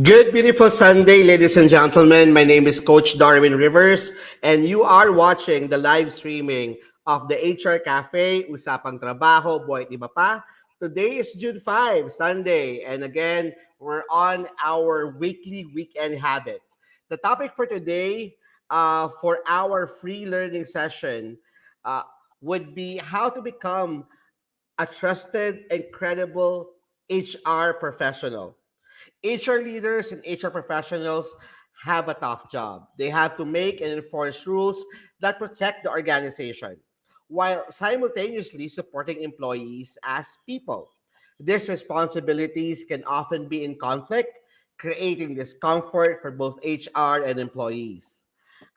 Good, beautiful Sunday, ladies and gentlemen. My name is Coach Darwin Rivers, and you are watching the live streaming of the HR Cafe, Usapang Trabaho, Buhay, Iba Pa. Today is June 5, Sunday, and again, we're on our weekly weekend habit. The topic for today, for our free learning session, uh, would be how to become a trusted and credible HR professional. HR leaders and HR professionals have a tough job. They have to make and enforce rules that protect the organization while simultaneously supporting employees as people. These responsibilities can often be in conflict, creating discomfort for both HR and employees.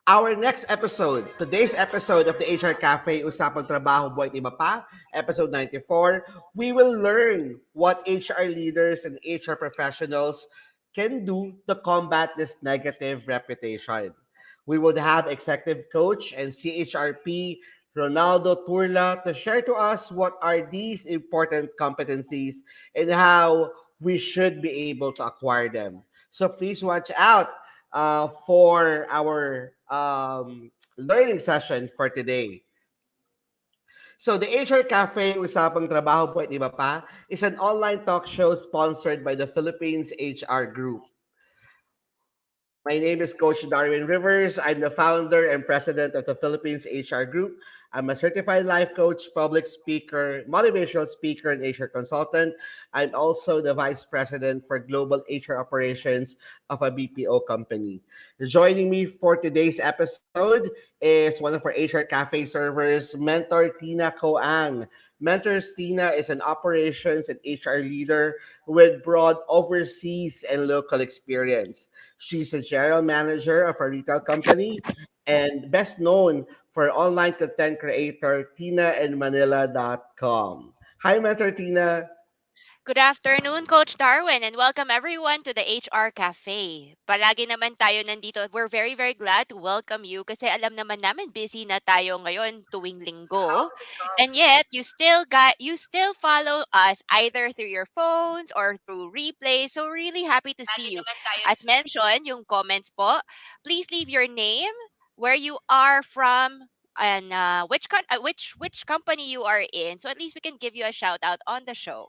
Our next episode, today's episode of the HR Cafe, Usapang Trabaho, Buhay, Iba Pa, episode 94, we will learn what HR leaders and HR professionals can do to combat this negative reputation. We would have executive coach and CHRP Ronaldo Turla to share to us what are these important competencies and how we should be able to acquire them. So please watch out for our learning session for today. So the HR Cafe, Usapang Trabaho po at Iba Pa, is an online talk show sponsored by the Philippines HR Group. My name is Coach Darwin Rivers. I'm the founder and president of the Philippines HR Group. I'm a certified life coach, public speaker, motivational speaker, and HR consultant. I'm also the vice president for global HR operations of a BPO company. Joining me for today's episode is one of our HR Cafe servers, Mentor Tina Coang. Mentor Tina is an operations and HR leader with broad overseas and local experience. She's a general manager of a retail company and best known for online content creator tinaandmanila.com. Hi, Mentor Tina. Good afternoon, Coach Darwin, and welcome everyone to the HR Cafe. Palagi naman tayo nandito. We're very, very glad to welcome you kasi alam naman namin busy na tayo ngayon tuwing linggo. And yet, you still follow us either through your phones or through replay. So really happy to see you. As mentioned, yung comments po, please leave your name, where you are from, and which company you are in, so at least we can give you a shout out on the show.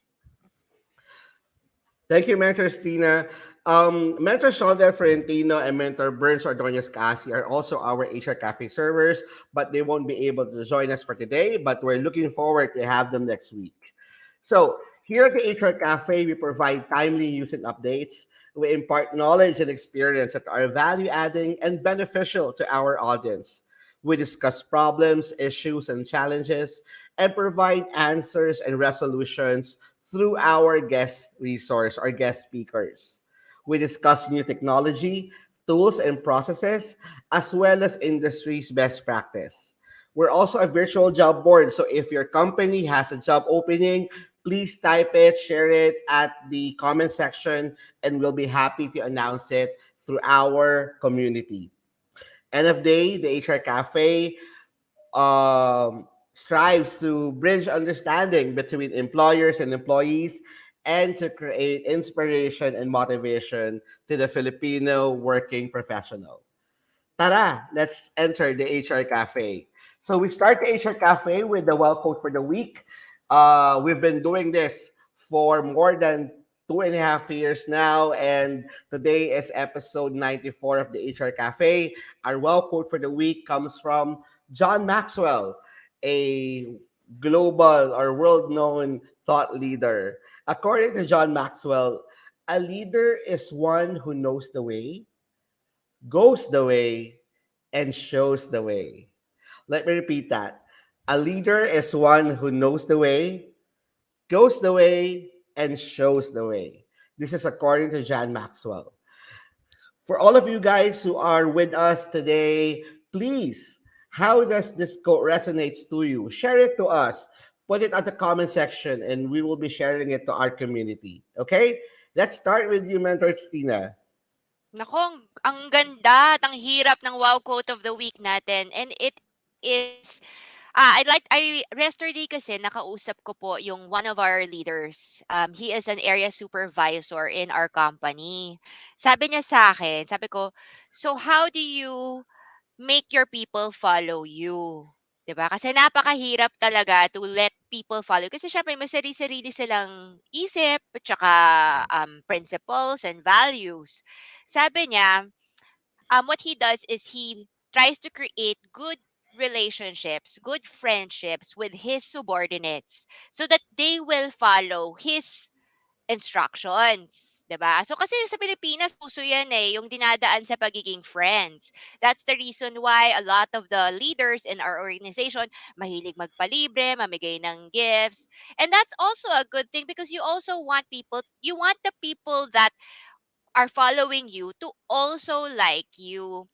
Thank you, Mentor Tina. Mentor Shaunda Ferentino and Mentor Burns Ordonez Casi are also our HR Cafe servers, but they won't be able to join us for today, but we're looking forward to have them next week. So here at the HR Cafe, we provide timely news and updates. We impart knowledge and experience that are value-adding and beneficial to our audience. We discuss problems, issues, and challenges, and provide answers and resolutions through our guest resource or guest speakers. We discuss new technology, tools, and processes, as well as industry's best practice. We're also a virtual job board. So if your company has a job opening, please type it, share it at the comment section, and we'll be happy to announce it through our community. End of day, the HR Cafe strives to bridge understanding between employers and employees and to create inspiration and motivation to the Filipino working professional. Tara, let's enter the HR Cafe. So we start the HR Cafe with the well quote for the week. We've been doing this for more than 2.5 years now, and today is episode 94 of the HR Cafe. Our well quote for the week comes from John Maxwell, a global or world known thought leader. According to John Maxwell, a leader is one who knows the way, goes the way, and shows the way. Let me repeat that. A leader is one who knows the way, goes the way, and shows the way. This is according to John Maxwell. For all of you guys who are with us today, please, how does this quote resonates to you? Share it to us. Put it at the comment section and we will be sharing it to our community. Okay? Let's start with you, Mentor Christina. Naku, ang ganda at ang hirap ng wow quote of the week natin. And it is I yesterday kasi nakausap ko po yung one of our leaders. He is an area supervisor in our company. Sabi niya sa akin, sabi ko, so how do you make your people follow you? 'Di ba? Kasi napakahirap talaga to let people follow. Kasi syempre may sarili-sarili silang isip at saka principles and values. Sabi niya, what he does is he tries to create good relationships, good friendships with his subordinates so that they will follow his instructions, 'di ba? So kasi sa Pilipinas uso 'yan eh, yung dinadaan sa pagiging friends. That's the reason why a lot of the leaders in our organization mahilig magpalibre, mamigay ng gifts. And that's also a good thing because you want the people that are following you to also like you.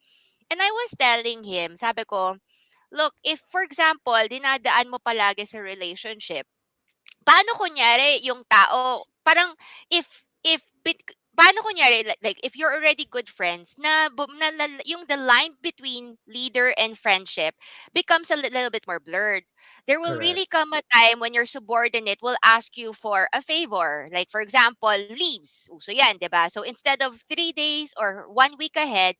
And I was telling him, sabi ko, look, if for example, dinadaan mo palagi sa relationship, paano kunyari yung tao, parang paano kunyari like if you're already good friends yung the line between leader and friendship becomes a little bit more blurred. There will Correct. really come a time when your subordinate will ask you for a favor. Like for example, leaves. Uso yan, 'di ba? So instead of 3 days or 1 week ahead,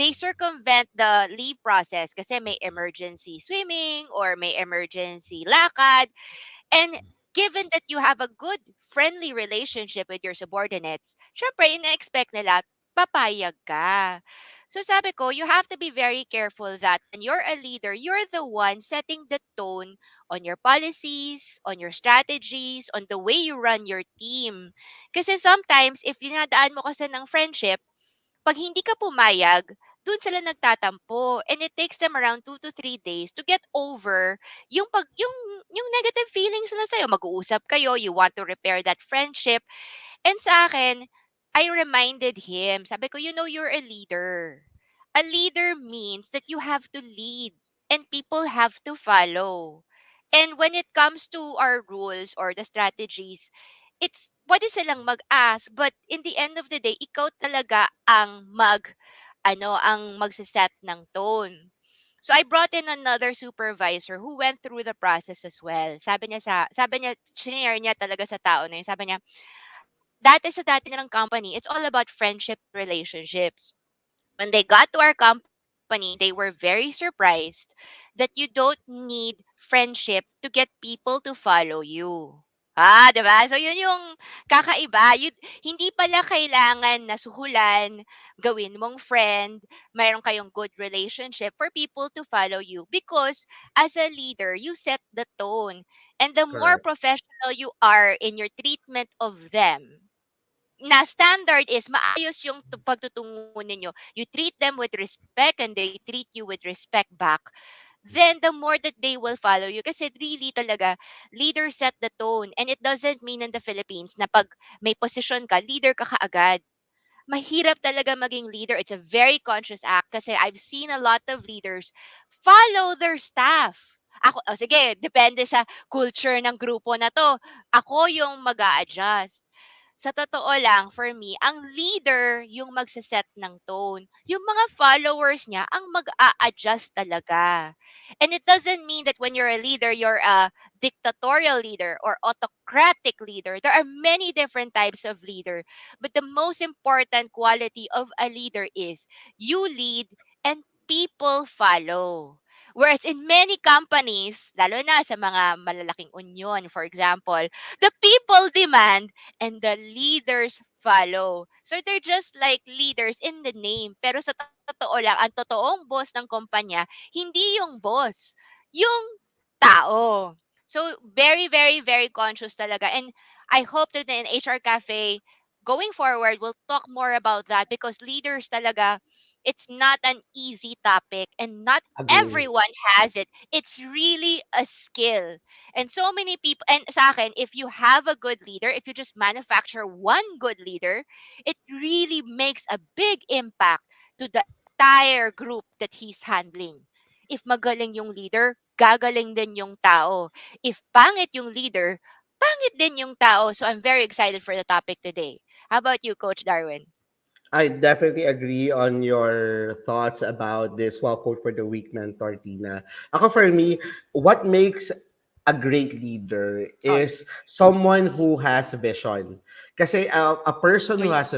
they circumvent the leave process kasi may emergency swimming or may emergency lakad. And given that you have a good, friendly relationship with your subordinates, syempre, ina-expect nila, papayag ka. So sabi ko, you have to be very careful that when you're a leader, you're the one setting the tone on your policies, on your strategies, on the way you run your team. Kasi sometimes, if dinadaan mo kasi ng friendship, pag hindi ka pumayag, dun sila nagtatampo. And it takes them around 2 to 3 days to get over yung negative feelings nila sa'yo. Mag-uusap kayo, you want to repair that friendship. And sa akin, I reminded him, sabi ko, you're a leader. A leader means that you have to lead and people have to follow. And when it comes to our rules or the strategies, it's pwede silang mag-ask, but in the end of the day, ikaw talaga ang ang magse-set ng tone. So I brought in another supervisor who went through the process as well. Sabi niya, shinare niya talaga sa tao na yun. Sabi niya, sa dati nilang company, it's all about friendship relationships. When they got to our company, they were very surprised that you don't need friendship to get people to follow you. 'Di ba? So, yun yung kakaiba. Hindi pala kailangan na suhulan, gawin mong friend, mayroon kayong good relationship for people to follow you. Because as a leader, you set the tone. And the more Correct. professional you are in your treatment of them, na standard is maayos yung pagtutungo ninyo. You treat them with respect and they treat you with respect back. Then the more that they will follow you. Kasi really talaga, leaders set the tone. And it doesn't mean in the Philippines na pag may position ka, leader ka kaagad. Mahirap talaga maging leader. It's a very conscious act kasi I've seen a lot of leaders follow their staff. Sige, depende sa culture ng grupo na to. Ako yung mag-a-adjust. Sa totoo lang, for me, ang leader yung magsaset ng tone. Yung mga followers niya ang mag-a-adjust talaga. And it doesn't mean that when you're a leader, you're a dictatorial leader or autocratic leader. There are many different types of leader. But the most important quality of a leader is you lead and people follow. Whereas in many companies, lalo na sa mga malalaking union, for example, the people demand and the leaders follow. So they're just like leaders in the name. Pero sa totoo lang, ang totoong boss ng kumpanya, hindi yung boss, yung tao. So very, very, very conscious talaga. And I hope that in HR Cafe, going forward, we'll talk more about that because leaders talaga, it's not an easy topic and not Agree. everyone has it. It's really a skill. And so many people, and sa akin, if you have a good leader, if you just manufacture one good leader, it really makes a big impact to the entire group that he's handling. If magaling yung leader, gagaling din yung tao. If pangit yung leader, pangit din yung tao. So I'm very excited for the topic today. How about you, Coach Darwin? I definitely agree on your thoughts about this wow quote for the week, Mentor Tina. Ako for me, what makes a great leader Oh, is someone who has vision. Kasi a person who uy. has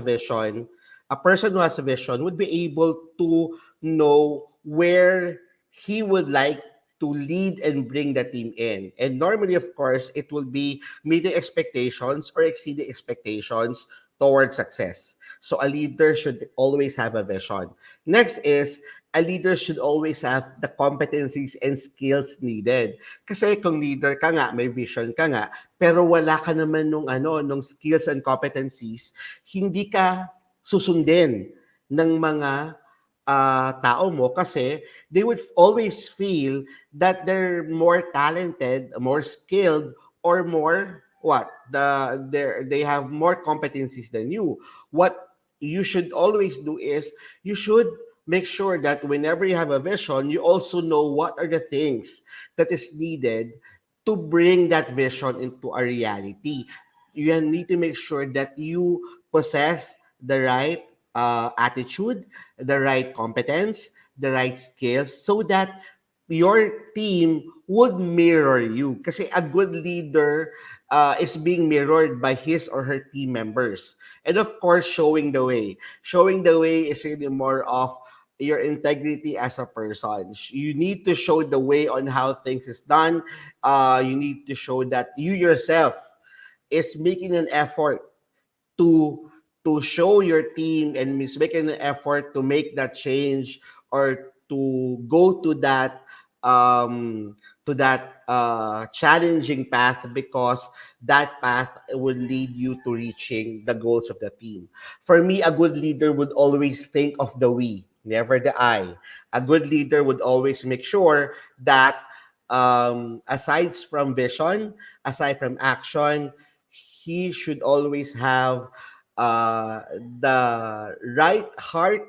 a vision would be able to know where he would like to lead and bring the team in. And normally, of course, it will be meeting expectations or exceeding expectations towards success. So a leader should always have a vision. Next is a leader should always have the competencies and skills needed. Kasi kung leader ka nga, may vision ka nga, pero wala ka naman nung skills and competencies, hindi ka susundin ng mga tao mo kasi they would always feel that they're more talented, more skilled, or more what they have more competencies than you. What you should always do is you should make sure that whenever you have a vision, you also know what are the things that is needed to bring that vision into a reality. You need to make sure that you possess the right attitude, the right competence, the right skills, so that your team would mirror you. Kasi a good leader is being mirrored by his or her team members. And of course, showing the way. Showing the way is really more of your integrity as a person. You need to show the way on how things is done. You need to show that you yourself is making an effort to show your team and is making an effort to make that change or to go um to that challenging path because that path will lead you to reaching the goals of the team. For me, a good leader would always think of the we, never the I. A good leader would always make sure that aside from vision, aside from action, he should always have uh, the right heart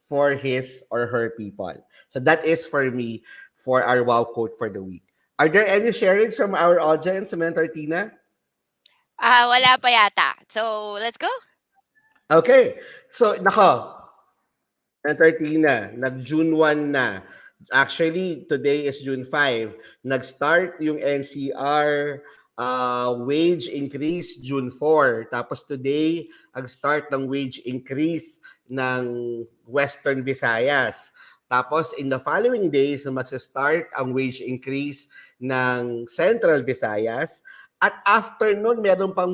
for his or her people. So that is for me for our wow quote for the week. Are there any sharings from our audience, Mentor Tina? Wala pa yata. So, let's go. Okay. So, nako, Entertina, nag-June 1 na. Actually, today is June 5. Nag-start yung NCR wage increase June 4. Tapos today, ang start ng wage increase ng Western Visayas. Tapos in the following days, na magsa-start ang wage increase ng Central Visayas. At after nun, meron pa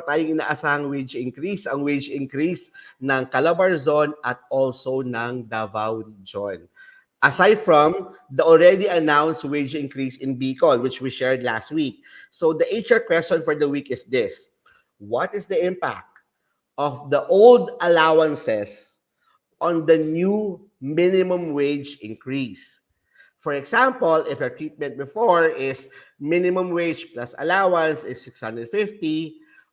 tayong inaasahang wage increase. Ang wage increase ng Calabarzon at also ng Davao Region. Aside from the already announced wage increase in Bicol, which we shared last week. So the HR question for the week is this: what is the impact of the old allowances on the new minimum wage increase? For example, if your treatment before is minimum wage plus allowance is 650,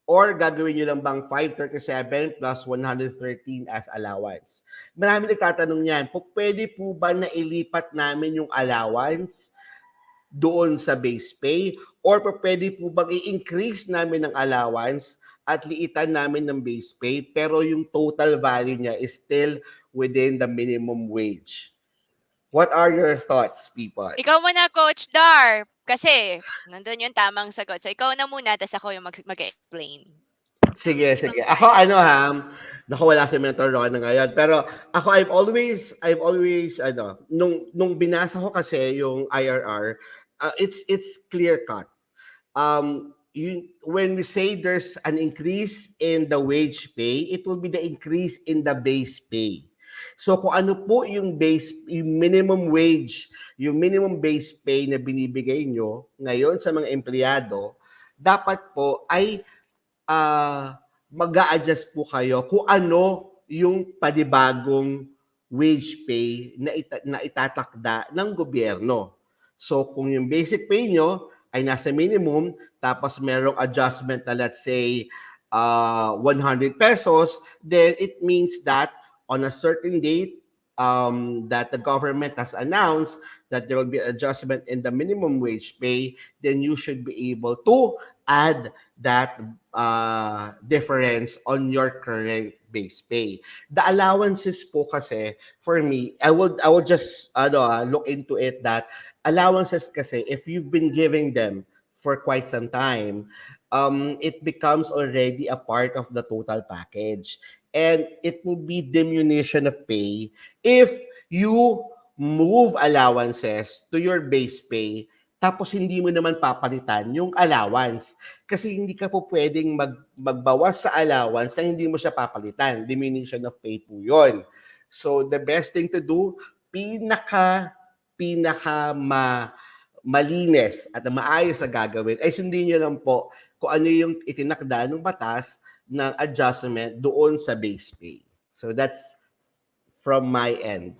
or gagawin nyo lang bang 537 plus 113 as allowance? Marami nagtatanong yan, pwede po ba na ilipat namin yung allowance doon sa base pay? Or pwede po bang i-increase namin ng allowance at liitan namin ng base pay pero yung total value niya is still within the minimum wage? What are your thoughts, people? Ikaw muna, Coach Dar. Kasi, nandun yung tamang sagot. So, ikaw na muna, tapos ako yung mag-explain. Sige, sige. Ako naku wala si Mentor Rona ngayon. Pero ako I've always nung binasa ko kasi yung IRR, it's clear cut. When we say there's an increase in the wage pay, it will be the increase in the base pay. So kung ano po yung minimum base pay na binibigay nyo ngayon sa mga empleyado, dapat po ay mag-a-adjust po kayo kung ano yung panibagong wage pay na itatakda ng gobyerno. So kung yung basic pay nyo ay nasa minimum, tapos merong adjustment na let's say 100 pesos, then it means that on a certain date, that the government has announced that there will be adjustment in the minimum wage pay, then you should be able to add that difference on your current base pay. The allowances po kasi, for me, I would just look into it that allowances kasi, if you've been giving them for quite some time, it becomes already a part of the total package. And it will be diminution of pay if you move allowances to your base pay tapos hindi mo naman papalitan yung allowance. Kasi hindi ka po pwedeng magbawas sa allowance na hindi mo siya papalitan. Diminution of pay po yun. So, the best thing to do, pinaka malinis at maayos na gagawin ay sundin nyo lang po kung ano yung itinakda ng batas ng adjustment doon sa base pay. So that's from my end.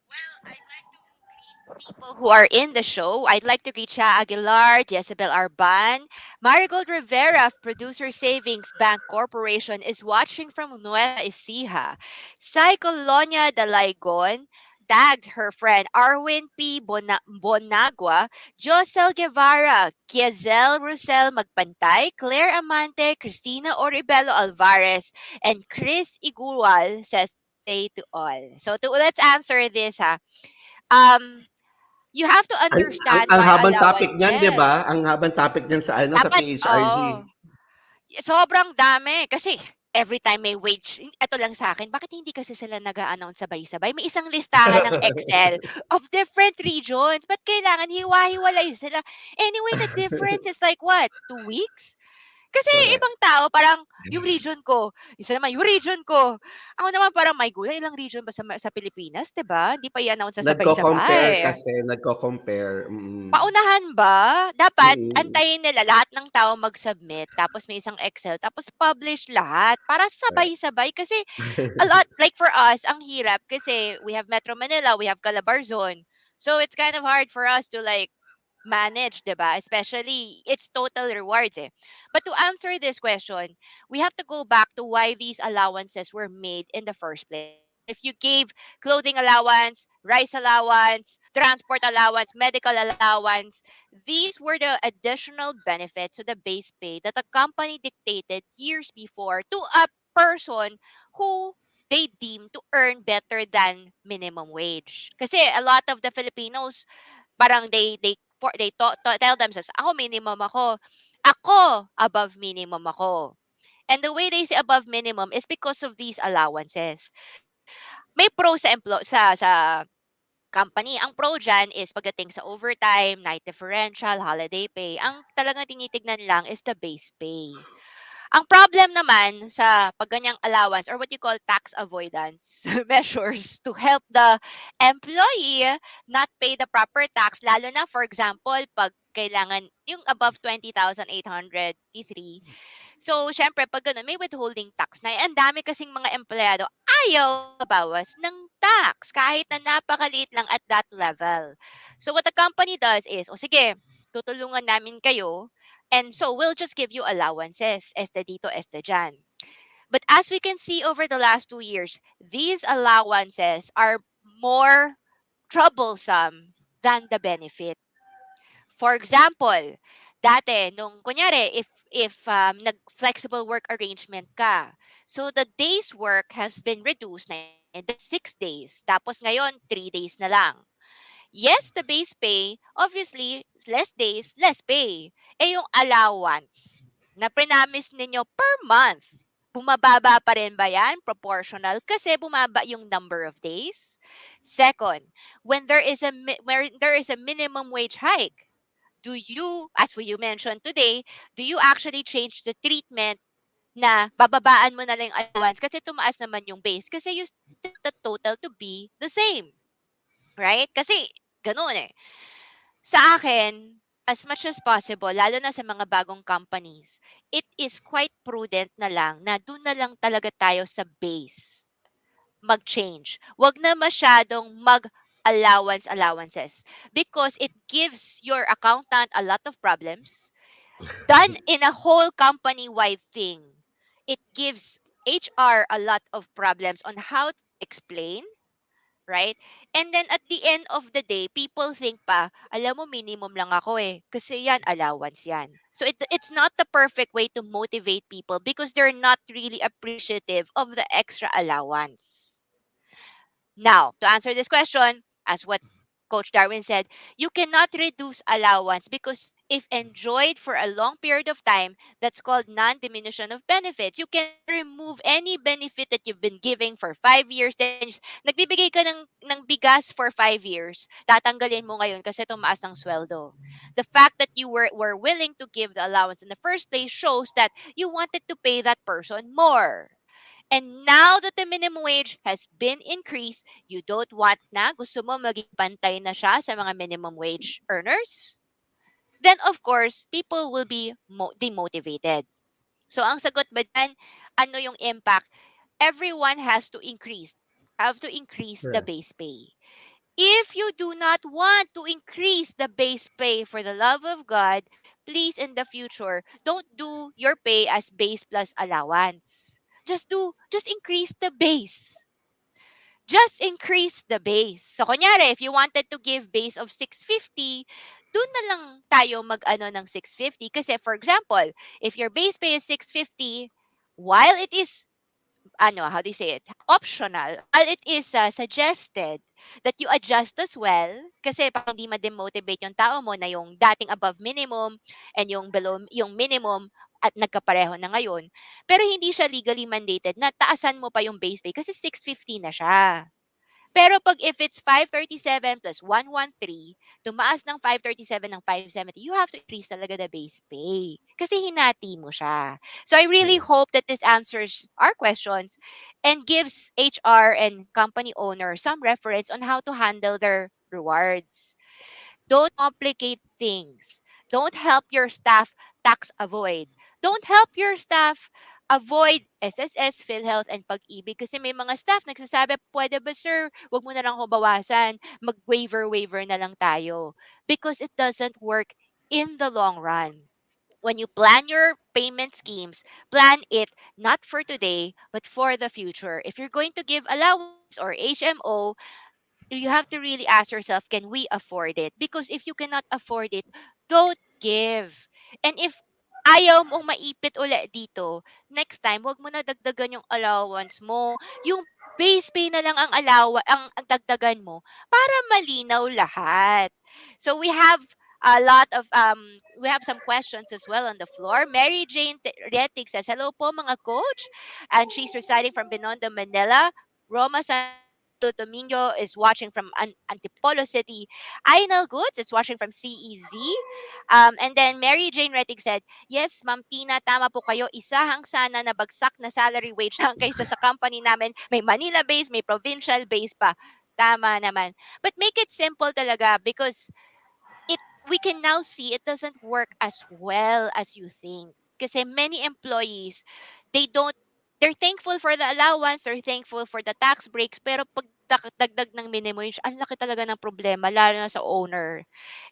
Well, I'd like to greet people who are in the show. I'd like to greet Cha Aguilar, Jezebel Arban, Marigold Rivera of Producer Savings Bank Corporation is watching from Nueva Ecija. Sai Colonia Dalaygon tagged her friend Arwin P. Bonagua, Josel Guevara, Kiazel Rosel Magpantay, Claire Amante, Cristina Oribelo Alvarez, and Chris Igual says good day to all. So let's answer this ha. Um, you have to understand Ang why habang topic niyan, 'di ba? allowances. Ang habang topic niyan sa ano sa Dapat, PHRG. oo. Sobrang dami. Kasi every time may wage, ito lang sa akin, bakit hindi kasi sila nag-a-announce sabay-sabay? May isang listahan ng Excel of different regions. Ba't kailangan hiwa-hiwalay sila? Anyway, the difference is like what? 2 weeks? Kasi Correct. ibang tao, parang yung region ko, isa naman yung region ko. Ako naman parang may gulo, ilang region ba sa Pilipinas, 'di ba? Hindi pa i-announce na Nagko-compare sabay-sabay. kasi, nagko-compare. Paunahan ba? Dapat Mm. antayin nila lahat ng tao mag-submit, tapos may isang Excel, tapos publish lahat para Correct. sabay-sabay. Kasi a lot, like for us, ang hirap kasi we have Metro Manila, we have Calabarzon. So it's kind of hard for us to like manage, 'di ba? Especially it's total rewards eh. But to answer this question, we have to go back to why these allowances were made in the first place. So if you gave clothing allowance, rice allowance, transport allowance, medical allowance, these were the additional benefits to the base pay that the company dictated years before to a person who they deem to earn better than minimum wage. Kasi a lot of the Filipinos parang they tell themselves, ako minimum ako. Ako above minimum ako. And the way they say above minimum is because of these allowances. May pro sa sa company. Ang pro dyan is pagdating sa overtime, night differential, holiday pay. Ang talagang tinitignan lang is the base pay. Ang problem naman sa pagganyang allowance or what you call tax avoidance measures to help the employee not pay the proper tax, lalo na for example, pag kailangan yung above 20,883. So, syempre, pag ganun, may withholding tax na. Ang dami kasing mga empleyado ayaw magbawas ng tax kahit na napakaliit lang at that level. So, what the company does is, o sige, tutulungan namin kayo. And so, we'll just give you allowances, este dito, este dyan. But as we can see over the last 2 years, these allowances are more troublesome than the benefit. For example, dati nung kunyari if nag-flexible work arrangement ka, so the day's work has been reduced na that's 6 days. Tapos ngayon, 3 days na lang. Yes, the base pay, obviously, less days, less pay. Eh yung allowance na prinamis ninyo per month, bumababa pa rin ba yan? Proportional? Kasi bumaba yung number of days. Second, when where there is a minimum wage hike, do you, as you mentioned today, do you actually change the treatment na bababaan mo na lang yung allowance kasi tumaas naman yung base? Kasi you still want the total to be the same. Right? Kasi ganun eh. Sa akin, as much as possible, lalo na sa mga bagong companies, it is quite prudent na lang na doon na lang talaga tayo sa base mag-change. Wag na masyadong allowances because it gives your accountant a lot of problems done in a whole company-wide thing. It gives HR a lot of problems on how explain, right? And then at the end of the day, people think pa, alam mo, minimum lang ako eh. Kasi yan, allowance yan. So it's not the perfect way to motivate people because they're not really appreciative of the extra allowance. Now, to answer this question, as what Coach Darwin said, you cannot reduce allowance because if enjoyed for a long period of time, that's called non-diminution of benefits. You cannot remove any benefit that you've been giving for 5 years, 10 years. Nagbibigay ka ng bigas for 5 years, tatanggalin mo ngayon kasi tumaas ang sweldo. The fact that you were willing to give the allowance in the first place shows that you wanted to pay that person more. And now that the minimum wage has been increased, you don't want na, gusto mo maging pantay na siya sa mga minimum wage earners? Then of course, people will be demotivated. So ang sagot ba dyan, ano yung impact? Everyone has to increase. Have to increase the Correct. base pay. If you do not want to increase the base pay for the love of God, please in the future, don't do your pay as base plus allowance. Just increase the base. Just increase the base. So, kunyari, if you wanted to give base of 650, doon na lang tayo mag-ano ng 650. Kasi, for example, if your base pay is 650, while it is how do you say it? Optional. It is suggested that you adjust as well kasi para hindi ma-demotivate yung tao mo na yung dating above minimum and yung below yung minimum at nagkapareho na ngayon. Pero hindi siya legally mandated na taasan mo pa yung base pay kasi 650 na siya. Pero pag if it's 537 plus 113, tumaas ng 537 ng 570, you have to increase talaga the base pay. Kasi hinati mo siya. So I really hope that this answers our questions and gives HR and company owner some reference on how to handle their rewards. Don't complicate things. Don't help your staff tax avoid. Don't help your staff avoid SSS, PhilHealth, and Pag-ibig. Kasi may mga staff nagsasabi, pwede ba sir, wag mo na lang ako bawasan. Mag-waiver-waiver na lang tayo. Because it doesn't work in the long run. When you plan your payment schemes, plan it not for today, but for the future. If you're going to give allowance or HMO, you have to really ask yourself, can we afford it? Because if you cannot afford it, don't give. And if ayaw mong maipit ulit dito, next time, wag mo na dagdagan yung allowance mo. Yung base pay na lang ang dagdagan mo para malinaw lahat. So we have some questions as well on the floor. Mary Jane Retic says, hello po mga coach. And she's residing from Binondo, Manila. Roma Santo Domingo is watching from Antipolo City. Ainal Goods is watching from CEZ. And then Mary Jane Retig said, yes, Ma'am Tina, tama po kayo. Isahang sana na bagsak na salary wage lang kaysa sa company namin. May Manila base, may provincial base pa. Tama naman. But make it simple talaga because it we can now see it doesn't work as well as you think. Kasi many employees, they don't they're thankful for the allowance, they're thankful for the tax breaks, pero pag dagdag ng minimum wage, ang laki talaga ng problema, lalo na sa owner.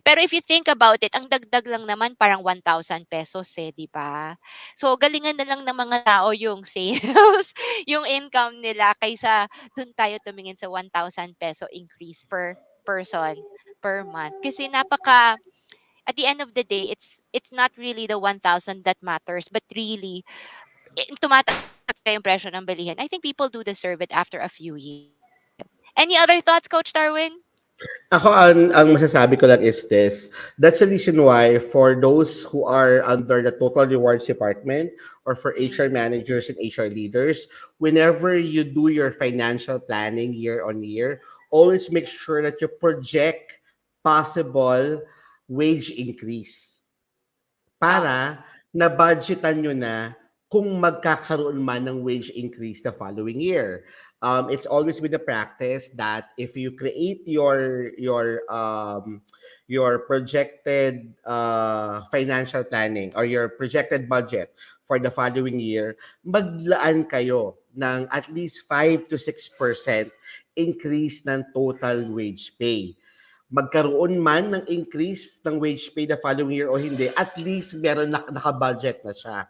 Pero if you think about it, ang dagdag lang naman parang 1,000 pesos eh, di ba? So, galingan na lang ng mga tao yung sales, yung income nila, kaysa dun tayo tumingin sa 1,000 peso increase per person per month. Kasi at the end of the day, it's not really the 1,000 that matters, but really, tumataas yung presyo ng bilihin. I think people do deserve it after a few years. Any other thoughts, Coach Darwin? Ako, ang masasabi ko lang is this. That's the reason why for those who are under the total rewards department or for HR Mm, managers and HR leaders, whenever you do your financial planning year on year, always make sure that you project possible wage increase tama. para na-budgetan nyo na kung magkakaroon man ng wage increase the following year. It's always been the practice that if you create your projected financial planning or your projected budget for the following year, maglaan kayo ng at least 5 to 6% increase ng total wage pay. Magkaroon man ng increase ng wage pay the following year o hindi, at least meron naka-budget na siya.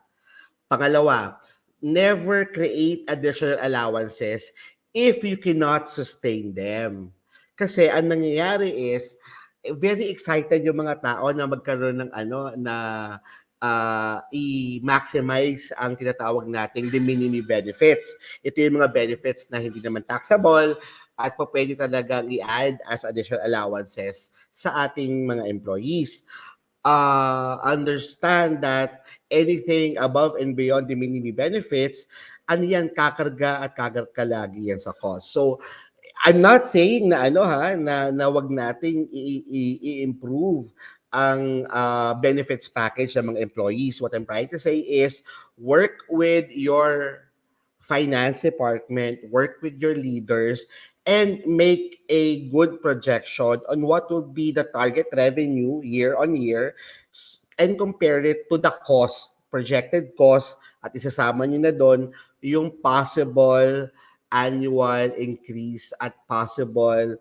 Pangalawa, never create additional allowances if you cannot sustain them. Kasi ang nangyayari is, very excited yung mga tao na magkaroon ng i-maximize ang tinatawag nating de minimis benefits. Ito yung mga benefits na hindi naman taxable at po pwede talagang i-add as additional allowances sa ating mga employees. Understand that anything above and beyond the minimum benefits, ano yan, kakarga at kakarga lagi yan sa cost. So, I'm not saying na na wag nating i-improve ang benefits package ng mga employees. What I'm trying to say is work with your finance department, work with your leaders, and make a good projection on what will be the target revenue year on year and compare it to the cost, projected cost, at isasama nyo na doon yung possible annual increase at possible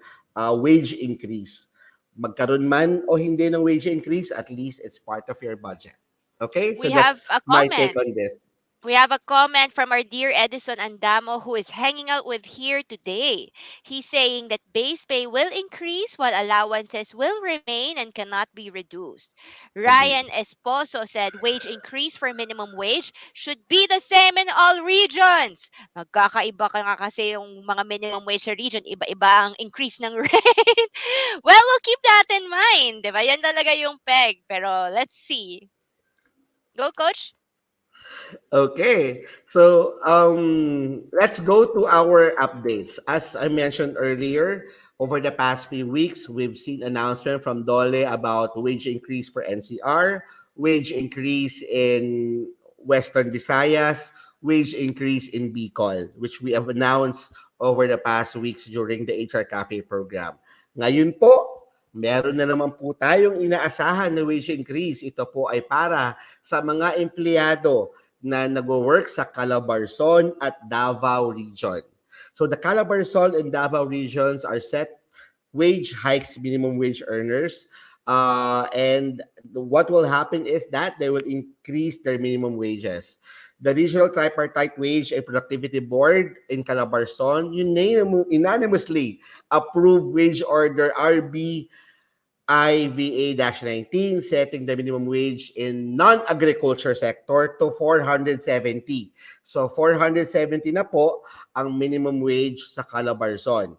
wage increase. Magkaroon man o hindi ng wage increase, at least it's part of your budget. Okay? So We have that's a my take comment. on this. We have a comment from our dear Edison Andamo who is hanging out with here today. He's saying that base pay will increase while allowances will remain and cannot be reduced. Agree. Ryan Esposo said wage increase for minimum wage should be the same in all regions. Magkakaiba ka nga kasi yung mga minimum wage sa region, iba-iba ang increase ng rate. Well, we'll keep that in mind. Diba? Yan talaga yung peg. Pero let's see. Go, coach. Okay, so let's go to our updates. As I mentioned earlier, over the past few weeks, we've seen announcement from Dole about wage increase for NCR, wage increase in Western Visayas, wage increase in Bicol, which we have announced over the past weeks during the HR Cafe program. Ngayon po, meron na naman po tayong inaasahan na wage increase. Ito po ay para sa mga empleyado na nag-work sa Calabarzon at Davao Region. So the Calabarzon and Davao regions are set wage hikes minimum wage earners. And what will happen is that they will increase their minimum wages. The Regional Tripartite Wage and Productivity Board in Calabarzon unanimously approved wage order RB IVA-19 setting the minimum wage in non-agriculture sector to 470. So 470 na po ang minimum wage sa Calabarzon.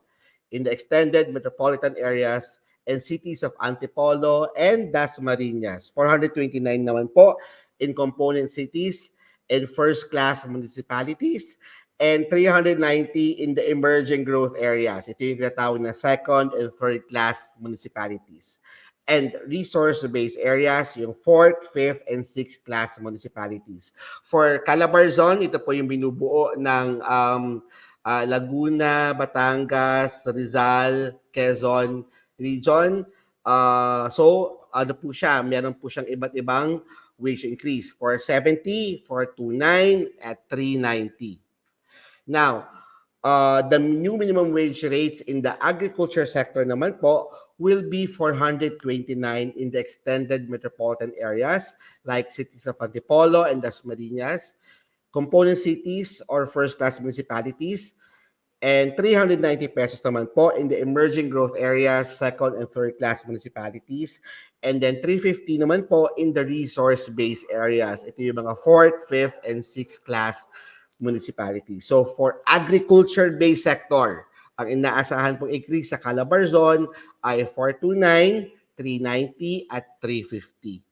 In the extended metropolitan areas and cities of Antipolo and Dasmariñas. 429 naman po in component cities and first-class municipalities and 390 in the emerging growth areas. Ito yung tinatawag na second and third class municipalities. And resource-based areas, yung fourth, fifth, and sixth class municipalities. For Calabarzon, ito po yung binubuo ng Laguna, Batangas, Rizal, Quezon region. So, ano po siya, meron po siyang iba't ibang wage increase. 470, 429, at 390. Now, the new minimum wage rates in the agriculture sector naman po will be 429 in the extended metropolitan areas like cities of Antipolo and Dasmariñas, component cities or first-class municipalities, and 390 pesos naman po in the emerging growth areas, second and third-class municipalities, and then 350 naman po in the resource-based areas. Ito yung mga fourth, fifth, and sixth class municipalities. So for agriculture-based sector, ang inaasahan pong increase sa Calabarzon ay 429, 390, at 350.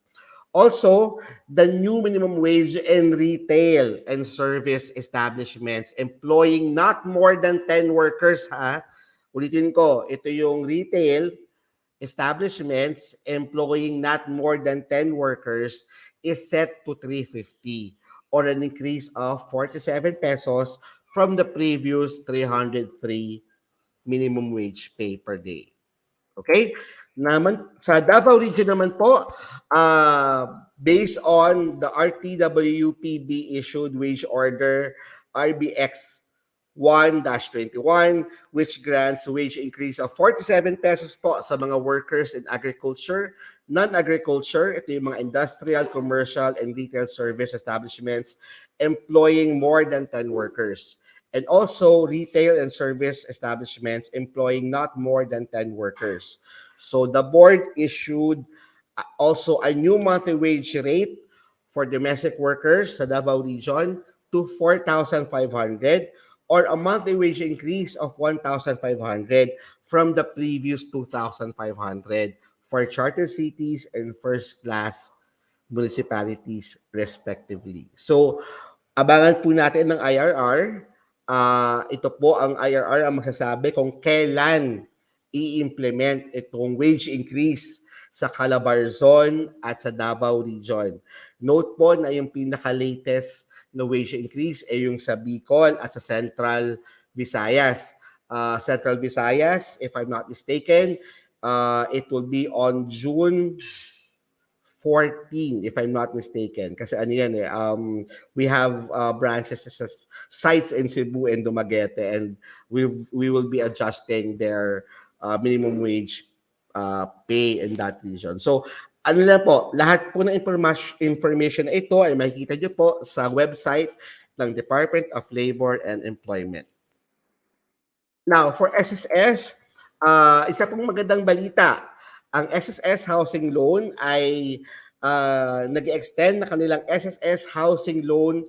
Also, the new minimum wage in retail and service establishments employing not more than 10 workers, ha? Ulitin ko, ito yung retail establishments employing not more than 10 workers is set to 350 or an increase of 47 pesos from the previous 303 minimum wage pay per day. Okay? Naman, sa Davao region naman po, based on the RTWPB issued wage order RBX 1-21, which grants wage increase of 47 pesos po sa mga workers in agriculture, non-agriculture, ito yung mga industrial, commercial, and retail service establishments employing more than 10 workers. and also retail and service establishments employing not more than 10 workers. So the board issued also a new monthly wage rate for domestic workers sa Davao region to 4,500 or a monthly wage increase of 1,500 from the previous 2,500 for charter cities and first class municipalities respectively. So, abangan po natin ng IRR. Ito po ang IRR ang magsasabi kung kailan i-implement itong wage increase sa Calabarzon at sa Davao Region. Note po na yung pinaka-latest na wage increase ay yung sa Bicol at sa Central Visayas. Central Visayas, if I'm not mistaken, it will be on June 14, if I'm not mistaken. Kasi ano yan eh, we have branches, sites in Cebu and Dumaguete, and we will be adjusting their minimum wage pay in that region. So, ano na po, lahat po ng information na ito ay makikita nyo po sa website ng Department of Labor and Employment. Now, for SSS, isa pong magandang balita. Ang SSS Housing Loan ay nag-extend na kanilang SSS Housing Loan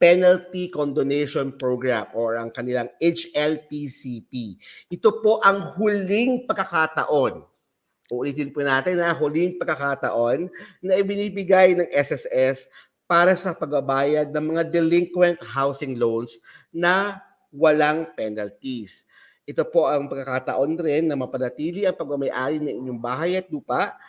Penalty Condonation Program or ang kanilang HLPCP. Ito po ang huling pagkakataon. Uulitin po natin na huling pagkakataon na ibinibigay ng SSS para sa pagbabayad ng mga delinquent housing loans na walang penalties. Ito po ang pagkakataon rin na mapanatili ang pagmamayari ng inyong bahay at lupa.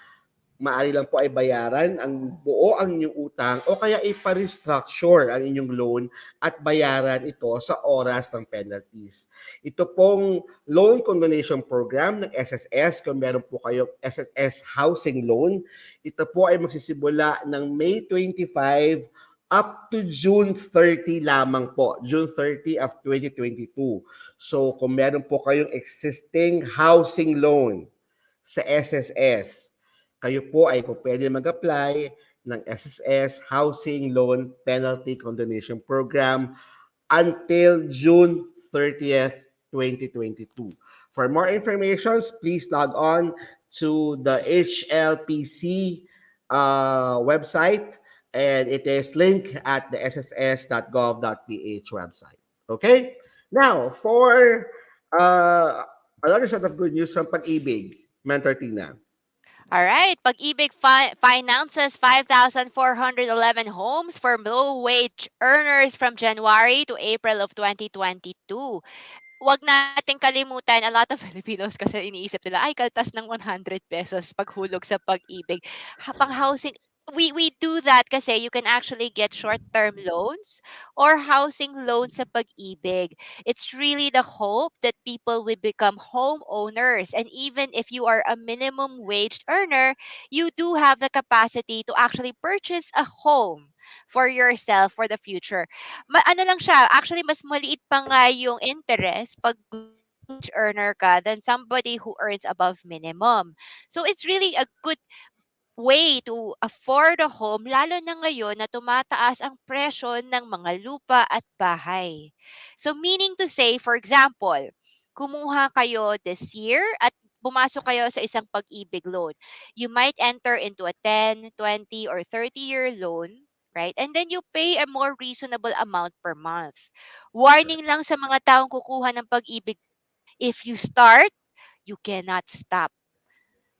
Maaari lang po ay bayaran ang buo ang inyong utang o kaya ipa-restructure ang inyong loan at bayaran ito sa oras ng penalties. Ito pong loan condonation program ng SSS, kung meron po kayong SSS housing loan, ito po ay magsisimula ng May 25 up to June 30 lamang po, June 30 of 2022. So kung meron po kayong existing housing loan sa SSS, kayo po ay po pwede mag-apply ng SSS Housing Loan Penalty Condonation Program until June 30th, 2022. For more information, please log on to the HLPC website, and it is linked at the sss.gov.ph website. Okay? Now, for another set of good news from Pag-ibig, Mentor Tina. All right, Pag-ibig finances 5,411 homes for low-wage earners from January to April of 2022. Wag nating kalimutan, a lot of Filipinos kasi iniisip nila, ay, kaltas ng 100 pesos paghulog sa Pag-ibig. Pang-housing, we do that kasi you can actually get short-term loans or housing loans sa Pag-ibig. It's really the hope that people will become homeowners. And even if you are a minimum wage earner, you do have the capacity to actually purchase a home for yourself for the future. Ano lang siya, actually mas maliit pa nga yung interest pag wage earner ka than somebody who earns above minimum. So it's really a good way to afford a home lalo na ngayon na tumataas ang presyo ng mga lupa at bahay. So meaning to say, for example, kumuha kayo this year at pumasok kayo sa isang pag-ibig loan. You might enter into a 10, 20, or 30-year loan, right? And then you pay a more reasonable amount per month. Warning lang sa mga taong kukuha ng pag-ibig, if you start, you cannot stop.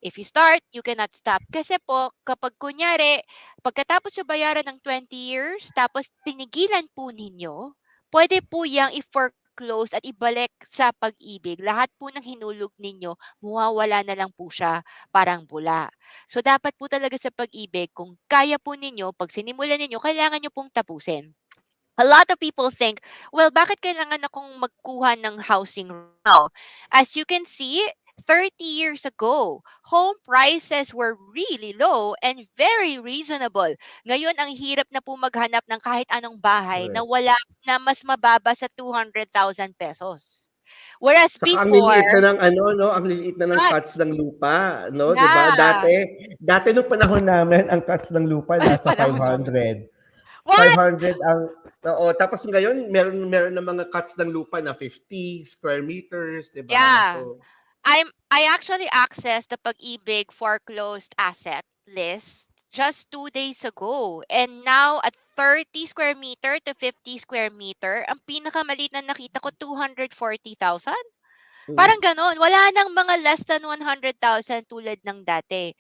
If you start, you cannot stop. Kasi po, kapag kunyari, pagkatapos yung bayaran ng 20 years, tapos tinigilan po ninyo, pwede po yang i-foreclose at ibalik sa pag-ibig. Lahat po ng hinulog ninyo, mawawala na lang po siya, parang bula. So, dapat po talaga sa pag-ibig, kung kaya po ninyo, pag sinimulan ninyo, kailangan nyo pong tapusin. A lot of people think, well, bakit kailangan akong magkuha ng housing now? As you can see, 30 years ago, home prices were really low and very reasonable. Ngayon, ang hirap na po maghanap ng kahit anong bahay na Correct. wala na mas mababa sa 200,000 pesos. Whereas Saka ang before, liliit na ng ano 'no, ang liliit na ng cuts cuts. ng lupa 'no, 'di ba? Yeah. Dati nung panahon namin ang cuts ng lupa nasa Panahon namin. 500. What? 500 ang oo, tapos ngayon meron ng mga cuts ng lupa na 50 square meters, 'di ba? Yeah. So I actually accessed the Pag-ibig foreclosed asset list just 2 days ago. And now at 30 square meter to 50 square meter, ang pinakamaliit na nakita ko 240,000. mm, Parang ganon. Wala nang mga less than 100,000 tulad ng dati.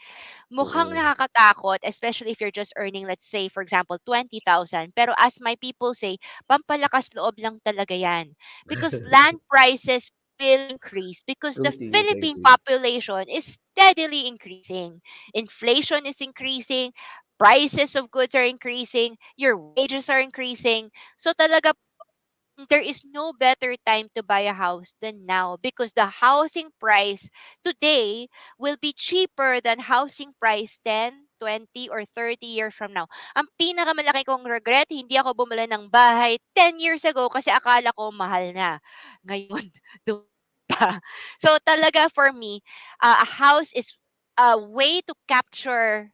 Mukhang mm. nakakatakot, especially if you're just earning, let's say, for example, 20,000. Pero as my people say, pampalakas loob lang talaga yan. Because land prices will increase because the Continue to Philippine increase. population is steadily increasing. Inflation is increasing. Prices of goods are increasing. Your wages are increasing. So talaga there is no better time to buy a house than now because the housing price today will be cheaper than housing price 10, 20, or 30 years from now. Ang pinakamalaki kong regret, hindi ako bumili ng bahay 10 years ago kasi akala ko mahal na. Ngayon, pa. So talaga for me, a house is a way to capture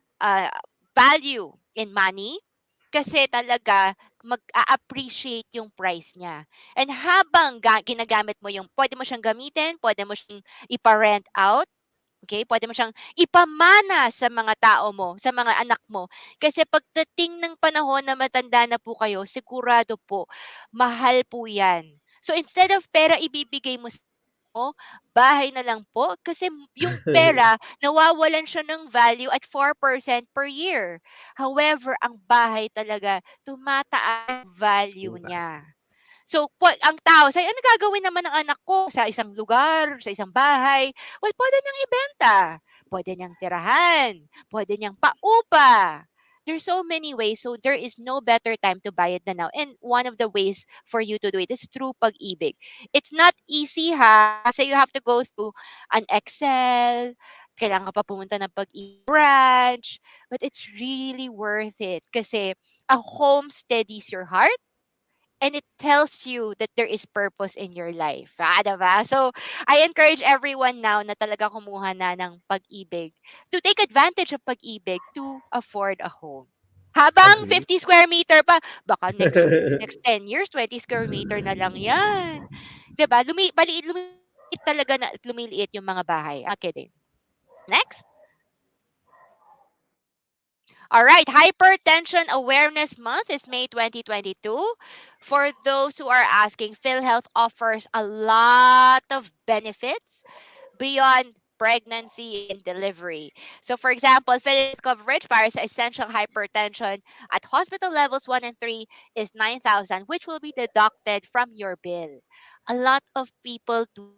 value in money kasi talaga mag-a-appreciate yung price niya. And habang ginagamit mo yung, pwede mo siyang gamitin, pwede mo siyang ipa-rent out, okay? Pwede mo siyang ipamana sa mga tao mo, sa mga anak mo. Kasi pagdating ng panahon na matanda na po kayo, sigurado po, mahal po yan. So instead of pera ibibigay mo sa mo, bahay na lang po. Kasi yung pera, nawawalan siya ng value at 4% per year. However, ang bahay talaga, tumataas ang value Yung niya. So, ang tao, say, ano gagawin naman ng anak ko sa isang lugar, sa isang bahay? Well, pwede niyang ibenta. Pwede niyang tirahan. Pwede niyang paupa. There's so many ways. So, there is no better time to buy it than now. And one of the ways for you to do it is through Pag-ibig. It's not easy ha. Kasi you have to go through an Excel. Kailangan ka pa pumunta ng Pag-ibig branch. But it's really worth it. Kasi a home steadies your heart and it tells you that there is purpose in your life. Diba? So, I encourage everyone now na talaga kumuha na ng Pag-ibig to take advantage of Pag-ibig to afford a home. Habang agree. 50 square meter pa, baka next 10 years, 20 square meter na lang yan. Diba? Lumiliit talaga na lumiliit yung mga bahay. I'm not kidding. Next. All right, Hypertension Awareness Month is May 2022. For those who are asking, PhilHealth offers a lot of benefits beyond pregnancy and delivery. So, for example, PhilHealth coverage para sa essential hypertension at hospital levels 1 and 3 is 9,000, which will be deducted from your bill. A lot of people do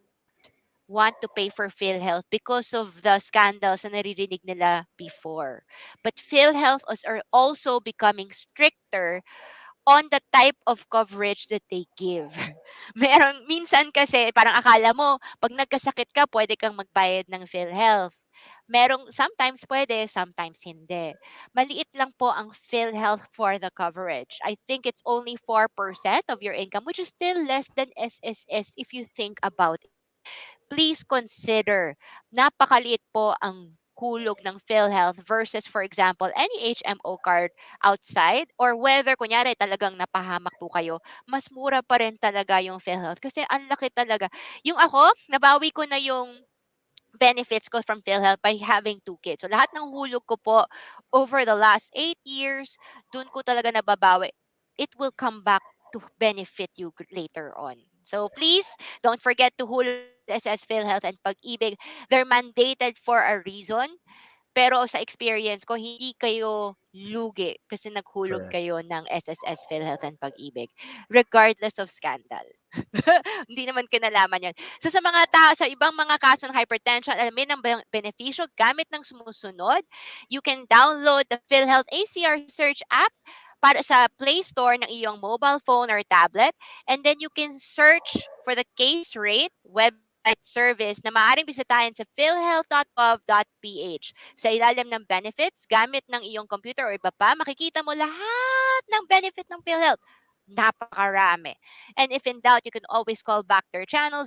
want to pay for PhilHealth because of the scandals na naririnig nila before. But PhilHealth are also becoming stricter on the type of coverage that they give. Minsan kasi parang akala mo pag nagkasakit ka pwede kang magbayad ng PhilHealth. Sometimes pwede, sometimes hindi. Maliit lang po ang PhilHealth for the coverage. I think it's only 4% of your income, which is still less than SSS if you think about it. Please consider, napakaliit po ang hulog ng PhilHealth versus, for example, any HMO card outside or whether, kunyari, talagang napahamak po kayo, mas mura pa rin talaga yung PhilHealth kasi ang laki talaga. Yung ako, nabawi ko na yung benefits ko from PhilHealth by having two kids. So, lahat ng hulog ko po over the last 8 years, dun ko talaga nababawi. It will come back to benefit you later on. So, please, don't forget to hulog ng SSS PhilHealth and Pag-ibig. They're mandated for a reason. Pero sa experience ko, hindi kayo lugi kasi naghulog Correct. kayo ng SSS PhilHealth and Pag-ibig. Regardless of scandal. Hindi naman kinalaman yan. So sa mga tao, sa ibang mga kaso ng hypertension, alamin ang benepisyo gamit ng sumusunod. You can download the PhilHealth ACR Search app para sa Play Store ng iyong mobile phone or tablet. And then you can search for the case rate website service na maaaring bisitahin sa philhealth.gov.ph. Sa ilalim ng benefits, gamit ng iyong computer o iba pa, makikita mo lahat ng benefit ng PhilHealth. Napakarami. And if in doubt, you can always call back their channel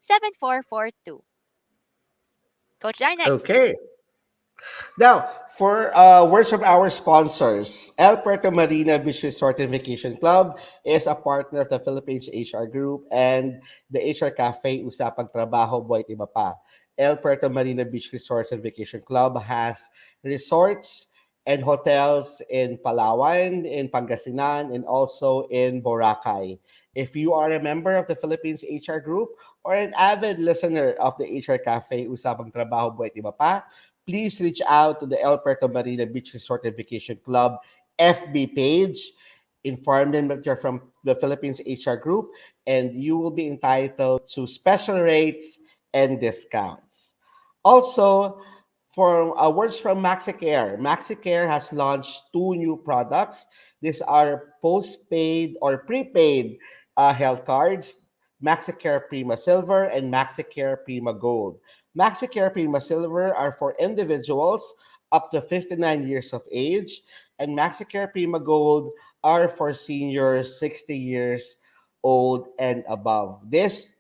0917-898-7442. Coach Dar, next. Okay. Now, for words from our sponsors, El Puerto Marina Beach Resort and Vacation Club is a partner of the Philippines HR Group and the HR Cafe Usapang Trabaho, Buhay, Iba Pa. El Puerto Marina Beach Resorts and Vacation Club has resorts and hotels in Palawan, in Pangasinan, and also in Boracay. If you are a member of the Philippines HR Group or an avid listener of the HR Cafe Usapang Trabaho, Buhay, Iba Pa, please reach out to the El Puerto Marina Beach Resort and Vacation Club FB page. Inform them that you're from the Philippines HR Group, and you will be entitled to special rates and discounts. Also, for words from MaxiCare, MaxiCare has launched two new products. These are postpaid or prepaid health cards, MaxiCare Prima Silver and MaxiCare Prima Gold. MaxiCare Prima Silver are for individuals up to 59 years of age, and MaxiCare Prima Gold are for seniors 60 years old and above. This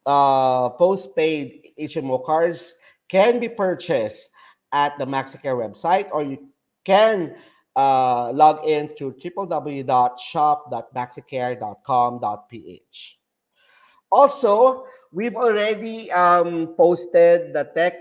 postpaid HMO cards can be purchased at the MaxiCare website, or you can log in to www.shop.maxicare.com.ph. Also, we've already posted the Tech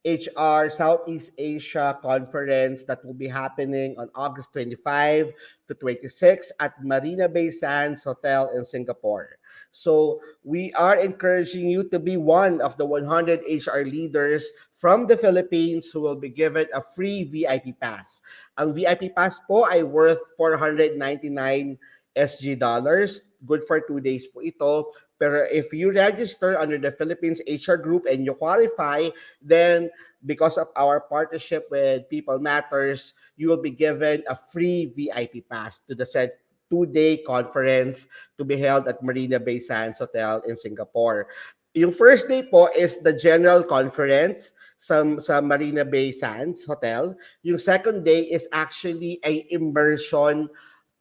HR Southeast Asia conference that will be happening on August 25 to 26 at Marina Bay Sands Hotel in Singapore. So we are encouraging you to be one of the 100 HR leaders from the Philippines who will be given a free VIP pass. Ang VIP pass po ay worth 499 SG dollars. Good for 2 days po ito. Pero if you register under the Philippines HR Group and you qualify, then because of our partnership with People Matters, you will be given a free VIP pass to the said 2-day conference to be held at Marina Bay Sands Hotel in Singapore. Yung first day po is the general conference sa Marina Bay Sands Hotel. Yung second day is actually a immersion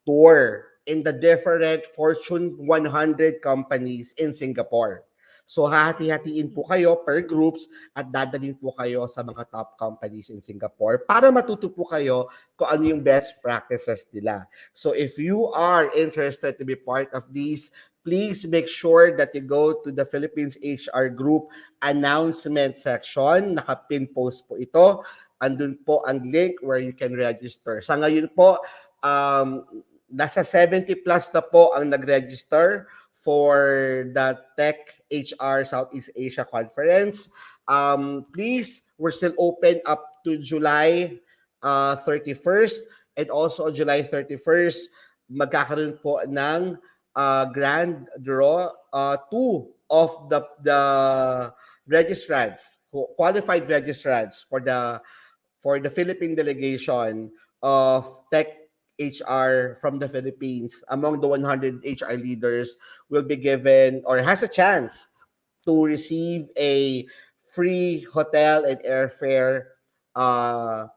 tour in the different Fortune 100 companies in Singapore. So hati-hatiin po kayo per groups at dadalhin po kayo sa mga top companies in Singapore para matuto po kayo kung ano yung best practices nila. So if you are interested to be part of these, please make sure that you go to the Philippines HR Group announcement section. Naka-pin post po ito. Andun po ang link where you can register. Sa ngayon po, nasa 70 plus na po ang nag-register for the Tech HR Southeast Asia Conference. Please, we're still open up to July 31st, and also July 31st, magkakaroon po ng grand draw. Two of the registrants, qualified registrants for the Philippine delegation of Tech HR from the Philippines among the 100 HR leaders will be given or has a chance to receive a free hotel and airfare,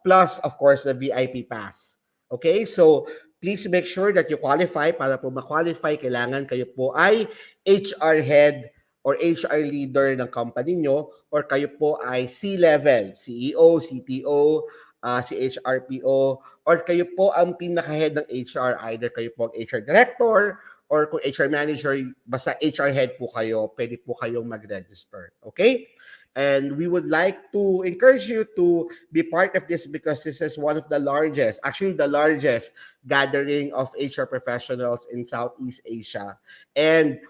plus, of course, the VIP pass. Okay? So, please make sure that you qualify. Para po ma-qualify, kailangan kayo po ay HR head or HR leader ng company nyo, or kayo po ay C-level, CEO, CTO, CHRPO, or kayo po ang pinaka-head ng HR. Either kayo po ang HR director, or kung HR manager, basta HR head po kayo, pwede po kayong mag-register. Okay? And we would like to encourage you to be part of this because this is one of the largest, actually the largest gathering of HR professionals in Southeast Asia. And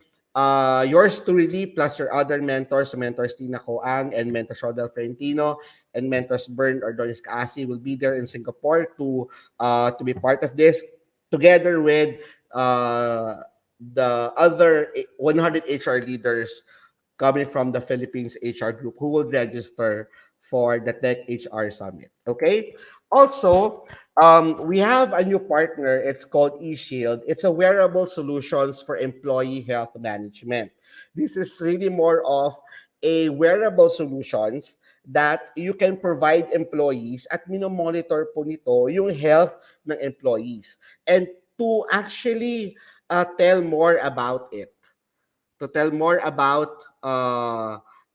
yours truly, plus your other mentors, Mentors Tina Coang and Mentors Rodel Ferentino and Mentors Bern or Doris Kaasi will be there in Singapore to be part of this together with the other 100 HR leaders coming from the Philippines HR Group who will register for the Tech HR Summit. Okay? Also, we have a new partner. It's called Eshield. It's a wearable solutions for employee health management. This is really more of a wearable solutions that you can provide employees at monitor po nito yung health ng employees. And to actually tell more about it, to tell more about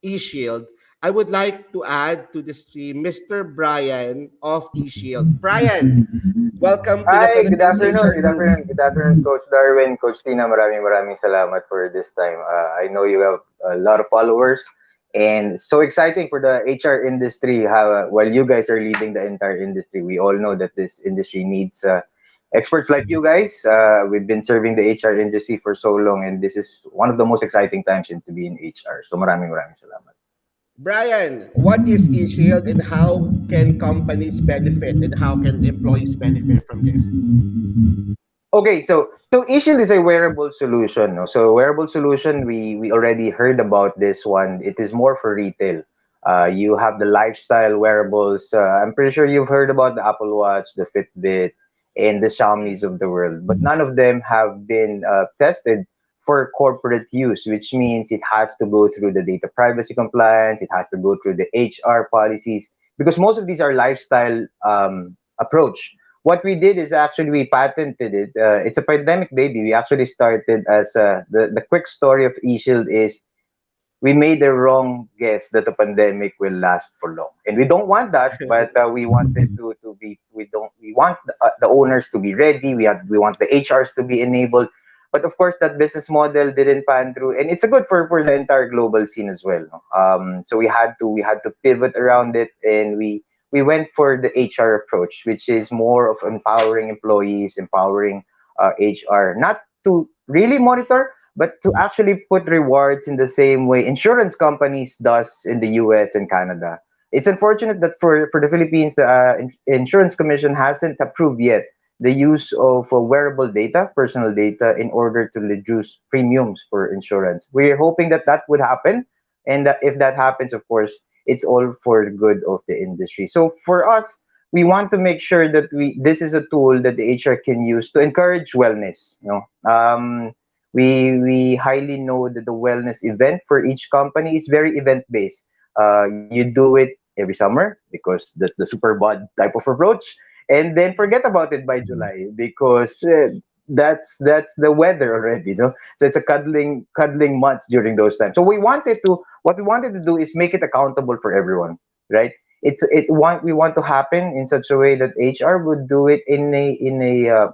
eShield, I would like to add to the stream Mr. Brian of Eshield. Brian, welcome to the Hi, good Philippines afternoon. HR Good Group. afternoon. Good afternoon, Coach Darwin, Coach Tina. Maraming salamat for this time. I know you have a lot of followers and so exciting for the HR industry. How while you guys are leading the entire industry, we all know that this industry needs experts like you guys. We've been serving the HR industry for so long, and this is one of the most exciting times to be in HR. So maraming salamat. Brian, what is eShield and how can companies benefit and how can employees benefit from this? Okay, so eShield is a wearable solution. No? So wearable solution, we already heard about this one. It is more for retail. You have the lifestyle wearables. I'm pretty sure you've heard about the Apple Watch, the Fitbit, and the Xiaomi's of the world, but none of them have been tested for corporate use, which means it has to go through the data privacy compliance. It has to go through the HR policies because most of these are lifestyle approach. What we did is actually we patented it. It's a pandemic baby. We actually started as the quick story of eShield is we made the wrong guess that the pandemic will last for long, and we don't want that. But we want it to be. We want the owners to be ready. We want the HRs to be enabled. But of course, that business model didn't pan through, and it's a good for the entire global scene as well. No? So we had to pivot around it, and we went for the HR approach, which is more of empowering employees, empowering HR, not to really monitor, but to actually put rewards in the same way insurance companies does in the US and Canada. It's unfortunate that for the Philippines, the insurance commission hasn't approved yet the use of wearable data, personal data, in order to reduce premiums for insurance. We're hoping that that would happen, and that if that happens, of course, it's all for the good of the industry. So for us, we want to make sure that we this is a tool that the HR can use to encourage wellness. We highly know that the wellness event for each company is very event based. You do it every summer because that's the super bod type of approach, and then forget about it by July because that's the weather already. So it's a cuddling months during those times. So what we wanted to do is make it accountable for everyone, right? We want to happen in such a way that HR would do it in a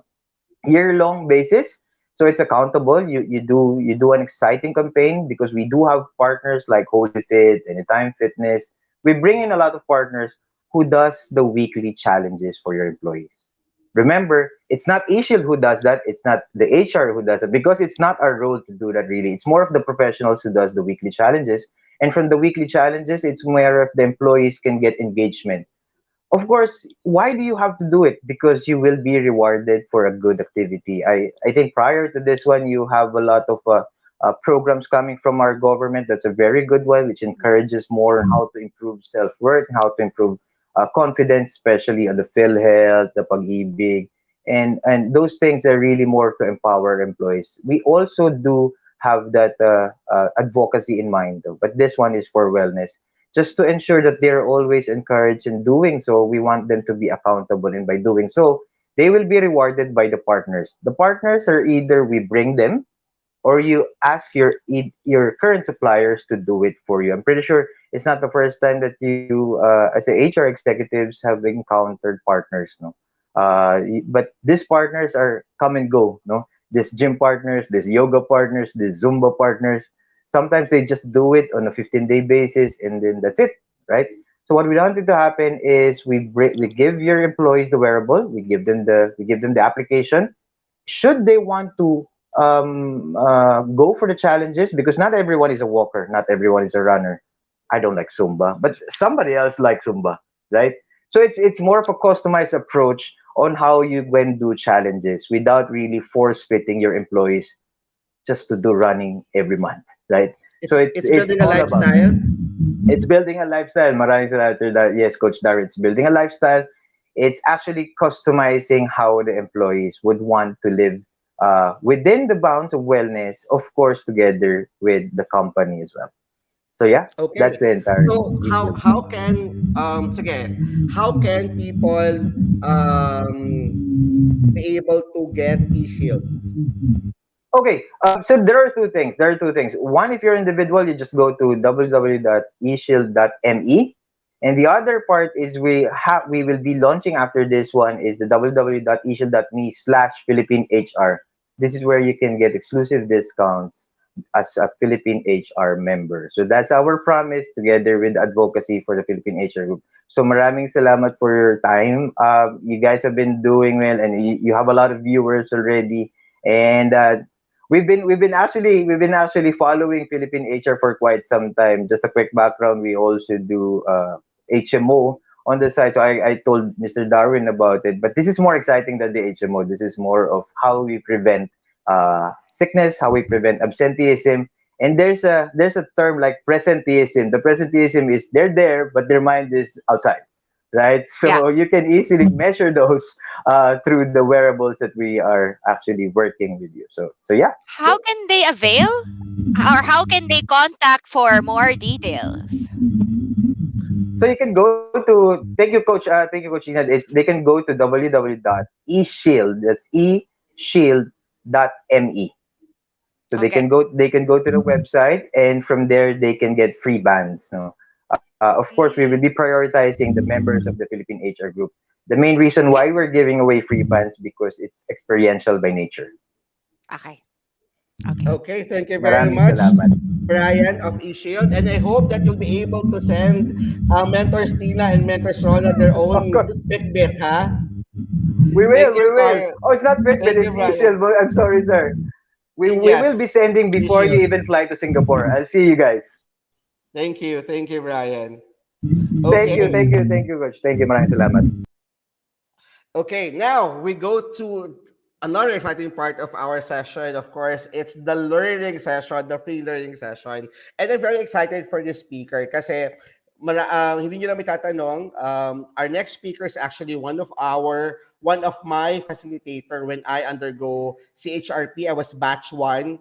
year-long basis. So it's accountable. You do an exciting campaign because we do have partners like Holy Fit, Anytime Fitness. We bring in a lot of partners who does the weekly challenges for your employees. Remember, it's not eShield who does that. It's not the HR who does it because it's not our role to do that really. It's more of the professionals who does the weekly challenges. And from the weekly challenges, it's where the employees can get engagement. Of course, why do you have to do it? Because you will be rewarded for a good activity. I think prior to this one, you have a lot of programs coming from our government. That's a very good one, which encourages more on how to improve self-worth, how to improve confidence, especially on the PhilHealth, the Pag-ibig, and those things are really more to empower employees. We also do have that advocacy in mind, though, but this one is for wellness just to ensure that they're always encouraged in doing so. We want them to be accountable, and by doing so, they will be rewarded by the partners. The partners are either we bring them or you ask your current suppliers to do it for you. I'm pretty sure it's not the first time that you, as a HR executives, have encountered partners, no. But these partners are come and go, no. These gym partners, these yoga partners, these Zumba partners. Sometimes they just do it on a 15-day basis, and then that's it, right? So what we wanted to happen is we give your employees the wearable, we give them the application, should they want to go for the challenges, because not everyone is a walker, not everyone is a runner. I don't like Zumba, but somebody else likes Zumba, right? So it's more of a customized approach on how you can do challenges without really force fitting your employees just to do running every month, right? So it's It's it's building a all about lifestyle. it's building a lifestyle. Maraming salamat, Sir Yes, Coach Darren. It's building a lifestyle. It's actually customizing how the employees would want to live within the bounds of wellness, of course, together with the company as well. So yeah, Okay. that's the entire So issue. sige, how can people be able to get e-shield? Okay, so there are two things. There are two things. One, if you're individual, you just go to www.eshield.me, and the other part is we will be launching after this one is the www.eshield.me/Philippine HR. This is where you can get exclusive discounts as a Philippine HR member. So that's our promise together with advocacy for the Philippine HR group. So maraming salamat for your time. You guys have been doing well, and you have a lot of viewers already. And we've been actually following Philippine HR for quite some time. Just a quick background: we also do HMO on the side. So I told Mr. Darwin about it, but this is more exciting than the HMO. This is more of how we prevent sickness, how we prevent absenteeism. And there's a term like presenteeism. The presenteeism is they're there, but their mind is outside, right? Yeah. So you can easily measure those through the wearables that we are actually working with you. So yeah. How can they avail? Or how can they contact for more details? So you can go to thank you, Coach Ina. They can go to www.eshield. That's eshield.me. So Okay. they can go to the website, and from there they can get free bands. No, of course we will be Mm, prioritizing the members of the Philippine HR group. The main reason why yeah. we're giving away free bands because it's experiential by nature. Okay. Okay. Okay, thank you very Maraming much, salamat. Brian of eShield. And I hope that you'll be able to send Mentors Tina and Mentors Rona their Of own course, Fitbit, huh? we Thank will, you, we will. Car. Oh, it's not Fitbit, Thank you, it's Brian. eShield. I'm sorry, sir. We will Yes, be sending before you eShield. even fly to Singapore. I'll see you guys. Thank you, Brian. Thank Okay, you, Coach. Thank you, maraming salamat. okay. Now we go to another exciting part of our session. Of course, it's the learning session, the free learning session. And I'm very excited for this speaker kasi hindi nyo namin tatanong, our next speaker is actually one of my facilitator when I undergo CHRP. I was batch 1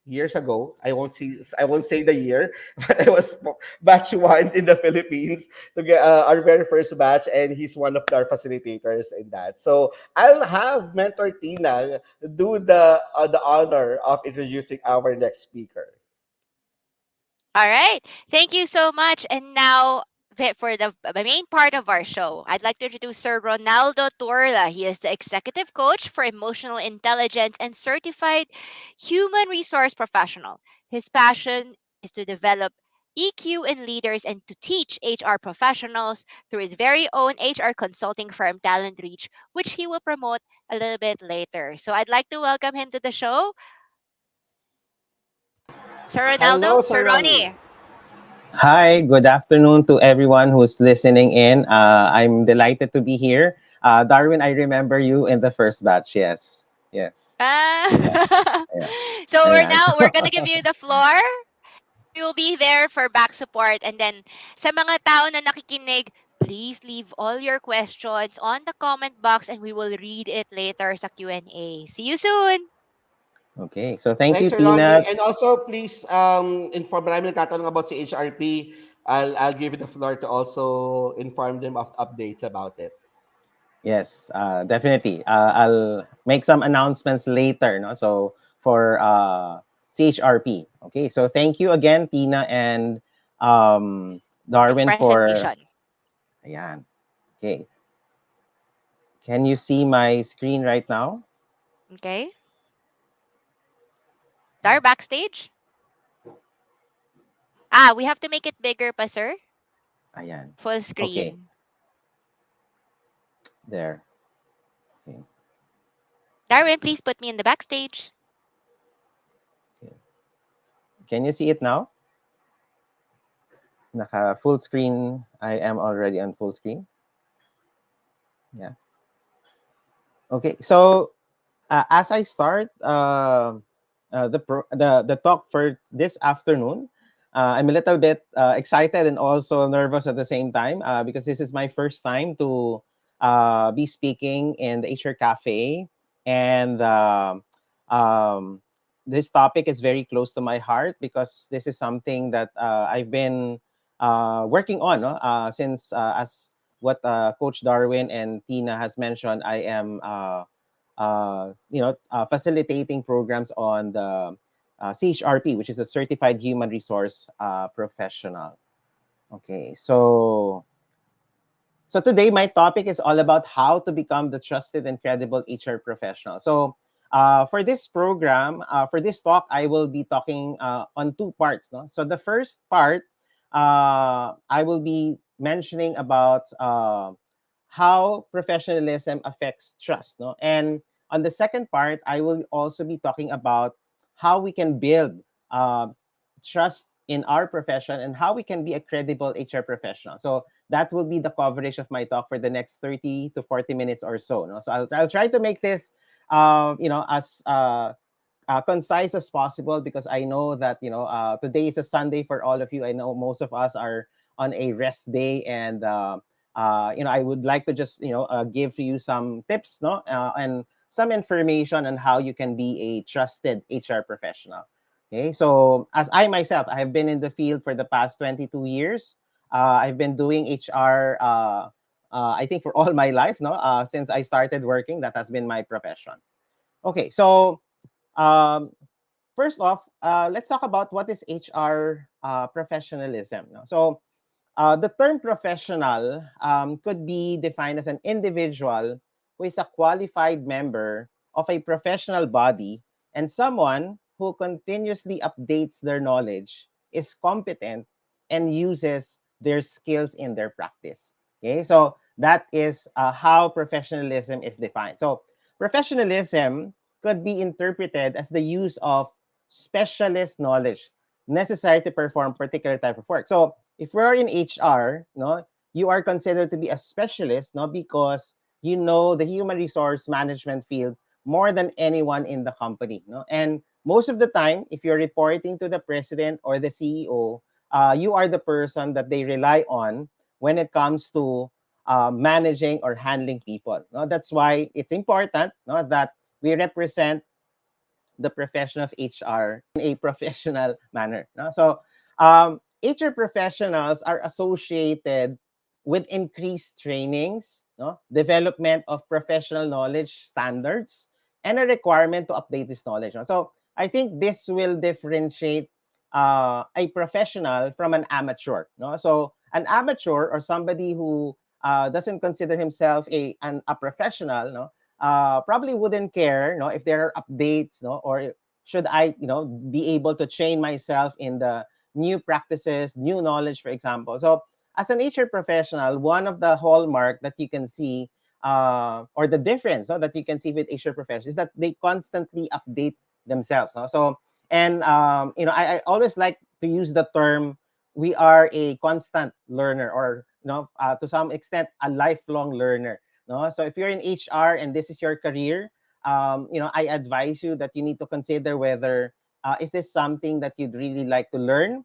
years ago. I won't say the year, but I was batch 1 in the Philippines to get our very first batch, and he's one of our facilitators in that. So I'll have Mentor Tina do the honor of introducing our next speaker. All right. Thank you so much. And now, for the main part of our show, I'd like to introduce Sir Ronaldo Turla. He is the executive coach for emotional intelligence and certified human resource professional. His passion is to develop EQ in leaders and to teach HR professionals through his very own HR consulting firm, Talent Reach, which he will promote a little bit later. So I'd like to welcome him to the show. Sir Hello, Ronaldo, Sir Sir Ronnie. Ronnie. Hi, good afternoon to everyone who's listening in. I'm delighted to be here. Darwin, I remember you in the first batch. Yes, yes. Yeah, Ah. yeah. So Ayan. we're gonna give you the floor. We will be there for back support, and then sa mga tao na nakikinig, please leave all your questions on the comment box and we will read it later sa Q&A. See you soon. Okay, so thank Thanks, you, Sir Ronnie. Tina. And also, please inform, marami nagtatanong about si HRP. I'll give you the floor to also inform them of updates about it. Yes, definitely. I'll make some announcements later. No, so for CHRP. Okay, so thank you again, Tina and Yung Darwin for. presentation. Ayan. Okay, can you see my screen right now? Okay? Sir, backstage? Ah, we have to make it bigger pa, sir. Ayan. Full Okay, screen. there. Okay. Darwin, please put me in the backstage. Okay. Can you see it now? Naka full screen. I am already on full screen. Yeah. Okay. So as I start the talk for this afternoon, I'm a little bit excited and also nervous at the same time because this is my first time to be speaking in the HR Cafe, and um, this topic is very close to my heart because this is something that I've been working on, no? Since as what Coach Darwin and Tina has mentioned, I am facilitating programs on the CHRP, which is a Certified Human Resource Professional. Okay, so today my topic is all about how to become the trusted and credible HR professional. So for this program, for this talk, I will be talking on two parts. No? So the first part, I will be mentioning about how professionalism affects trust. No? And on the second part, I will also be talking about how we can build uh, trust in our profession and how we can be a credible HR professional. So that will be the coverage of my talk for the next 30 to 40 minutes or so. No? So I'll try to make this, as concise as possible, because I know that today is a Sunday for all of you. I know most of us are on a rest day, and I would like to just give you some tips, no, and some information on how you can be a trusted HR professional. Okay, so as I myself, I have been in the field for the past 22 years. I've been doing HR. I think for all my life, no, since I started working, that has been my profession. Okay, so um, first off, let's talk about what is HR professionalism. No? So, the term professional could be defined as an individual who is a qualified member of a professional body and someone who continuously updates their knowledge, is competent, and uses their skills in their practice. Okay, so that is how professionalism is defined. So, professionalism could be interpreted as the use of specialist knowledge necessary to perform particular type of work. So, if we're in HR, no, you are considered to be a specialist, no, because you know the human resource management field more than anyone in the company, no. And most of the time, if you're reporting to the president or the CEO, you are the person that they rely on when it comes to managing or handling people. No, that's why it's important, no, that we represent the profession of HR in a professional manner. No? So HR professionals are associated with increased trainings, no? Development of professional knowledge standards, and a requirement to update this knowledge. No? So I think this will differentiate a professional from an amateur. No? So an amateur, or somebody who doesn't consider himself a professional, no, probably wouldn't care, no, if there are updates, no, or should I, be able to train myself in the new practices, new knowledge, for example. So as an HR professional, one of the hallmark that you can see, or the difference, no, that you can see with HR professionals is that they constantly update themselves. No? So, and I always like to use the term, we are a constant learner, or to some extent a lifelong learner. No? So if you're in HR and this is your career, I advise you that you need to consider whether is this something that you'd really like to learn,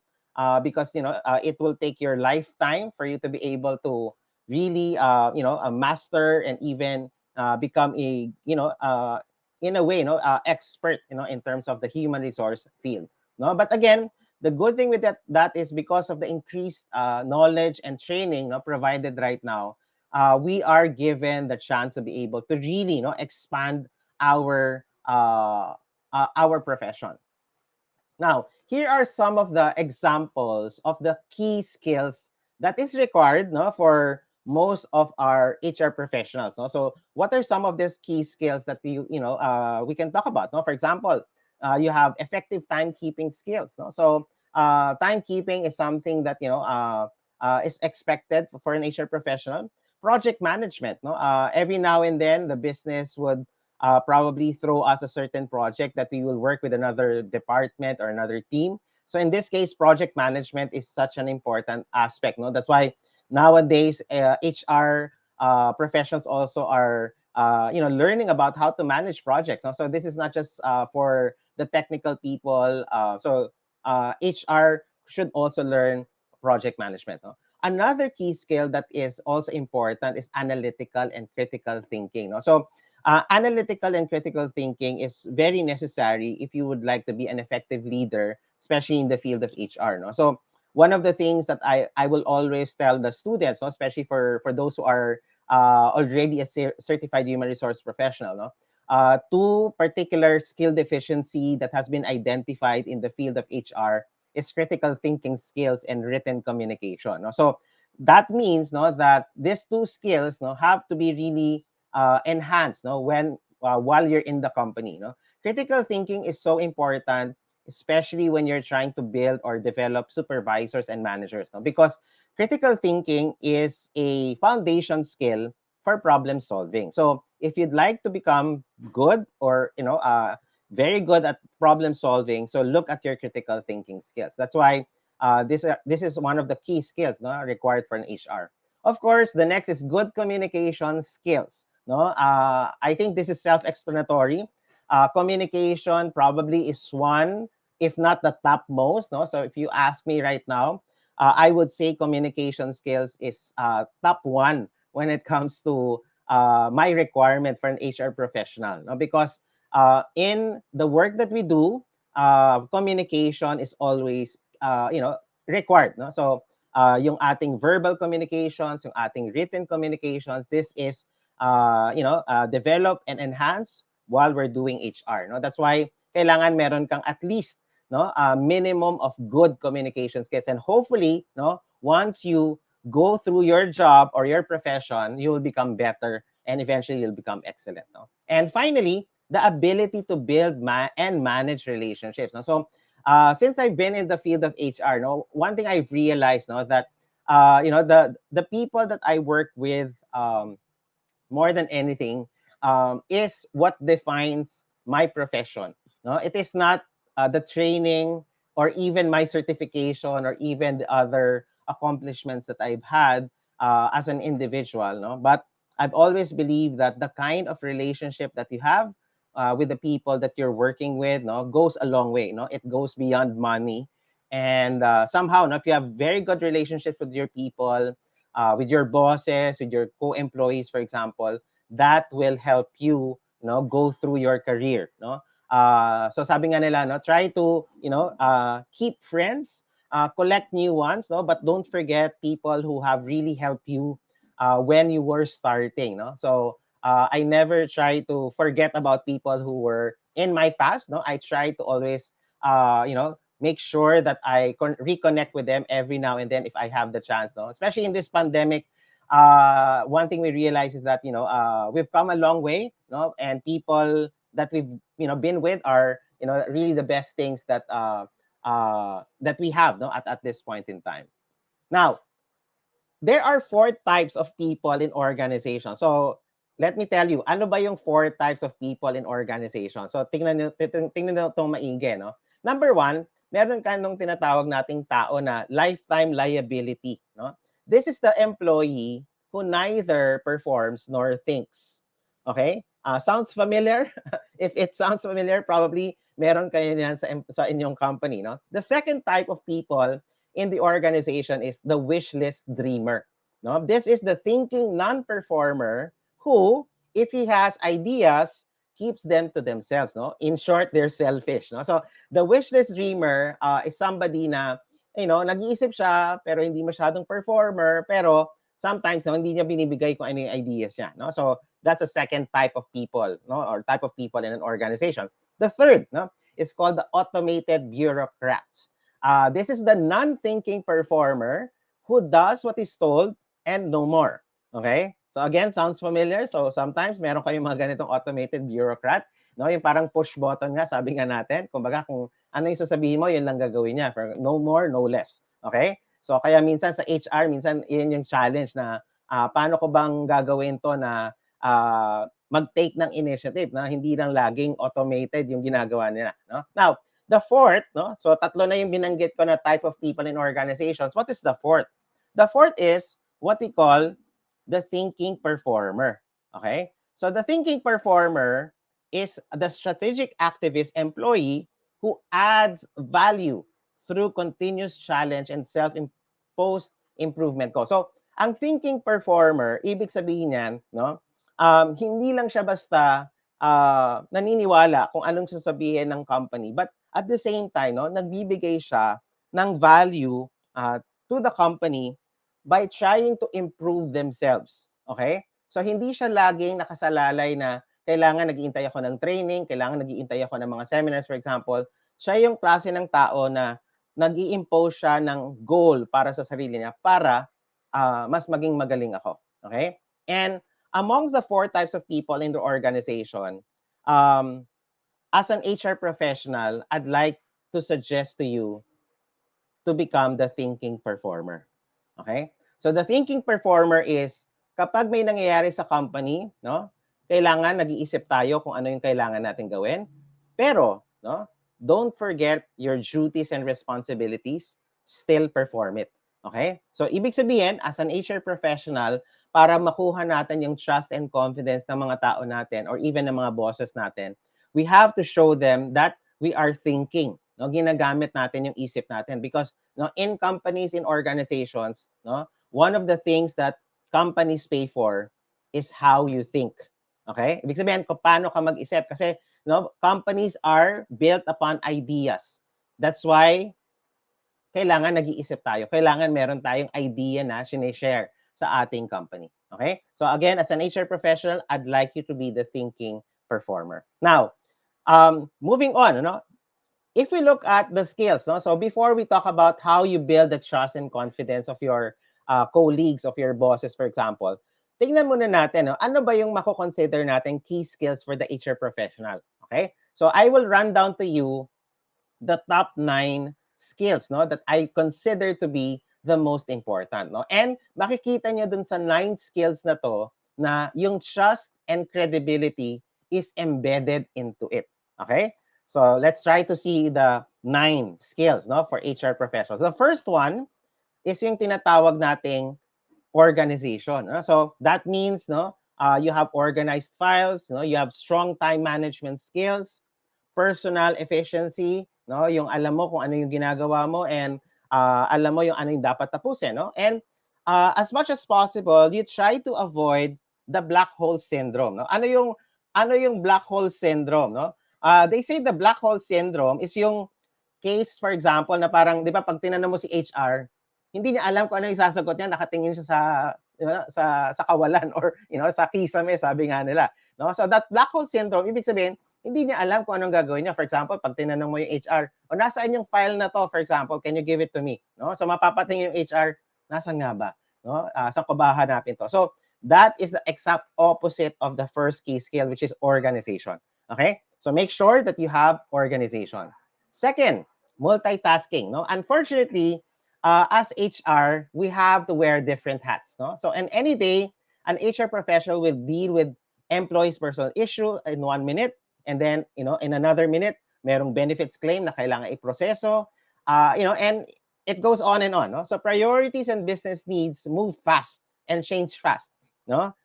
because it will take your lifetime for you to be able to really master and even become a in a way expert in terms of the human resource field. No, but again, the good thing with that is because of the increased knowledge and training provided right now, we are given the chance to be able to really expand our profession. Now, here are some of the examples of the key skills that is required for most of our HR professionals. No? So what are some of these key skills that we can talk about? No? For example, you have effective timekeeping skills. No? So timekeeping is something that is expected for an HR professional. Project management. No? Every now and then, the business would probably throw us a certain project that we will work with another department or another team. So in this case, project management is such an important aspect. No, that's why nowadays HR professionals also are learning about how to manage projects. No? So this is not just for the technical people. HR should also learn project management. No? Another key skill that is also important is analytical and critical thinking. No? So analytical and critical thinking is very necessary if you would like to be an effective leader, especially in the field of HR. No? So one of the things that I will always tell the students, no, especially for those who are already a certified human resource professional, no, two particular skill deficiency that has been identified in the field of HR is critical thinking skills and written communication. No? So that means no that these two skills no have to be really enhanced no when while you're in the company. No, critical thinking is so important, especially when you're trying to build or develop supervisors and managers. No, because critical thinking is a foundation skill for problem solving. So if you'd like to become good or very good at problem solving, so look at your critical thinking skills. That's why this is one of the key skills no, required for an HR. Of course, the next is good communication skills. No, I think this is self-explanatory. Communication probably is one, if not the top most. No, so if you ask me right now, I would say communication skills is top one when it comes to my requirement for an HR professional. No, because in the work that we do, communication is always required. No, so yung ating verbal communications, yung ating written communications, this is develop and enhance while we're doing HR. No, that's why kailangan meron kang at least no a minimum of good communication skills, and hopefully no once you go through your job or your profession, you will become better and eventually you'll become excellent. No, and finally, the ability to build and manage relationships. No? So since I've been in the field of HR, no, one thing I've realized, no, that the people that I work with, more than anything, is what defines my profession. No, it is not the training or even my certification or even the other accomplishments that I've had as an individual. No, but I've always believed that the kind of relationship that you have with the people that you're working with, no, goes a long way. No, it goes beyond money, and somehow, no, if you have very good relationships with your people, with your bosses, with your co-employees, for example, that will help you, go through your career. No, so sabi nga nila, no, try to, keep friends, collect new ones, no, but don't forget people who have really helped you when you were starting. No, so I never try to forget about people who were in my past. No, I try to always, make sure that I reconnect with them every now and then if I have the chance. No, especially in this pandemic, one thing we realize is that we've come a long way. No, and people that we've been with are really the best things that we have no at this point in time. Now, there are four types of people in organization. So, let me tell you, ano ba yung four types of people in organization? So, tingnan nyo itong maigi, no? Number one, meron ka nung tinatawag nating tao na lifetime liability, no? This is the employee who neither performs nor thinks. Okay? Sounds familiar? If it sounds familiar, probably meron kayo yan sa inyong company, no? The second type of people in the organization is the wish list dreamer. No, this is the thinking non-performer who, if he has ideas, keeps them to themselves. No, in short, they're selfish. No, so the wish list dreamer is somebody na nag-iisip siya pero hindi masyadong performer, pero sometimes no, hindi niya binibigay kung ano yung ideas niya. No, so that's a second type of people, no, or type of people in an organization. The third, no, is called the automated bureaucrats. This is the non-thinking performer who does what is told and no more. Okay? So again, sounds familiar. So sometimes meron kayong mga ganitong automated bureaucrat. No? Yung parang push button nga, sabi nga natin. Kumbaga kung ano yung sasabihin mo, yun lang gagawin niya. For no more, no less. Okay? So kaya minsan sa HR, minsan yun yung challenge na paano ko bang gagawin to na mag-take ng initiative na hindi lang laging automated yung ginagawa nila. No? Now, the fourth, no? So tatlo na yung binanggit ko na type of people in organizations. What is the fourth? The fourth is what we call the thinking performer. Okay? So the thinking performer is the strategic activist employee who adds value through continuous challenge and self-imposed improvement ko. So ang thinking performer, ibig sabihin niyan, no? Hindi lang siya basta naniniwala kung anong sasabihin ng company, but at the same time, no, nagbibigay siya ng value to the company by trying to improve themselves. Okay? So hindi siya laging nakasalalay na kailangan nag-iintay ako ng training, kailangan nag-iintay ako ng mga seminars, for example, siya yung klase ng tao na nag-i-impose siya ng goal para sa sarili niya para mas maging magaling ako. Okay? And amongst the 4 types of people in the organization, as an HR professional, I'd like to suggest to you to become the thinking performer. Okay? So the thinking performer is kapag may nangyayari sa company, no? Kailangan nag-iisip tayo kung ano yung kailangan natin gawin. Pero, no? Don't forget your duties and responsibilities, still perform it. Okay? So ibig sabihin, as an HR professional, para makuha natin yung trust and confidence ng mga tao natin or even ng mga bosses natin, we have to show them that we are thinking. No, ginagamit natin yung isip natin because no, in companies, in organizations, no, one of the things that companies pay for is how you think. Okay? Ibig sabihin kung paano ka mag-isip kasi no, companies are built upon ideas. That's why kailangan nag-iisip tayo. Kailangan meron tayong idea na sinishare sa ating company. Okay? So again, as an HR professional, I'd like you to be the thinking performer. Now, moving on, no? If we look at the skills, no? So before we talk about how you build the trust and confidence of your colleagues, of your bosses, for example, tingnan muna natin, no? Ano ba yung mako-consider natin key skills for the HR professional? Okay? So I will run down to you the top 9 skills, no, that I consider to be the most important, no? And makikita nyo dun sa 9 skills na to na yung trust and credibility is embedded into it. Okay? So let's try to see the 9 skills, no, for HR professionals. The first one is yung tinatawag nating organization. No? So that means, no, you have organized files, no, you have strong time management skills, personal efficiency, no, yung alam mo kung ano yung ginagawa mo and alam mo yung ano yung dapat tapusin, no? And as much as possible, you try to avoid the black hole syndrome, no? Ano yung black hole syndrome, no? They say the black hole syndrome is yung case, for example, na parang, di ba, pag tinanong mo si HR, hindi niya alam kung ano yung sasagot niya, nakatingin siya sa kawalan or, sa kisame, sabi nga nila. No? So that black hole syndrome, ibig sabihin, hindi niya alam kung anong gagawin niya. For example, pag tinanong mo yung HR, o nasaan yung file na to, for example, can you give it to me? No? So mapapatingin yung HR, nasaan nga ba? No? Saan ko ba hanapin to? So that is the exact opposite of the first key skill, which is organization. Okay? So make sure that you have organization. Second, multitasking. No? Unfortunately, as HR, we have to wear different hats. No? So in any day, an HR professional will deal with employees' personal issue in 1 minute, and then in another minute, merong benefits claim na kailangan iproseso. And it goes on and on. No? So priorities and business needs move fast and change fast. No?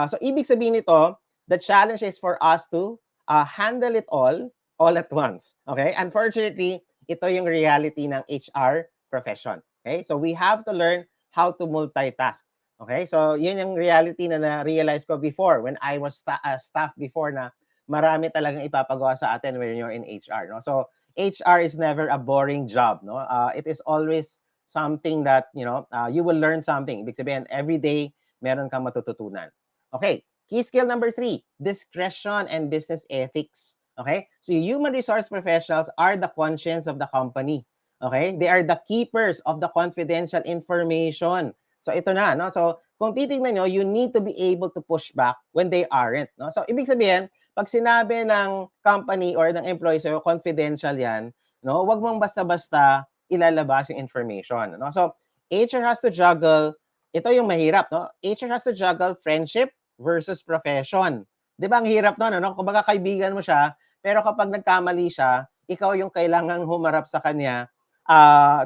So ibig sabihin nito, the challenge is for us to handle it all at once. Okay? Unfortunately, ito yung reality ng HR profession. Okay? So we have to learn how to multitask. Okay? So yun yung reality na na-realize ko before when I was staff before na marami talagang ipapagawa sa atin when you're in HR. No? So HR is never a boring job. No? It is always something that, you will learn something. Ibig sabihin, every day, meron kang matututunan. Okay. Key skill number 3, discretion and business ethics. Okay? So human resource professionals are the conscience of the company. Okay? They are the keepers of the confidential information. So ito na, no? So kung titingnan nyo, you need to be able to push back when they aren't. No? So ibig sabihin, pag sinabi ng company or ng employee sa'yo, confidential yan, no? Wag mong basta-basta ilalabas yung information. No? So HR has to juggle, ito yung mahirap, no? HR has to juggle friendship versus profession. Di ba ang hirap nun, no? Kumbaga kaibigan mo siya, pero kapag nagkamali siya, ikaw yung kailangang humarap sa kanya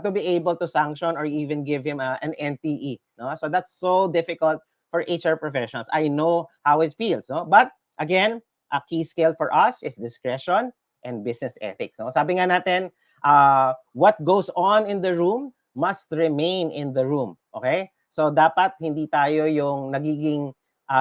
to be able to sanction or even give him an NTE. No? So that's so difficult for HR professionals. I know how it feels. No? But again, a key skill for us is discretion and business ethics. No? Sabi nga natin, what goes on in the room must remain in the room. Okay? So dapat hindi tayo yung nagiging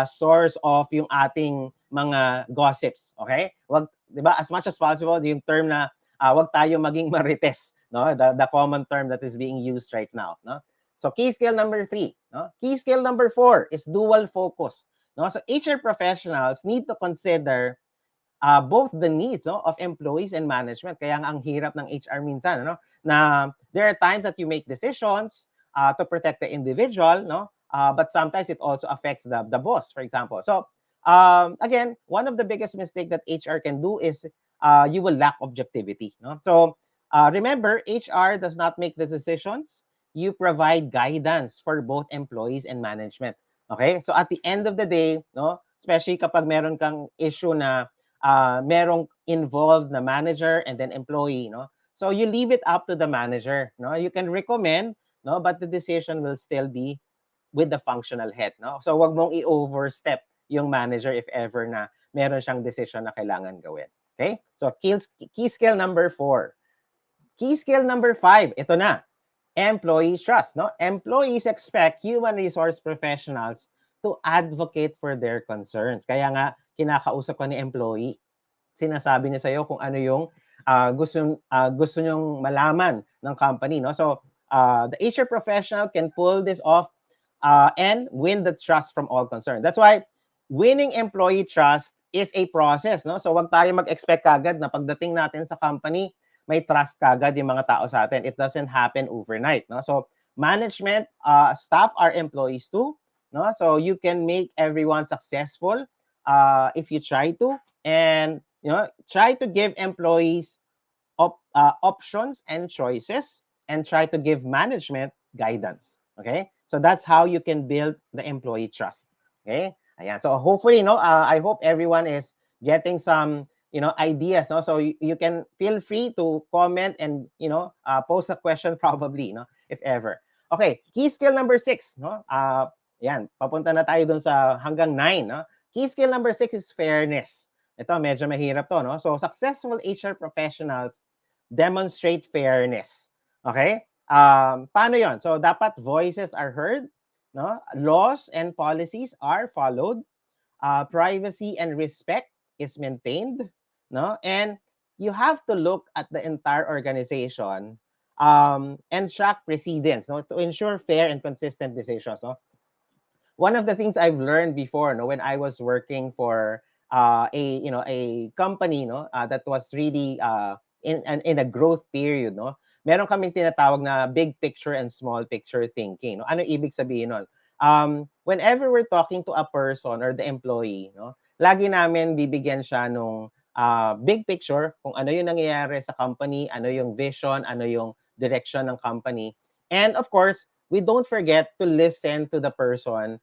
source of yung ating mga gossips. Okay? Wag, 'di ba? As much as possible, yung term na wag tayo maging marites, no? The common term that is being used right now, no? So key skill number 3, no? Key skill number 4 is dual focus. No? So HR professionals need to consider both the needs, no, of employees and management. Kaya nga ang hirap ng HR minsan, no, na there are times that you make decisions to protect the individual, no, but sometimes it also affects the boss, for example. So again, one of the biggest mistake that HR can do is you will lack objectivity. No? So remember, HR does not make the decisions. You provide guidance for both employees and management. Okay? So at the end of the day, no, especially kapag meron kang issue na merong involved na manager and then employee, no? So you leave it up to the manager, no? You can recommend, no, but the decision will still be with the functional head, no? So wag mong i-overstep yung manager if ever na meron siyang decision na kailangan gawin. Okay? So key skill number 4. Key skill number 5, ito na. Employee trust, no? Employees expect human resource professionals to advocate for their concerns. Kaya nga kinakausap ko ni employee. Sinasabi niya sa iyo kung ano yung gusto nyong malaman ng company, no? So the HR professional can pull this off and win the trust from all concerned. That's why winning employee trust is a process, no? So wag tayo mag-expect kagad na pagdating natin sa company, may trust kagad yung mga tao sa atin. It doesn't happen overnight, no? So management, staff are employees too, no? So you can make everyone successful if you try to, and try to give employees options and choices, and try to give management guidance. Okay, so that's how you can build the employee trust. Okay, ayan. So hopefully, I hope everyone is getting some ideas. No, so you can feel free to comment and post a question probably, if ever. Okay, key skill number 6. No, yan, papunta na tayo dun sa hanggang 9. No, key skill number 6 is fairness. Ito, medyo mahirap to, no? So, successful HR professionals demonstrate fairness. Okay? Paano yon? So, dapat voices are heard, no? Laws and policies are followed. Privacy and respect is maintained, no? And you have to look at the entire organization and track precedents, no? To ensure fair and consistent decisions, no? One of the things I've learned before, no, when I was working for a company, that was really in a growth period, no, meron kaming tinatawag na big picture and small picture thinking. No, ano ibig sabihin nun? Whenever we're talking to a person or the employee, no, lagi namin bibigyan siya nung big picture kung ano yung nangyayari sa company, ano yung vision, ano yung direction ng company, and of course we don't forget to listen to the person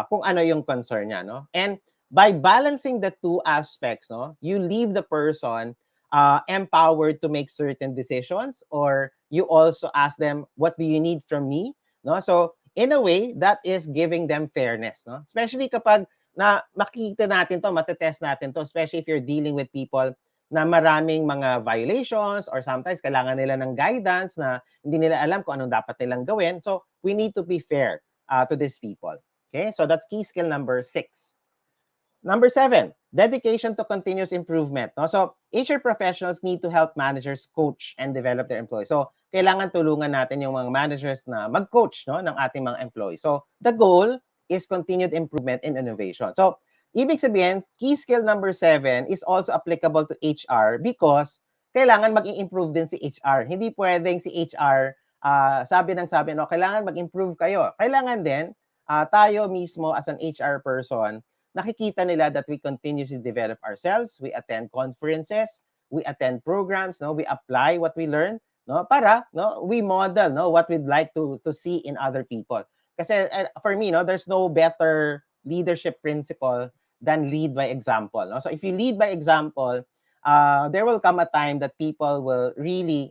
kung ano yung concern niya, no? And by balancing the two aspects, no, you leave the person empowered to make certain decisions, or you also ask them, what do you need from me? No? So in a way, that is giving them fairness, no? Especially kapag na makikita natin to, matetest natin to, especially if you're dealing with people na maraming mga violations, or sometimes kailangan nila ng guidance na hindi nila alam kung anong dapat nilang gawin. So we need to be fair to these people. Okay, so that's key skill number 6. Number 7, dedication to continuous improvement. No? So HR professionals need to help managers coach and develop their employees. So kailangan tulungan natin yung mga managers na mag-coach, no, ng ating mga employees. So the goal is continued improvement in innovation. So ibig sabihin, key skill number 7 is also applicable to HR because kailangan mag-improve din si HR. Hindi pwedeng si HR sabi, no, kailangan mag-improve kayo. Kailangan din tayo mismo as an HR person, nakikita nila that we continuously develop ourselves, we attend conferences, we attend programs, no, we apply what we learn, no, para we model what we'd like to see in other people. Kasi for me, there's no better leadership principle than lead by example. No? So if you lead by example, there will come a time that people will really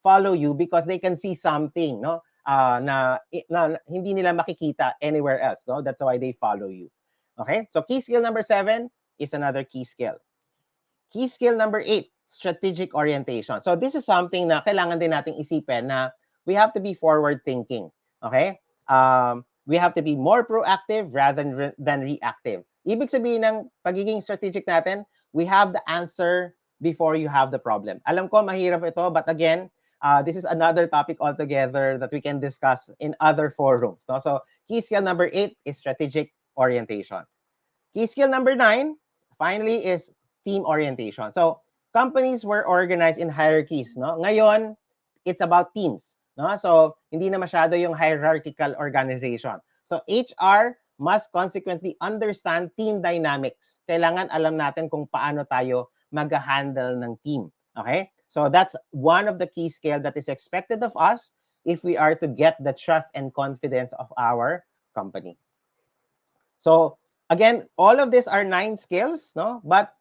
follow you because they can see something na hindi nila makikita anywhere else. No? That's why they follow you. Okay? So key skill number 7 is another key skill. Key skill number 8, strategic orientation. So this is something na kailangan din nating isipin na we have to be forward thinking. Okay? We have to be more proactive rather than reactive. Ibig sabihin ng pagiging strategic natin, we have the answer before you have the problem. Alam ko mahirap ito, but again, this is another topic altogether that we can discuss in other forums. No? So key skill number 8 is strategic orientation. Key skill number 9, finally, is team orientation. So, companies were organized in hierarchies, no? Ngayon, it's about teams, no? So, hindi na masyado yung hierarchical organization. So, HR must consequently understand team dynamics. Kailangan alam natin kung paano tayo mag-handle ng team. Okay? So, that's one of the key skill that is expected of us if we are to get the trust and confidence of our company. So, again, all of these are 9 skills, no? But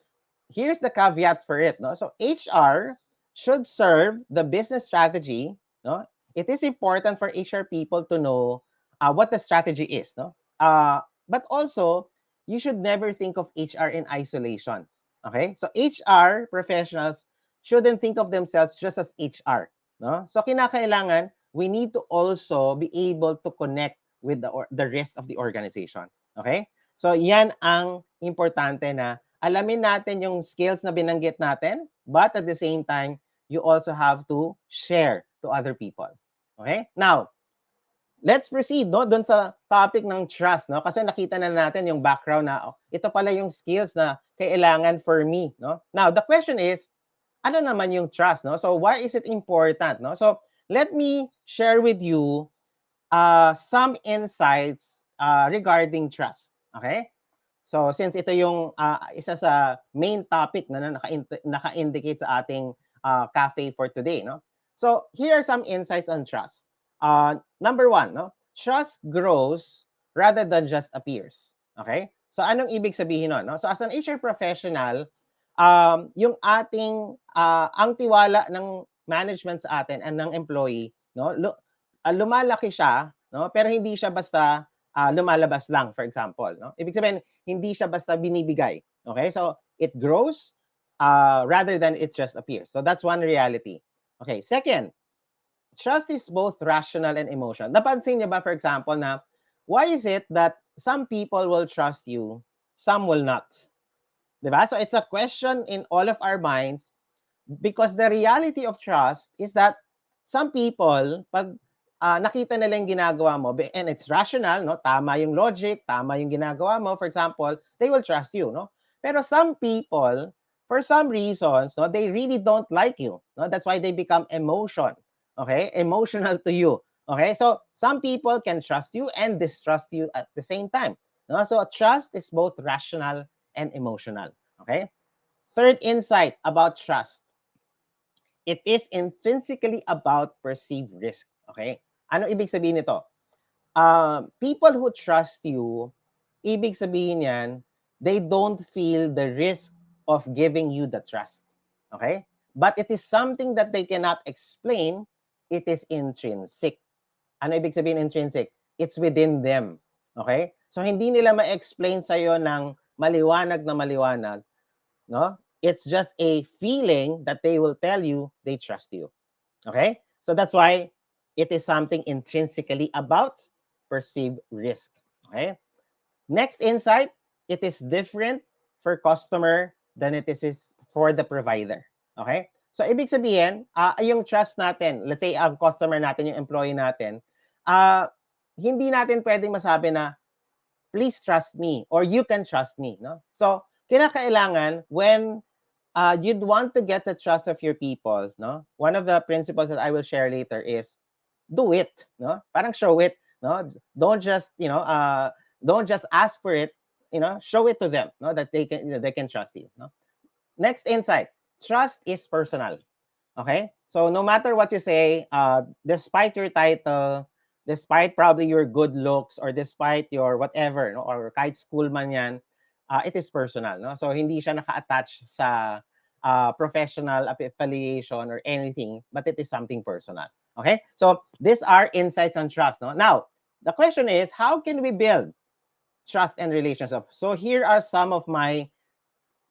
here's the caveat for it, no? So HR should serve the business strategy, no? It is important for HR people to know what the strategy is, no? But also, you should never think of HR in isolation, okay? So HR professionals shouldn't think of themselves just as HR, no? So kinakailangan, we need to also be able to connect with the rest of the organization, okay? So yan ang importante na alamin natin yung skills na binanggit natin, but at the same time, you also have to share to other people. Okay? Now, let's proceed no doon sa topic ng trust, no? Kasi nakita na natin yung background na ito pala yung skills na kailangan for me, no? Now, the question is, ano naman yung trust, no? So, why is it important, no? So, let me share with you some insights regarding trust. Okay? So since ito yung isa sa main topic na naka-indicate sa ating cafe for today, no? So here are some insights on trust. Number 1, no? Trust grows rather than just appears. Okay? So anong ibig sabihin nun, no? So as an HR professional, yung ating ang tiwala ng management sa atin and ng employee, no? Lumalaki siya, no? Pero hindi siya basta lumalabas lang, for example, no? Ibig sabihin, hindi siya basta binibigay. Okay? So, it grows rather than it just appears. So, that's one reality. Okay. Second, trust is both rational and emotional. Napansin niyo ba, for example, na why is it that some people will trust you, some will not? Diba? So, it's a question in all of our minds because the reality of trust is that some people, pag nakita nila yung ginagawa mo, and it's rational, no? Tama yung logic, tama yung ginagawa mo, for example, they will trust you, no? Pero some people, for some reasons, no, they really don't like you, no? That's why they become okay? Emotional to you, okay? So some people can trust you and distrust you at the same time, no? So trust is both rational and emotional, okay? Third insight about trust. It is intrinsically about perceived risk, okay? Ano ibig sabihin nito? People who trust you, ibig sabihin yan, they don't feel the risk of giving you the trust. Okay? But it is something that they cannot explain. It is intrinsic. Ano ibig sabihin intrinsic? It's within them. Okay? So, hindi nila ma-explain sa'yo ng maliwanag na maliwanag. No? It's just a feeling that they will tell you they trust you. Okay? So, that's why it is something intrinsically about perceived risk. Okay. Next insight, it is different for customer than it is for the provider. Okay. So, ibig sabihin, yung trust natin, let's say, ang customer natin, yung employee natin, hindi natin pwedeng masabi na, please trust me or you can trust me. No? So, kinakailangan when you'd want to get the trust of your people, no? One of the principles that I will share later is do it, no? Parang show it, no? Don't just, don't just ask for it, show it to them, no? That they can trust you, no? Next insight, trust is personal. Okay? So no matter what you say, despite your title, despite probably your good looks or despite your whatever, no? Or kahit school man yan, it is personal, no? So hindi siya naka-attach sa professional affiliation or anything, but it is something personal. Okay? So these are insights on trust. No? Now, the question is, how can we build trust and relationship? So here are some of my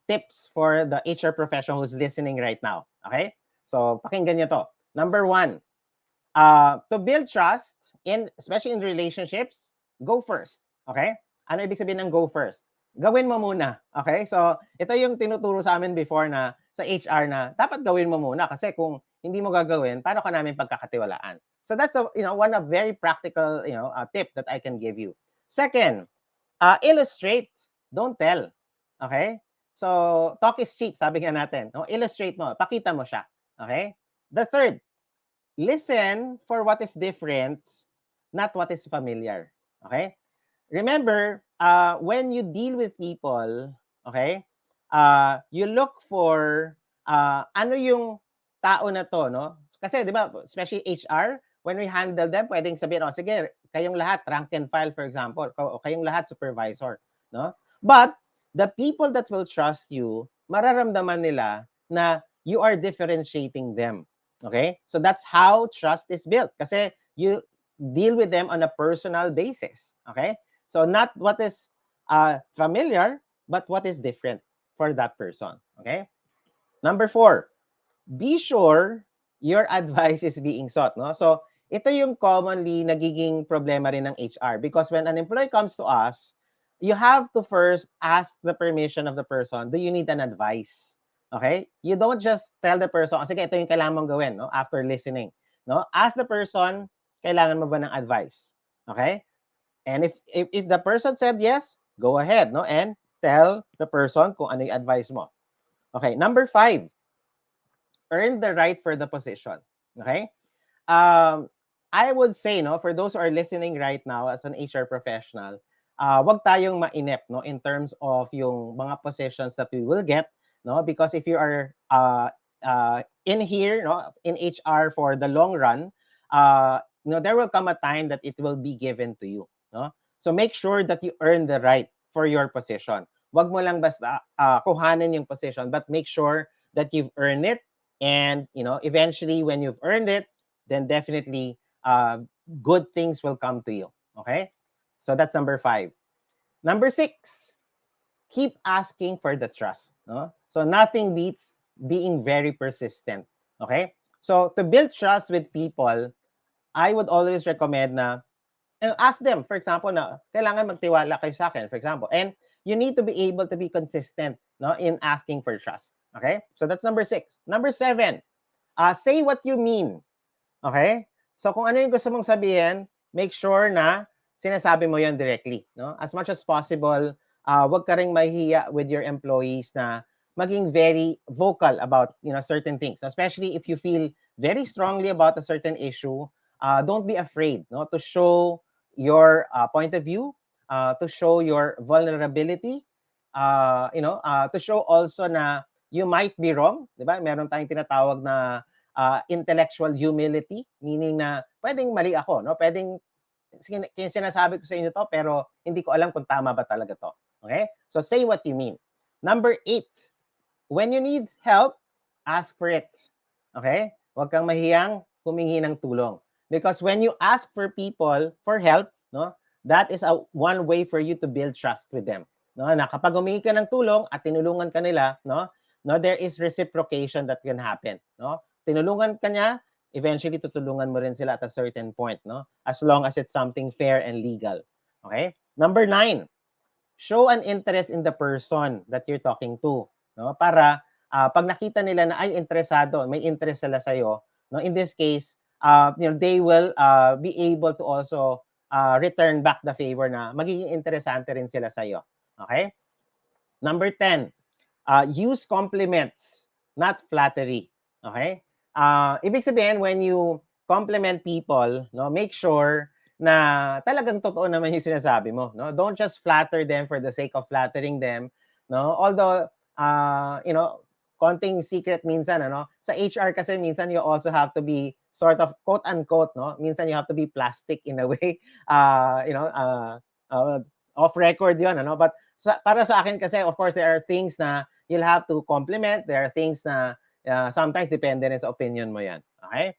tips for the HR professional who's listening right now. Okay? So pakinggan nyo to. Number 1, to build trust, especially in relationships, go first. Okay? Ano ibig sabihin ng go first? Gawin mo muna. Okay? So ito yung tinuturo sa amin before na sa HR na dapat gawin mo muna kasi kung hindi mo gagawin, paano ka namin pagkakatiwalaan? So that's one of very practical, tip that I can give you. Second, illustrate, don't tell. Okay? So, talk is cheap, sabi nga natin. No? Illustrate mo, pakita mo siya. Okay? The third, listen for what is different, not what is familiar. Okay? Remember, when you deal with people, okay, you look for ano yung tao na to, no? Kasi, di ba, especially HR, when we handle them, pwedeng sabihin, oh, sige, kayong lahat, rank and file, for example, o kayong lahat, supervisor, no? But, the people that will trust you, mararamdaman nila na you are differentiating them. Okay? So, that's how trust is built. Kasi, you deal with them on a personal basis. Okay? So not what is familiar, but what is different for that person. Okay? Number 4, be sure your advice is being sought. No? So ito yung commonly nagiging problema rin ng HR because when an employee comes to us, you have to first ask the permission of the person. Do you need an advice? Okay? You don't just tell the person, oh, sige, ito yung kailangan mong gawin, no? After listening. No? Ask the person, kailangan mo ba ng advice? Okay? And if the person said yes, go ahead, no? And tell the person kung ano yung advice mo. Okay, number 5, earn the right for the position. Okay? I would say, no, for those who are listening right now as an HR professional, wag tayong mainip, no, in terms of yung mga positions that we will get, no, because if you are in here, no, in HR for the long run, there will come a time that it will be given to you, no. So make sure that you earn the right for your position. Wag mo lang basta kuhanin yung position, but make sure that you've earned it, and eventually when you've earned it, then definitely good things will come to you. Okay, so that's number 5. Number 6, keep asking for the trust. No? So nothing beats being very persistent. Okay, so to build trust with people, I would always recommend na ask them, for example, na kailangan magtiwala kayo sa akin, for example, and you need to be able to be consistent, no, in asking for trust. Okay, so that's number 6. Number 7, say what you mean. Okay? So kung ano yung gusto mong sabihin, make sure na sinasabi mo yan directly. No? As much as possible, wag ka ring mahihiya with your employees na maging very vocal about certain things. Especially if you feel very strongly about a certain issue, don't be afraid, no, to show your point of view, to show your vulnerability, to show also na you might be wrong. Diba? Meron tayong tinatawag na intellectual humility, meaning na pwedeng mali ako, no? Pwedeng sinasabi ko sa inyo to, pero hindi ko alam kung tama ba talaga to. Okay? So say what you mean. Number 8, when you need help, ask for it. Okay? Huwag kang mahiyang humingi ng tulong. Because when you ask for people for help, no, that is one way for you to build trust with them. No, na kapag humingi ka ng tulong at tinulungan ka nila, no, there is reciprocation that can happen, no? Tinulungan ka niya, eventually tutulungan mo rin sila at a certain point, no? As long as it's something fair and legal. Okay? Number 9, show an interest in the person that you're talking to, no? Para pag nakita nila na ay interesado, may interest sila sa iyo, no? In this case, they will be able to also return back the favor na magiging interesante rin sila sa iyo. Okay? Number 10, use compliments, not flattery. Okay? Ibig sabihin, when you compliment people, no, make sure na talagang totoo naman yung sinasabi mo. No? Don't just flatter them for the sake of flattering them. No? Although, konting secret minsan, sa HR kasi minsan you also have to be sort of quote-unquote, no? Minsan you have to be plastic in a way. Off record yun, But para sa akin kasi, of course, there are things na you'll have to compliment. There are things na sometimes depende rin sa opinion mo yan. Okay?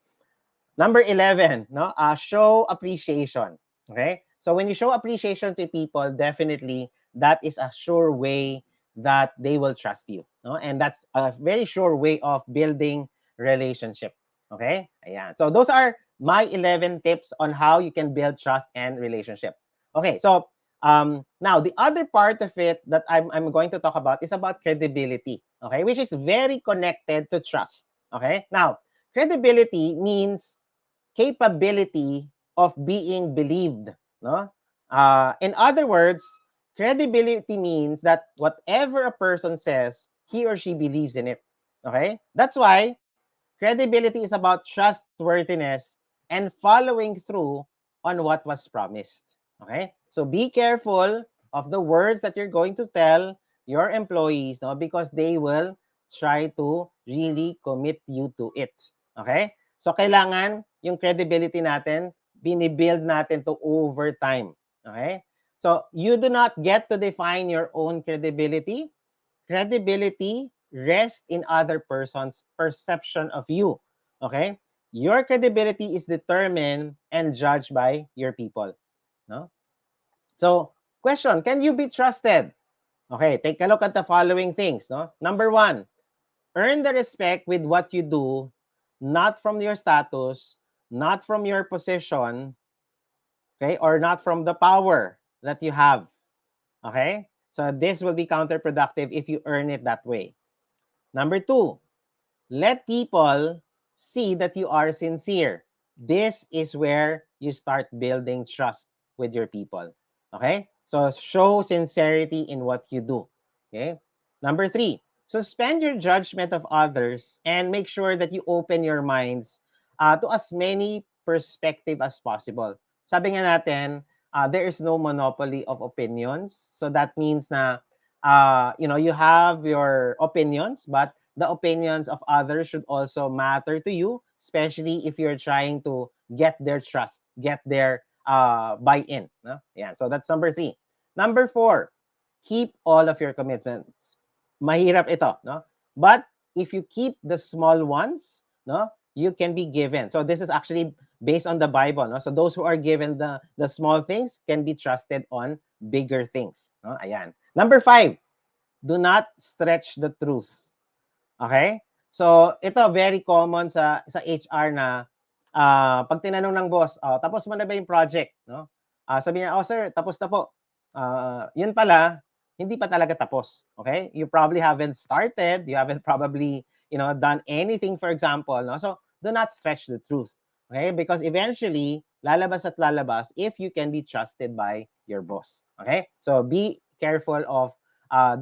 Number 11, no? Show appreciation. Okay? So when you show appreciation to people, definitely that is a sure way that they will trust you. No? And that's a very sure way of building relationship. Okay? Ayan. So those are my 11 tips on how you can build trust and relationship. Okay, so now the other part of it that I'm going to talk about is about credibility. Okay, which is very connected to trust. Okay, now credibility means capability of being believed. No, in other words, credibility means that whatever a person says, he or she believes in it. Okay? That's why credibility is about trustworthiness and following through on what was promised. Okay? So be careful of the words that you're going to tell your employees, no, because they will try to really commit you to it. Okay? So kailangan yung credibility natin, binibuild natin to over time. Okay? So you do not get to define your own credibility. Credibility rests in other person's perception of you. Okay? Your credibility is determined and judged by your people. No? So, question, can you be trusted? Okay, take a look at the following things. No? Number one, earn the respect with what you do, not from your status, not from your position, okay, or not from the power that you have. Okay? So this will be counterproductive if you earn it that way. Number two, let people see that you are sincere. This is where you start building trust with your people. Okay? So show sincerity in what you do. Okay? Number three, suspend your judgment of others and make sure that you open your minds to as many perspective as possible. Sabi nga natin, there is no monopoly of opinions. So that means na, you have your opinions, but the opinions of others should also matter to you, especially if you're trying to get their trust, get their buy-in. No? Yeah, so that's number three. Number four, keep all of your commitments. Mahirap ito, no? But if you keep the small ones, no, you can be given. So this is actually based on the Bible, no? So those who are given the small things can be trusted on bigger things, no? Ayan. Number five, do not stretch the truth. Okay? So, ito very common sa HR na pag tinanong ng boss, tapos mo na ba yung project? No? Sabi niya, oh sir, tapos na po. Yun pala, hindi pa talaga tapos. Okay? You probably haven't started, you haven't probably, done anything, for example. No? So, do not stretch the truth. Okay? Because eventually, lalabas at lalabas if you can be trusted by your boss. Okay? So, be careful of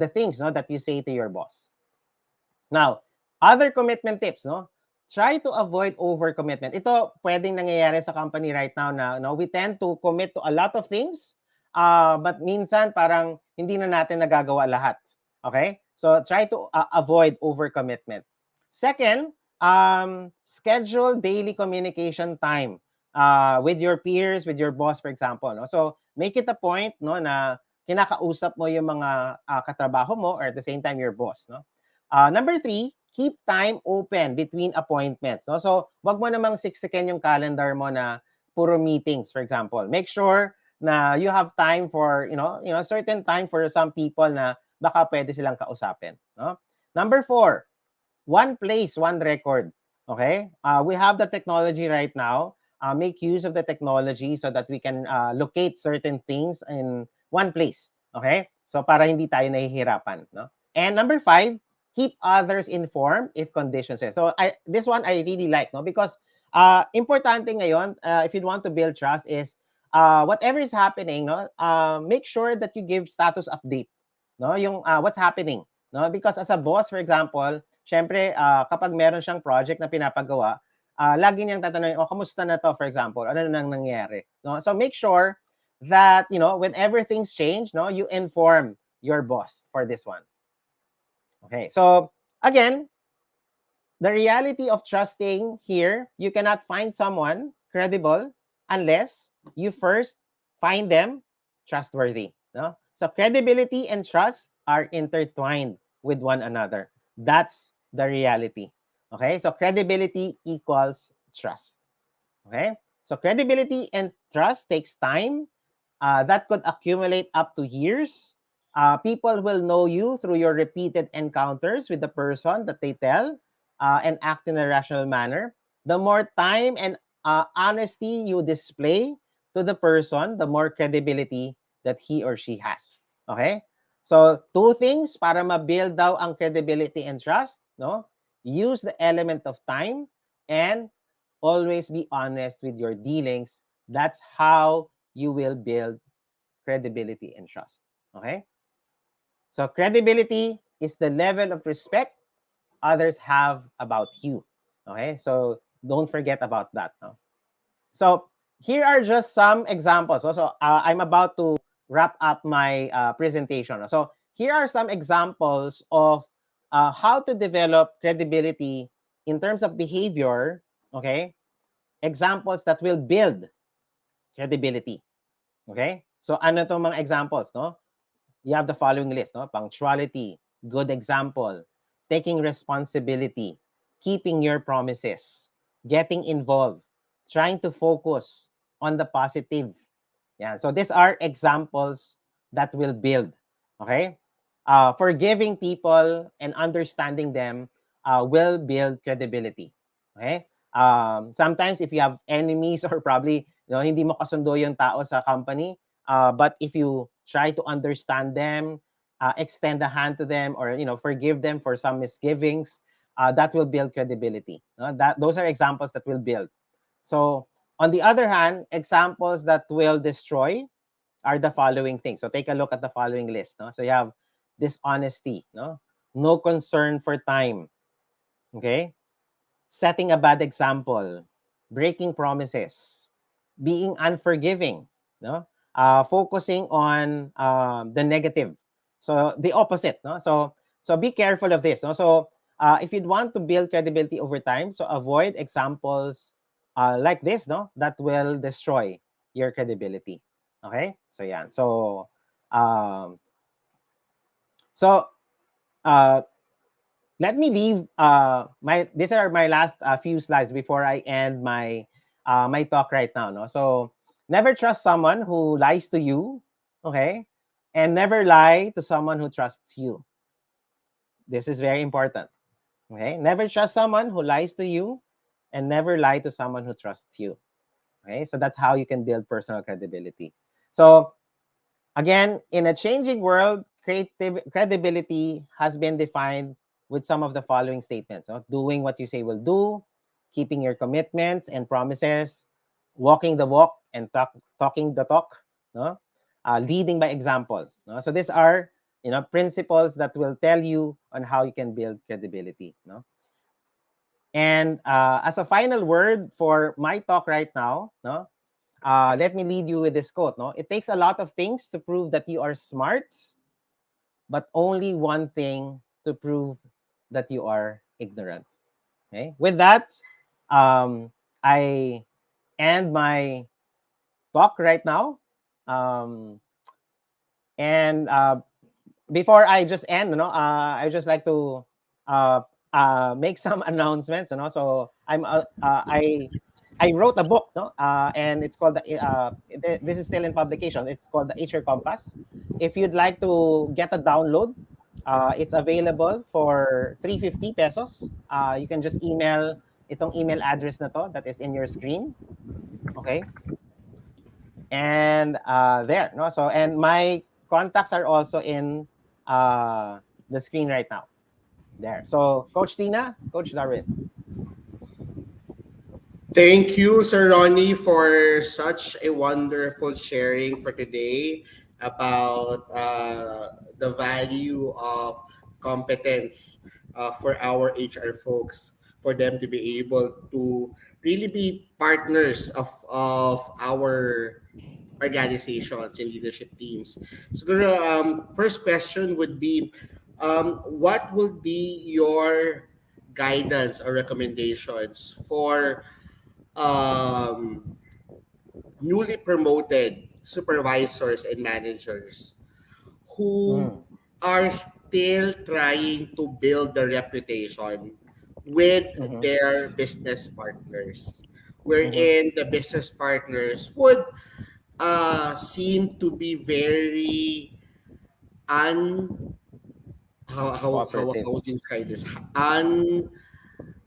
the things, no, that you say to your boss. Now, other commitment tips, no? Try to avoid overcommitment. Ito pwedeng nangyayari sa company right now na we tend to commit to a lot of things, but minsan parang hindi na natin nagagawa lahat. Okay? So try to avoid overcommitment. Second, schedule daily communication time with your peers, with your boss, for example. No? So make it a point, no, na kinakausap mo yung mga katrabaho mo or at the same time your boss. No? Number three, keep time open between appointments. No? So, wag mo namang siksikin yung calendar mo na puro meetings, for example. Make sure na you have time for, certain time for some people na baka pwede silang kausapin. No? Number four, one place, one record. Okay? We have the technology right now. Make use of the technology so that we can locate certain things in one place. Okay? So, para hindi tayo nahihirapan. No? And number five, keep others informed if conditions are. So this one I really like, no, because importante ngayon, if you want to build trust is whatever is happening, no, make sure that you give status update, no, yung what's happening, no, because as a boss, for example, syempre kapag meron siyang project na pinapagawa, lagi niyang tatanungin, kamusta na to, for example, ano nang nangyari, no? So make sure that when everything's changed, no, you inform your boss for this one. Okay, so again, the reality of trusting here, you cannot find someone credible unless you first find them trustworthy. No? So credibility and trust are intertwined with one another. That's the reality. Okay, so credibility equals trust. Okay, so credibility and trust takes time. That could accumulate up to years. People will know you through your repeated encounters with the person that they tell and act in a rational manner. The more time and honesty you display to the person, the more credibility that he or she has. Okay? So, two things para ma-build daw ang credibility and trust, no? Use the element of time and always be honest with your dealings. That's how you will build credibility and trust. Okay? So credibility is the level of respect others have about you. Okay? So don't forget about that. No? So here are just some examples. Also, I'm about to wrap up my presentation. So here are some examples of how to develop credibility in terms of behavior. Okay? Examples that will build credibility. Okay? So ano itong mga examples, no? You have the following list, no? Punctuality, good example, taking responsibility, keeping your promises, getting involved, trying to focus on the positive. Yeah. So these are examples that will build. Okay. Forgiving people and understanding them will build credibility. Okay. Sometimes if you have enemies or probably hindi mo kasundo yung tao sa company, but if you try to understand them, extend a hand to them, or forgive them for some misgivings, that will build credibility. That those are examples that will build. So on the other hand, examples that will destroy are the following things. So take a look at the following list. No? So you have dishonesty, no concern for time, okay, setting a bad example, breaking promises, being unforgiving, no, focusing on the negative. So the opposite, no. So be careful of this, no. So if you'd want to build credibility over time, so avoid examples like this, no, that will destroy your credibility. Okay, so yeah. Um, so uh, let me leave my these are my last few slides before I end my talk right now. No, so never trust someone who lies to you, okay, and never lie to someone who trusts you. This is very important. Okay, never trust someone who lies to you, and never lie to someone who trusts you. Okay, so that's how you can build personal credibility. So again, in a changing world, creative credibility has been defined with some of the following statements: doing what you say will do, keeping your commitments and promises, walking the walk and talking the talk, no? Leading by example. No? So these are principles that will tell you on how you can build credibility. No? And as a final word for my talk right now, no, let me lead you with this quote. No, it takes a lot of things to prove that you are smart, but only one thing to prove that you are ignorant. Okay. With that, I end my talk right now. Um, and before I just end, I would just like to uh, make some announcements. So I wrote a book, no, and it's called this is still in publication. It's called the HR Compass. If you'd like to get a download, it's available for 350 pesos. You can just email itong email address na to that is in your screen. Okay. And there, no. So and my contacts are also in the screen right now. There. So Coach Tina, Coach Darwin. Thank you, Sir Ronnie, for such a wonderful sharing for today about the value of competence for our HR folks, for them to be able to really be partners of our organizations and leadership teams. So, first question would be, what would be your guidance or recommendations for um, newly promoted supervisors and managers who Mm, are still trying to build their reputation with mm-hmm, their business partners, mm-hmm. wherein the business partners would seem to be very un how Cooperative. would you describe this, un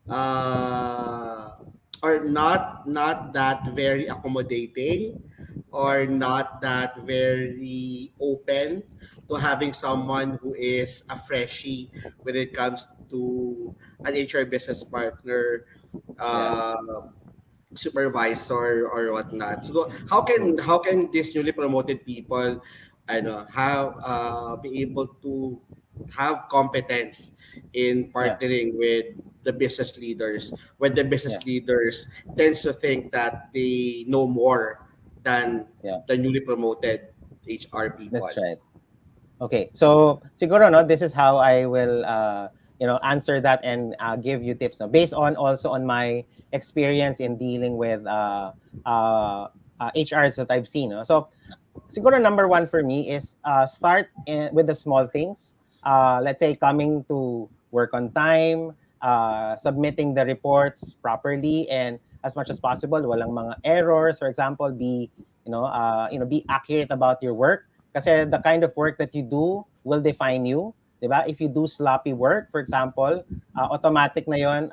uh, or not that very accommodating, or not that very open to having someone who is a freshie when it comes to an HR business partner, Yeah. uh, supervisor or whatnot. So how Mm, can these newly promoted people have be able to have competence in Yeah. partnering with the business leaders when the business Yeah. leaders tends to think that they know more than Yeah. the newly promoted HR people. That's right. Okay, so siguro no, this is how I will answer that and give you tips no, based on also on my experience in dealing with HRs that I've seen. No? So siguro number one for me is start with the small things. Let's say coming to work on time, submitting the reports properly, and as much as possible, walang mga errors. For example, be accurate about your work. Kasi the kind of work that you do will define you. Diba? If you do sloppy work, for example, automatic na yon.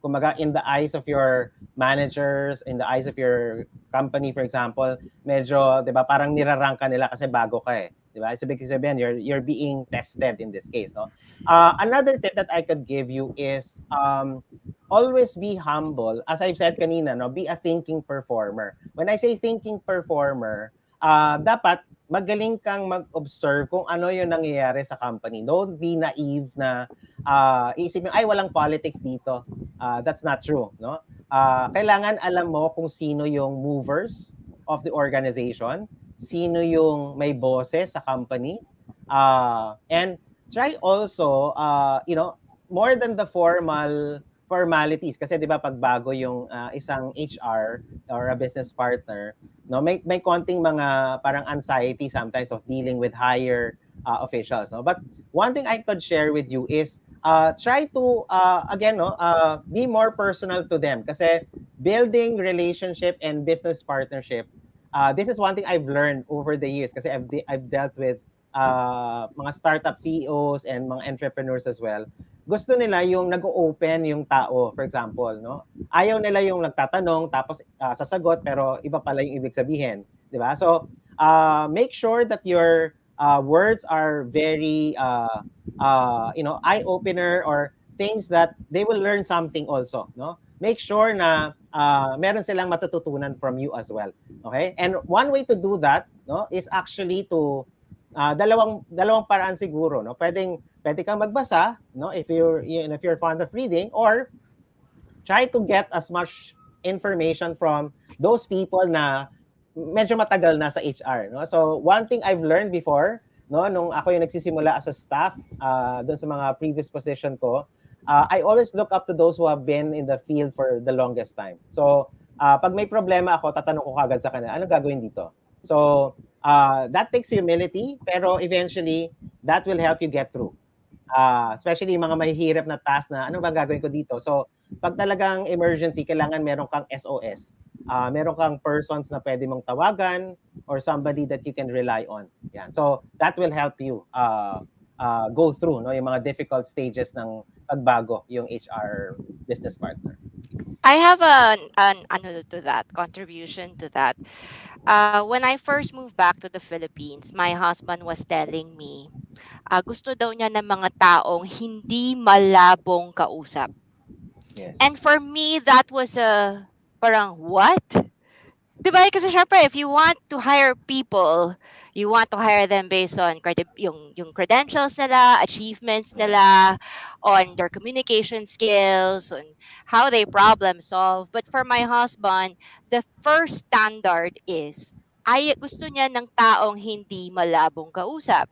Kumaga, in the eyes of your managers, in the eyes of your company, for example, medyo, 'di ba, parang nirarank ka nila kasi bago ka eh. 'Di ba? Ibig sabihin, you're being tested in this case, no? Another tip that I could give you is always be humble. As I've said kanina, no, be a thinking performer. When I say thinking performer, dapat magaling kang mag-observe kung ano yung nangyayari sa company. Don't be naive na iisipin, ay, walang politics dito. That's not true, no? Kailangan alam mo kung sino yung movers of the organization, sino yung may bosses sa company, and try also, more than the formalities. Kasi di ba pag bago yung isang HR or a business partner, no, may konting mga parang anxiety sometimes of dealing with higher officials. No? But one thing I could share with you is try to again be more personal to them kasi building relationship and business partnership, this is one thing I've learned over the years kasi I've dealt with mga startup CEOs and mga entrepreneurs as well. Gusto nila yung nag-open yung tao, for example, no? Ayaw nila yung nagtatanong tapos sasagot pero iba pala yung ibig sabihin, di ba? So make sure that your words are very eye opener or things that they will learn something also, no? Make sure na meron silang matututunan from you as well. Okay? And one way to do that, no, is actually to dalawang paraan siguro, no? Pwede kang magbasa, no, if you're fond of reading, or try to get as much information from those people na medyo matagal na sa HR, no? So one thing I've learned before, no, nung ako yung nagsisimula as a staff doon sa mga previous position ko, I always look up to those who have been in the field for the longest time. So pag may problema ako, tatanong ko kagad sa kanila, anong gagawin dito? So that takes humility, pero eventually that will help you get through. Especially yung mga mahihirap na task na ano ba gagawin ko dito. So pag talagang emergency, kailangan meron kang SOS. Meron kang persons na pwede mong tawagan or somebody that you can rely on. Yan. So that will help you go through no yung mga difficult stages ng pagbago yung HR business partner. I have an ano to that, contribution to that. When I first moved back to the Philippines, my husband was telling me, gusto daw niya ng mga taong hindi malabong kausap. Yes. And for me, that was a parang what? Diba? Kasi syempre, if you want to hire people, you want to hire them based on yung credentials nila, achievements nila, on their communication skills, on how they problem solve. But for my husband, the first standard is, ay gusto niya ng taong hindi malabong kausap.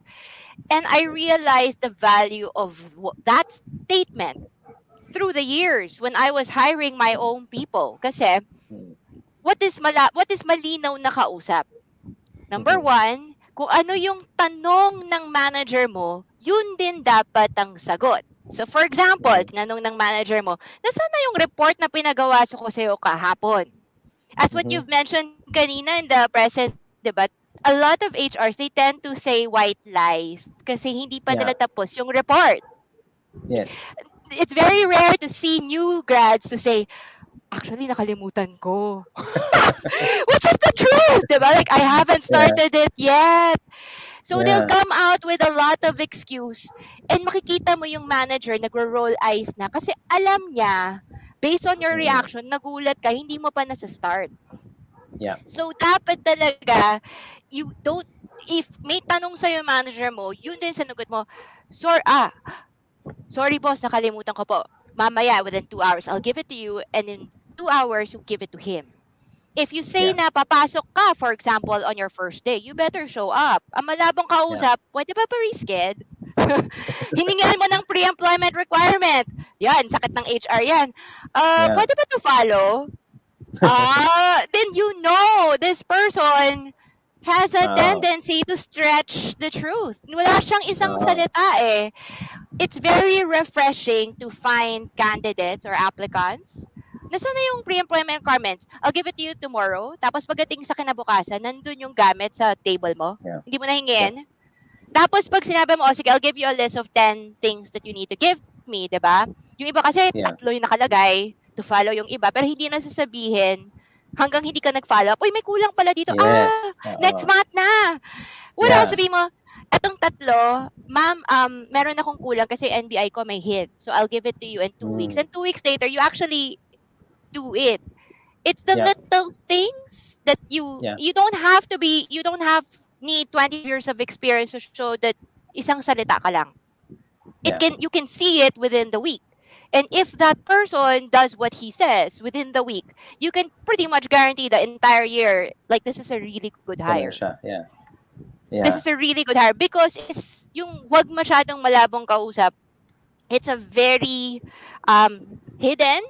And I realized the value of that statement through the years when I was hiring my own people. Kasi, what is malinaw na kausap? Number one, kung ano yung tanong ng manager mo, yun din dapat ang sagot. So for example, tinanong ng manager mo, nasaan na yung report na pinagawa ko sa'yo kahapon? As what you've mentioned kanina in the present debate, a lot of HRs, they tend to say white lies kasi hindi pa nila tapos yung report. Yes. It's very rare to see new grads to say, actually, nakalimutan ko. Which is the truth, diba? Like, I haven't started it yet. So, they'll come out with a lot of excuse. And makikita mo yung manager nagro-roll eyes na kasi alam niya, based on your reaction, nagulat ka, hindi mo pa nasa-start. Yeah. So, dapat talaga, you don't if may tanong sa'yo yung manager mo, yun din sanugot mo, sorry boss, nakalimutan ko po. Mamaya, within 2 hours, I'll give it to you, and in 2 hours, you give it to him. If you say Yeah. na papasok ka, for example, on your first day, you better show up. Ang malabong Yeah. kausap, pwede ba pa-resched? Hiningan mo ng pre-employment requirement. Yan, sakit ng HR yan. Yeah. Pwede ba to follow? Then you know this person has a Oo. tendency to stretch the truth. Wala siyang isang Oo. salita eh. It's very refreshing to find candidates or applicants. Nasaan na yung pre-employment requirements? I'll give it to you tomorrow. Tapos pagdating sa kinabukasan, nandun yung gamit sa table mo. Yeah. Hindi mo na Yeah. hingin. Tapos pag sinabi mo, sige, I'll give you a list of 10 things that you need to give me, 'di ba? Yung iba kasi Yeah. 3 yung nakalagay to follow yung iba, pero hindi na sasabihin hanggang hindi ka nag-follow up. Uy, may kulang pala dito. Yes. Next Oo. month na. Wala, Yeah. sabihin mo, etong 3, ma'am, meron akong kulang kasi NBI ko may hit. So I'll give it to you in 2 weeks. And 2 weeks later, you actually do it. It's the Yeah. little things that Yeah. you don't have need 20 years of experience to show that isang salita ka lang. Yeah. You can see it within the week. And if that person does what he says within the week, you can pretty much guarantee the entire year, like, this is a really good Ganun hire. siya. Yeah. This Yeah. is a really good hire because it's yung wag masyadong malabong kausap. It's a very hidden.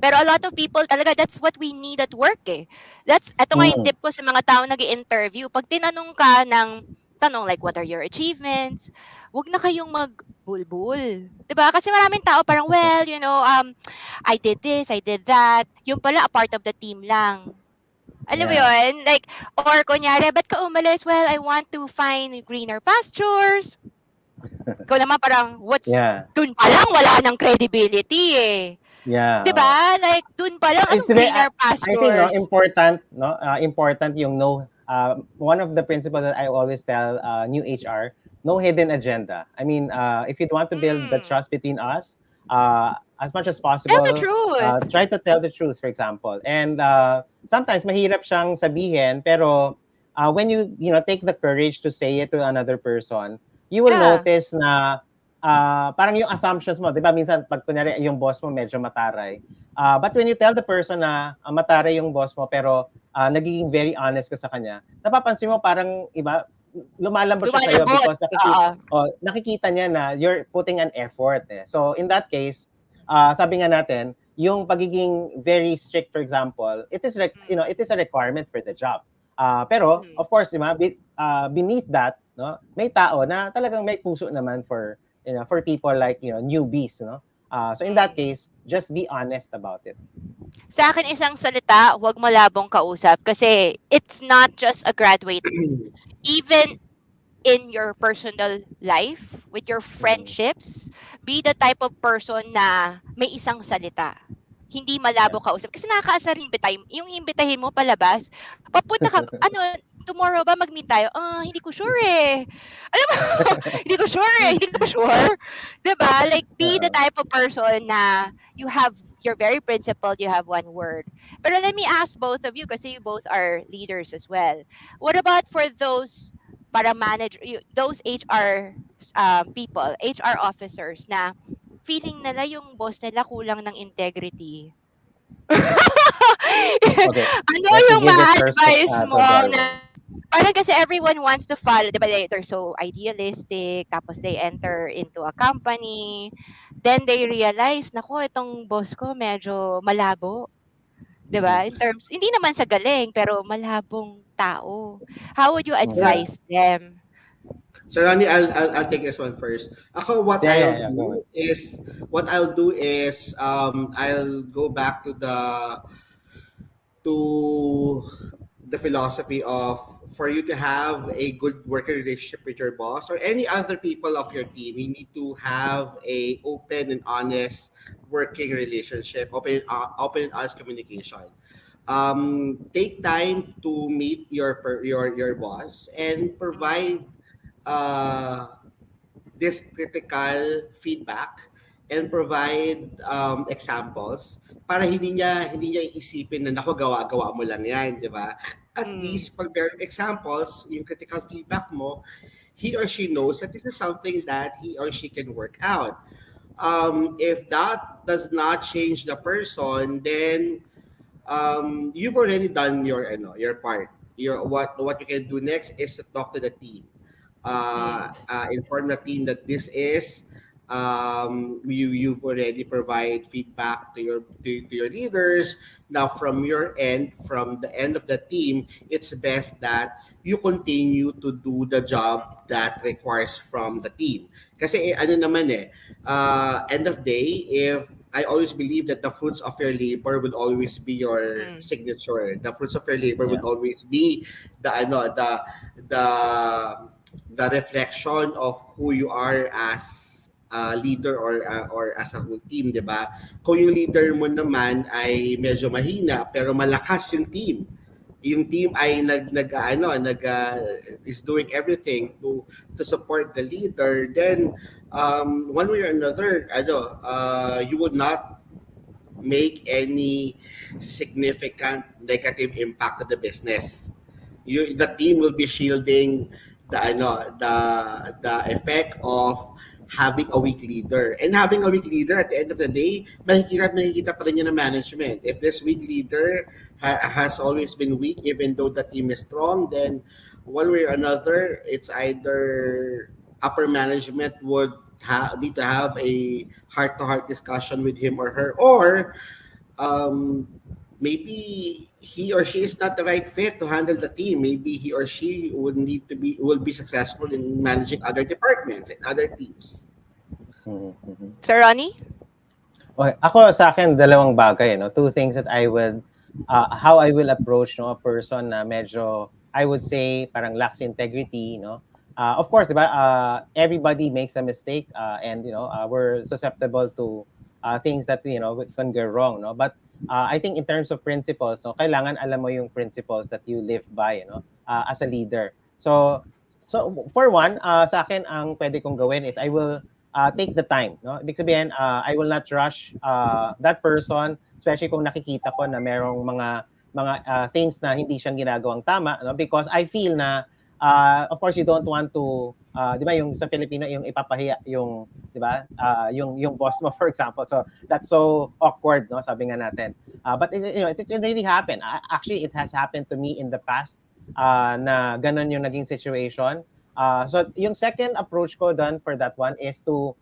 Pero a lot of people talaga, that's what we need at work eh. Ito nga yung Mm. tip ko sa mga tao nag-i-interview. Pag tinanong ka ng tanong like, what are your achievements? Wag na kayong magbulbul. 'Di ba? Kasi maraming tao parang, well, I did this, I did that. Yung pala, a part of the team lang. Alam mo Yeah. yun? Like, or kunyari, ba't ka umalis? Well, I want to find greener pastures. Ikaw naman parang, Yeah. dun pa lang, wala nang credibility eh. Yeah. 'Di ba? Like, dun pa lang, It's anong very, greener I think pastures? important yung no, one of the principles that I always tell new HR, no hidden agenda. I mean, if you want to build the trust between us, as much as Tell the possible, truth. try to tell the truth, for example. And sometimes mahirap siyang sabihin, pero when you take the courage to say it to another person, you will Yeah. notice na parang yung assumptions mo, 'di ba? Minsan pag kunyari yung boss mo medyo mataray. But when you tell the person na mataray yung boss mo pero nagiging very honest ka sa kanya, napapansin mo parang iba lumalambot siya sa'yo Lumalabot. because nakikita niya na you're putting an effort eh. So in that case, sabi nga natin, yung pagiging very strict, for example, it is it is a requirement for the job. Pero of course, di ba, beneath that, no, may tao na talagang may puso naman for for people like newbies, no. So in that case, just be honest about it. Sa akin, isang salita, huwag malabong kausap kasi it's not just a graduate. Even in your personal life, with your friendships, be the type of person na may isang salita. Hindi malabo kausap. Kasi nakakaasa rin yung imbitahin mo palabas, papunta ka, tomorrow ba mag-meet tayo? Hindi ko sure eh. Alam mo, hindi ko sure eh. Hindi ka pa sure? Diba? Like, be the type of person na you're very principled, you have one word. Pero let me ask both of you, kasi you both are leaders as well. What about for those those HR people, HR officers na feeling nila yung boss nila kulang ng integrity? Okay. Ano Let me yung give it first ma-advise to mo Darwin. na parang kasi everyone wants to follow, di ba, they're so idealistic, tapos they enter into a company, then they realize, naku, itong boss ko medyo malabo. Di ba? In terms, hindi naman sa galing, pero malabong tao. How would you advise them? So Ronnie, I'll take this one first. Ako, what I'll do is I'll go back to the philosophy of, for you to have a good working relationship with your boss or any other people of your team, you need to have a open and honest working relationship, open and honest communication. Take time to meet your boss and provide this critical feedback and provide examples para hindi niya iisipin na, naku, gawa mo lang yan, di ba? at Mm. least pag meron examples, yung critical feedback mo, he or she knows that this is something that he or she can work out. If that does not change the person, then you've already done your part. What you can do next is to talk to the team. Mm. Inform the team that this is you've already provide feedback to your leaders. Now from your end, from the end of the team, it's best that you continue to do the job that requires from the team. Kasi ano naman end of day, if I always believe that the fruits of your labor will always be your Mm. signature. The fruits of your labor Yeah. will always be the ano the the reflection of who you are as a leader or as a whole team, 'di ba? Kung yung leader mo naman ay medyo mahina pero malakas yung team ay is doing everything to support the leader, then one way or another you would not make any significant negative impact to the business. The team will be shielding the effect of having a weak leader. And having a weak leader, at the end of the day, makikita pa rin yun ng management. If this weak leader has always been weak, even though the team is strong, then one way or another, it's either upper management would need to have a heart-to-heart discussion with him or her, or um, maybe he or she is not the right fit to handle the team. Maybe he or she will be successful in managing other departments and other teams. Mhm, mhm. Sir Ronnie? Okay, ako sa akin dalawang bagay, no? Two things that I would how I will approach, no, a person na medyo, I would say, parang lacks integrity, no? Of course, 'di ba? Everybody makes a mistake, and we're susceptible to things that can go wrong, no? But I think in terms of principles, no, kailangan alam mo yung principles that you live by, as a leader. So for one, sa akin ang pwede kong gawin is I will take the time, no? Ibig sabihin, I will not rush that person, especially kung nakikita ko na merong mga things na hindi siyang ginagawang tama, no? Because I feel na of course you don't want to 'di ba yung sa Filipino yung ipapahiya yung 'di ba yung boss mo for example. So that's so awkward, no? Sabi nga natin. But it can really happen. Actually it has happened to me in the past na ganun yung naging situation. So yung second approach ko done for that one is to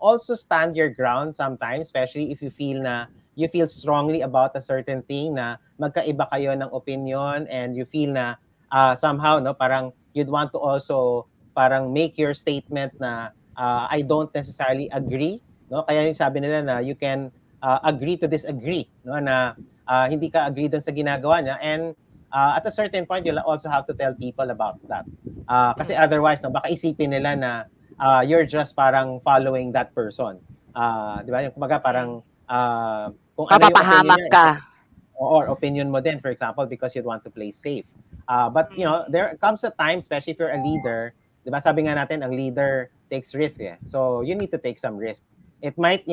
also stand your ground sometimes, especially if you feel strongly about a certain thing na magkaiba kayo ng opinion and you feel na somehow no parang you'd want to also parang make your statement na I don't necessarily agree, no? Kaya yung sabi nila na you can agree to disagree, no, na hindi ka agree dun sa ginagawa niya, and at a certain point you'll also have to tell people about that. Kasi Mm. otherwise, no, baka isipin nila na you're just parang following that person. 'Di ba? Yung kumbaga Mm. parang kung ano yung opinion Mapapahamak niya ka. or opinion mo din, for example, because you want to play safe. But Mm. there comes a time, especially if you're a leader, 'di ba? Sabi nga natin, ang leader takes risk, eh. So you need to take some risk. It might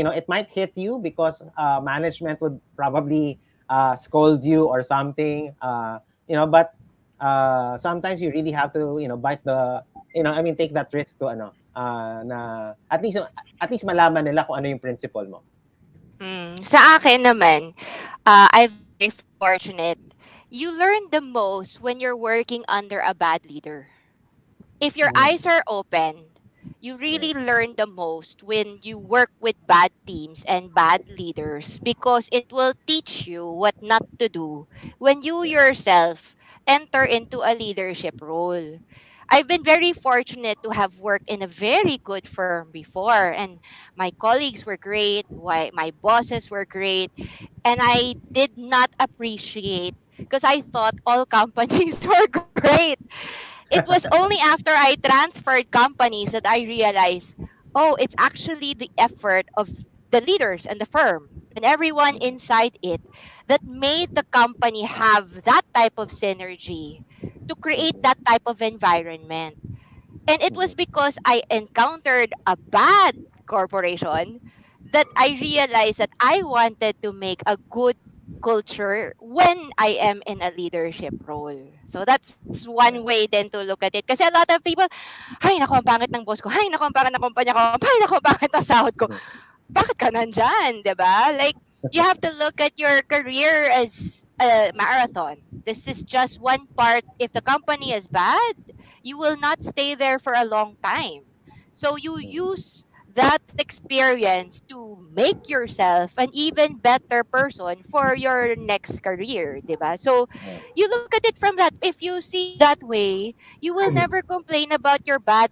hit you because management would probably scold you or something. But sometimes you really have to, bite the, I mean, take that risk to na at least malaman nila kung ano yung principle mo. Sa akin naman, I'm very fortunate. You learn the most when you're working under a bad leader. If your Mm, eyes are open, you yeah. really learn the most when you work with bad teams and bad leaders, because it will teach you what not to do when you Yeah. yourself enter into a leadership role. I've been very fortunate to have worked in a very good firm before, and my colleagues were great, my bosses were great, and I did not appreciate because I thought all companies were great. It was only after I transferred companies that I realized, oh, it's actually the effort of the leaders and the firm and everyone Mm, inside it that made the company have that type of synergy to create mhm, that type of environment. And it was mhm, because I encountered a bad corporation that I realized that I wanted to make a good culture when I am in a leadership role. So that's one way then to look at it. Kasi a lot of people, ay, naku, ang pangit ng boss ko. Ay, naku, ang pangit ng kumpanya ko. Ay, naku, ang pangit ng sahod ko. Bakit ka nandyan, di ba? Like, you have to look at your career as a marathon. This is just one part. If the company is bad, you will not stay there for a long time. So you use that experience to make yourself an even better person for your next career, diba? So you look at it from that. If you see it that way, you will never complain about your bad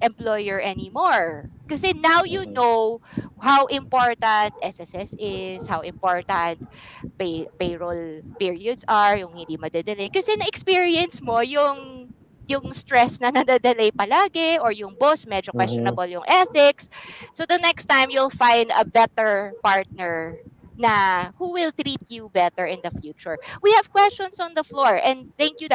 employer anymore. Kasi now you know how important SSS is, how important payroll periods are, yung hindi madedelay. Kasi na-experience mo yung stress na nadadelay palagi or yung boss medyo questionable yung ethics. So the next time you'll find a better partner na who will treat you better in the future. We have questions on the floor and thank you.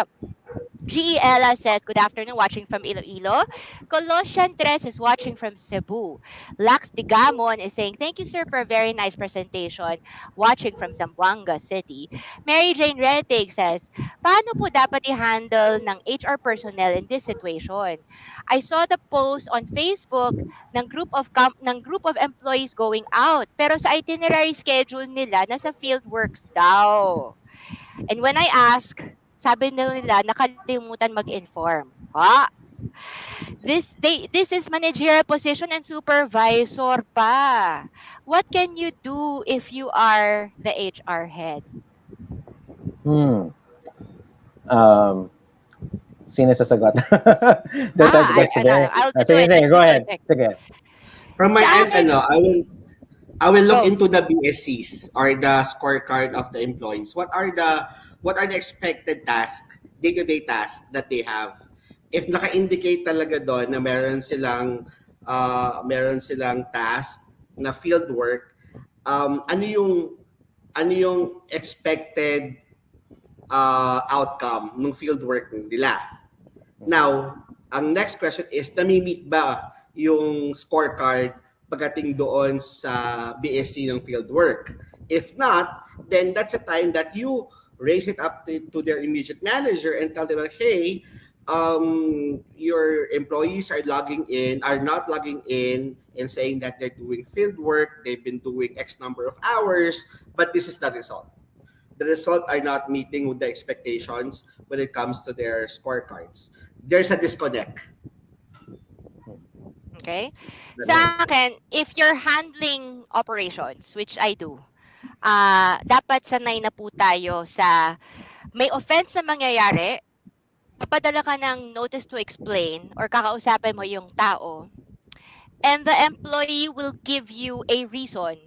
Ella says, good afternoon, watching from Iloilo. Colossian Tres is watching from Cebu. Lax Digamon is saying, thank you, sir, for a very nice presentation, watching from Zamboanga City. Mary Jane Retig says, paano po dapat i-handle ng HR personnel in this situation? I saw the post on Facebook ng group of employees going out, pero sa itinerary schedule nila, nasa field works daw. And when I ask, sabi nila nakalimutan mag-inform. This is managerial position and supervisor pa. What can you do if you are the HR head? Sino sasagot? That's very... I'll do Sige, it. sige, go ahead. Sige. From my Sa end, akin, I will look go. into the BSCs or the scorecard of the employees. What are the expected tasks, day-to-day tasks that they have? If naka-indicate talaga doon na meron silang task na field work, ano yung expected outcome ng field work nila? Now, ang next question is, nami-meet ba yung scorecard pagdating doon sa BSC ng field work? If not, then that's a time that you raise it up to their immediate manager and tell them, hey, your employees are not logging in and saying that they're doing field work, they've been doing X number of hours, but this is the result. The result are not meeting with the expectations when it comes to their scorecards. There's a disconnect. Okay? Sa akin, if you're handling operations, which I do, dapat sanay na po tayo sa may offense na mangyayari, papadala ka ng notice to explain or kakausapin mo yung tao, and the employee will give you a reason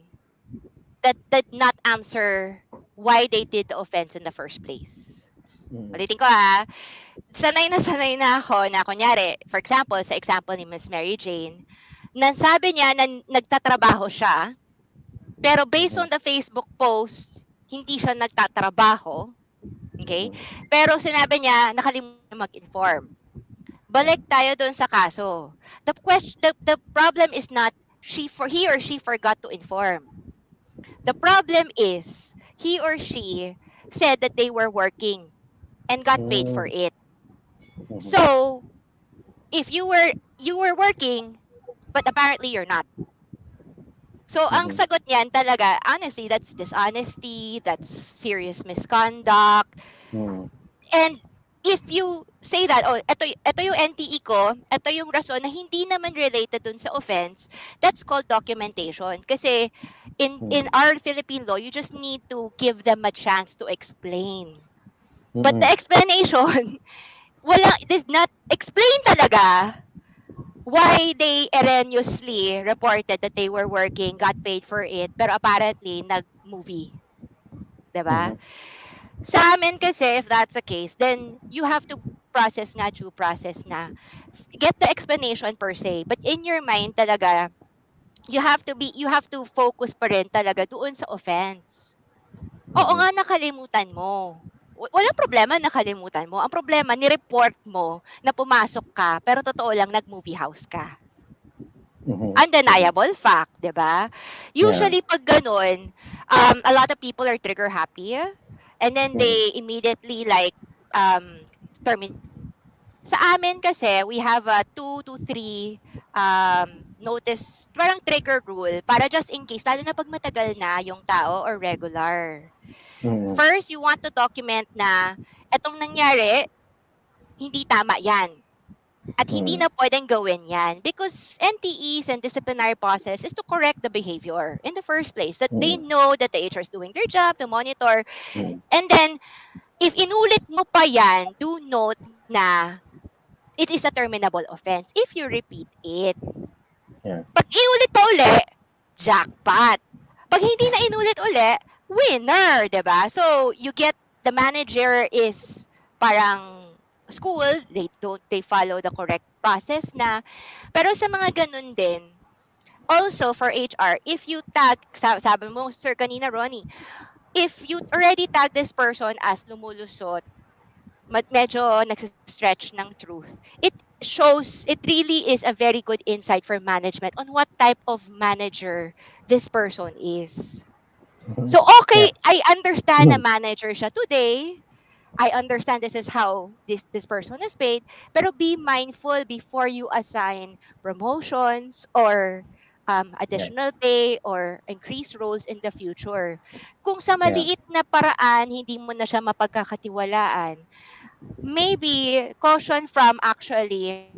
that did not answer why they did the offense in the first place. Ulitin ko sanay na ako na kunyari, for example, sa example ni Miss Mary Jane, nasabi niya na nagtatrabaho siya, pero based on the Facebook post, hindi siya nagtatrabaho. Okay? Pero sinabi niya, nakalimutan mag-inform. Balik tayo doon sa kaso. The problem is not he or she forgot to inform. The problem is he or she said that they were working and got paid for it. So, if you were working, but apparently you're not. So, ang sagot niyan talaga, honestly, that's dishonesty, that's serious misconduct. And if you say that, ito yung NTE ko, ito yung rason na hindi naman related dun sa offense, that's called documentation. Kasi in our Philippine law, you just need to give them a chance to explain. But the explanation, does not explain talaga why they erroneously reported that they were working, got paid for it, pero apparently nag-movie. Diba? Sa amin kasi, if that's the case, then you have to process due process na. Get the explanation per se. But in your mind talaga, you have to focus pa rin talaga doon sa offense. Oo nga, nakalimutan mo. Walang problema nakalimutan mo. Ang problema, ni-report mo na pumasok ka, pero totoo lang, nag-movie house ka. Undeniable fact, di ba? Usually, pag ganun, a lot of people are trigger happy. And then Mhm. they immediately like terminate you. Sa amin kasi, we have a 2 to 3 notice, parang trigger rule para just in case, lalo na pag matagal na yung tao or regular. Mhm. First, you want to document na etong nangyari, hindi tama yan. At hindi Mhm. na pwedeng gawin yan because NTEs and disciplinary process is to correct the behavior in the first place. That they Mhm. know that the HR is doing their job to monitor. Mhm. And then, if inulit mo pa yan, do note na it is a terminable offense if you repeat it. Yeah. Pag inulit pa uli, jackpot. Pag hindi na inulit uli, winner, 'di ba? So, you get the manager is parang school, they follow the correct process na. Pero sa mga ganun din, also for HR, if you tag, sabi mo, sir, kanina, Ronnie, if you already tag this person as lumulusot, medyo nagsistretch ng truth, it shows, it really is a very good insight for management on what type of manager this person is. Mhm. So, Yeah. okay, I understand na Mhm. manager siya today. I understand this is how this person is paid, pero be mindful before you assign promotions or Yeah. additional pay or increased roles in the future. Kung sa Yeah. maliit na paraan, hindi mo na siya mapagkakatiwalaan, maybe caution from actually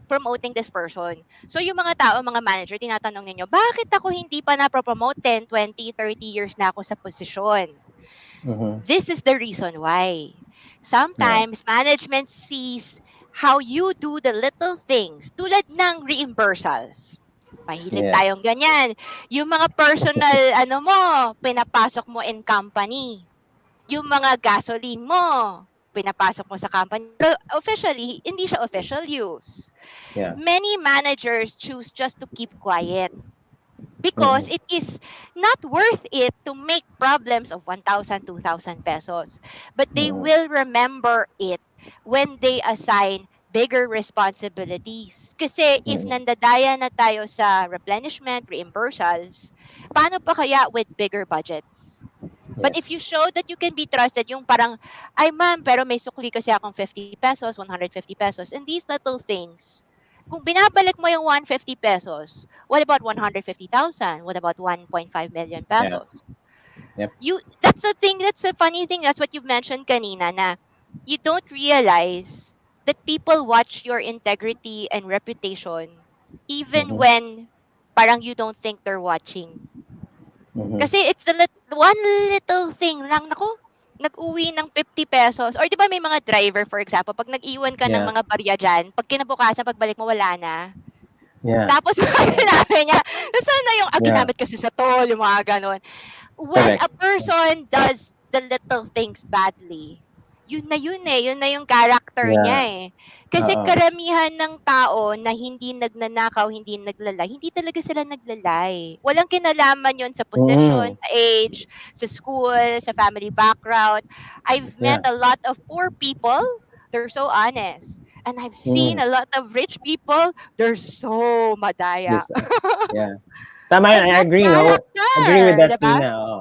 promoting this person. So yung mga tao, mga manager, tinatanong ninyo, bakit ako hindi pa na-promote 10, 20, 30 years na ako sa posisyon? Mhm. This is the reason why. Yeah. Sometimes management sees how you do the little things tulad ng reimbursals. Mahilig tayong Yes. ganyan. Yung mga personal, ano mo, pinapasok mo in company. Yung mga gasoline mo, pinapasok mo sa company. Pero officially, hindi siya official use. Yeah. Many managers choose just to keep quiet because Mhm. it is not worth it to make problems of 1,000, 2,000 pesos. But they Mhm. will remember it when they assign bigger responsibilities. Kasi if Mhm. nandadaya na tayo sa replenishment, reimbursals, paano pa kaya with bigger budgets? But if you Yes. show that you can be trusted, yung parang, ay ma'am, pero may sukli kasi akong 50 pesos, 150 pesos, and these little things, kung binabalik mo yung 150 pesos, what about 150,000? What about 1.5 million Yeah. pesos? Yep. That's the thing, that's the funny thing, that's what you mentioned kanina na you don't realize that people watch your integrity and reputation even Mhm. when parang you don't think they're watching. Mhm. Kasi it's the one little thing lang. Naku, nag-uwi ng 50 pesos. Or di ba may mga driver, for example, pag nag-iwan ka ng Yeah. mga barya dyan, pag kinabukasan, pagbalik mo, wala na. Yeah. Tapos, Yeah. sinabi niya, nasaan na yung, Yeah. ginamit kasi sa toll, yung mga ganon. When Correct. a person does the little things badly, yun na yun na yung character niya Yeah. eh. Kasi Oo. karamihan ng tao na hindi nagnanakaw, hindi naglalay, hindi talaga sila naglalay. Walang kinalaman yon sa position, Mm. sa age, sa school, sa family background. I've met Yeah. a lot of poor people, they're so honest. And I've seen Mm. a lot of rich people, they're so madaya. This. Yeah. Tama yan. And I that's agree. No. Agree with character, that, 'di ba? Tina. Oo.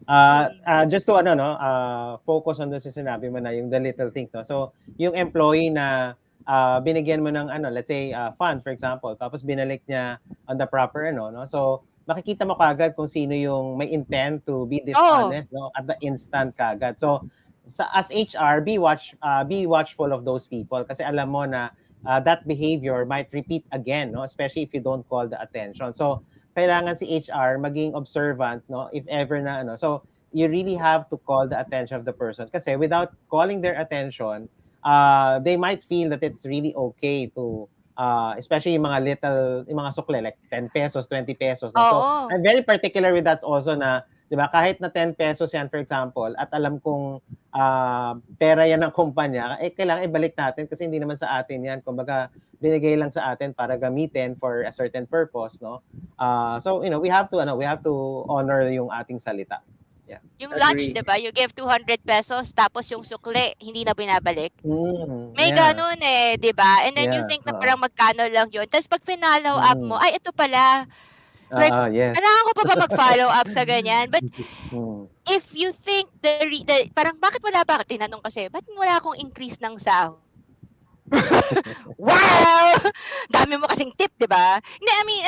Mm. Just to ano no, focus on the sinabi mo na yung the little things no. So, yung employee na binigyan mo ng ano, let's say fund for example, tapos binalik niya on the proper ano no. So, makikita mo kagad kung sino yung may intent to be Oh, dishonest no at the instant kagad. So, as HR, be watchful of those people kasi alam mo na that behavior might repeat again no, especially if you don't call the attention. So, kailangan si HR maging observant no if ever na ano. So you really have to call the attention of the person kasi without calling their attention, they might feel that it's really okay to especially yung mga sukle like 10 pesos, 20 pesos no. So oo. I'm very particular with that also na 'di ba kahit na 10 pesos yan for example at alam kong pera yan ng kumpanya, eh kailangan ibalik natin kasi hindi naman sa atin yan. Kumbaga binigay lang sa atin para gamitin for a certain purpose no. So you know, we have to honor yung ating salita. Yeah. Yung lunch, Agree. 'di ba? You give 200 pesos tapos yung sukli hindi na binabalik. May Yeah. gano'n eh, 'di ba? And then you Yeah. think na parang magkano lang 'yun. Tapos pag finallow up mo, Mm. ay ito pala, Like, Yes. kailangan ko pa ba mag-follow up sa ganyan? But Mm. if you think parang bakit wala ba, tinanong kasi, ba't wala akong increase ng sahod? Wow! Dami mo kasing tip, di ba? Hindi, I mean,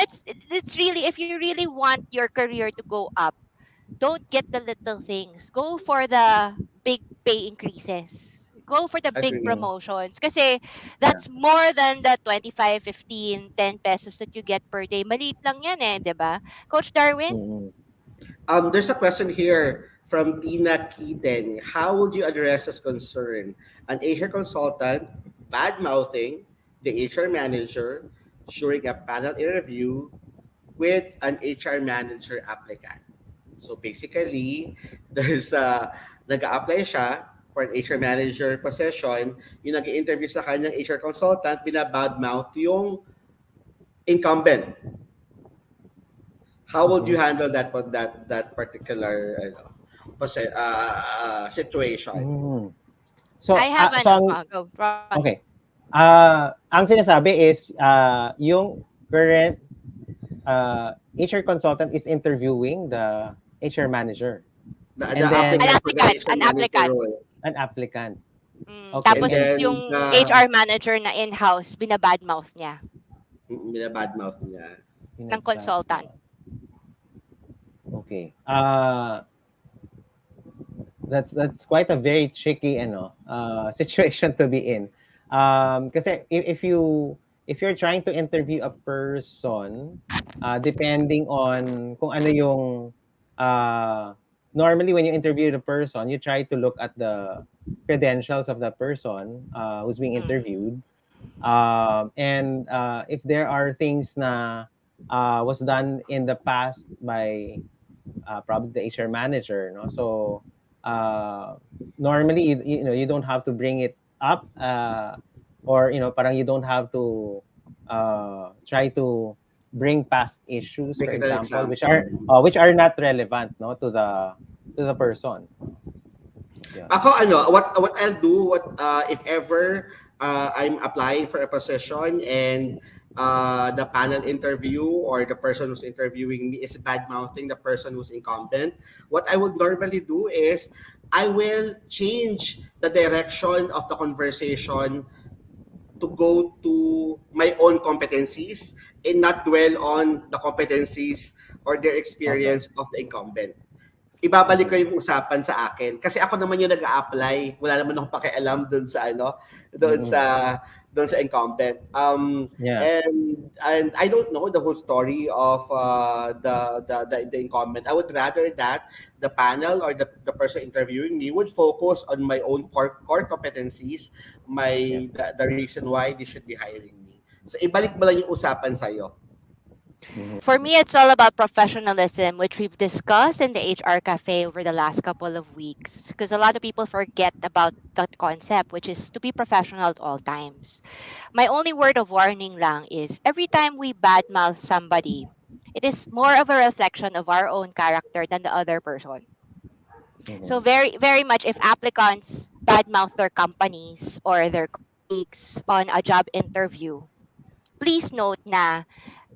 it's really, if you really want your career to go up, don't get the little things. Go for the big pay increases. Go for the big Agree. promotions. Kasi Yeah. that's more than the 25, 15, 10 pesos that you get per day. Maliit lang yan eh, di ba? Coach Darwin? Mm. There's a question here from Tina Keaton. How would you address this concern? An HR consultant bad mouthing the HR manager during a panel interview with an HR manager applicant. So basically, there's nag-a-apply siya for an HR manager position, yung nag-interview sa kanyang HR consultant, binabadmouth yung incumbent. How would you handle that particular situation? Mm. So, I have so ang, go, Ron. okay. Ang sinasabi is yung current HR consultant is interviewing the HR manager, The, and the then applicant for the HR An manager applicant. role. an applicant. Okay, And Tapos and then then, yung HR manager na in-house, binabadmouth niya binabadmouth niya. ng consultant. Okay. That's quite a very tricky situation to be in. Kasi if you're trying to interview a person, depending on kung ano yung normally when you interview the person, you try to look at the credentials of the person who's being interviewed. And if there are things na was done in the past by probably the HR manager, no? So normally you don't have to bring it up, or parang you don't have to try to bring past issues, for Make it an example, example. which are not relevant, no, to the person. Yeah. Ako what I'll do, if ever I'm applying for a position and the panel interview or the person who's interviewing me is bad mouthing the person who's incumbent, what I would normally do is I will change the direction of the conversation to go to my own competencies and not dwell on the competencies or their Okay. experience of the incumbent. Ibabalik ko yung usapan sa akin kasi ako naman yung nag-a-apply, wala naman akong pakialam doon sa doon sa incumbent. Yeah. And I don't know the whole story of the incumbent. I would rather that the panel or the person interviewing me would focus on my own core competencies, the reason why they should be hiring me. So ibalik mo lang yung usapan sa'yo. For me, it's all about professionalism, which we've discussed in the HR Cafe over the last couple of weeks. Because a lot of people forget about that concept, which is to be professional at all times. My only word of warning lang is every time we badmouth somebody, it is more of a reflection of our own character than the other person. So very, very much if applicants badmouth their companies or their colleagues on a job interview, please note na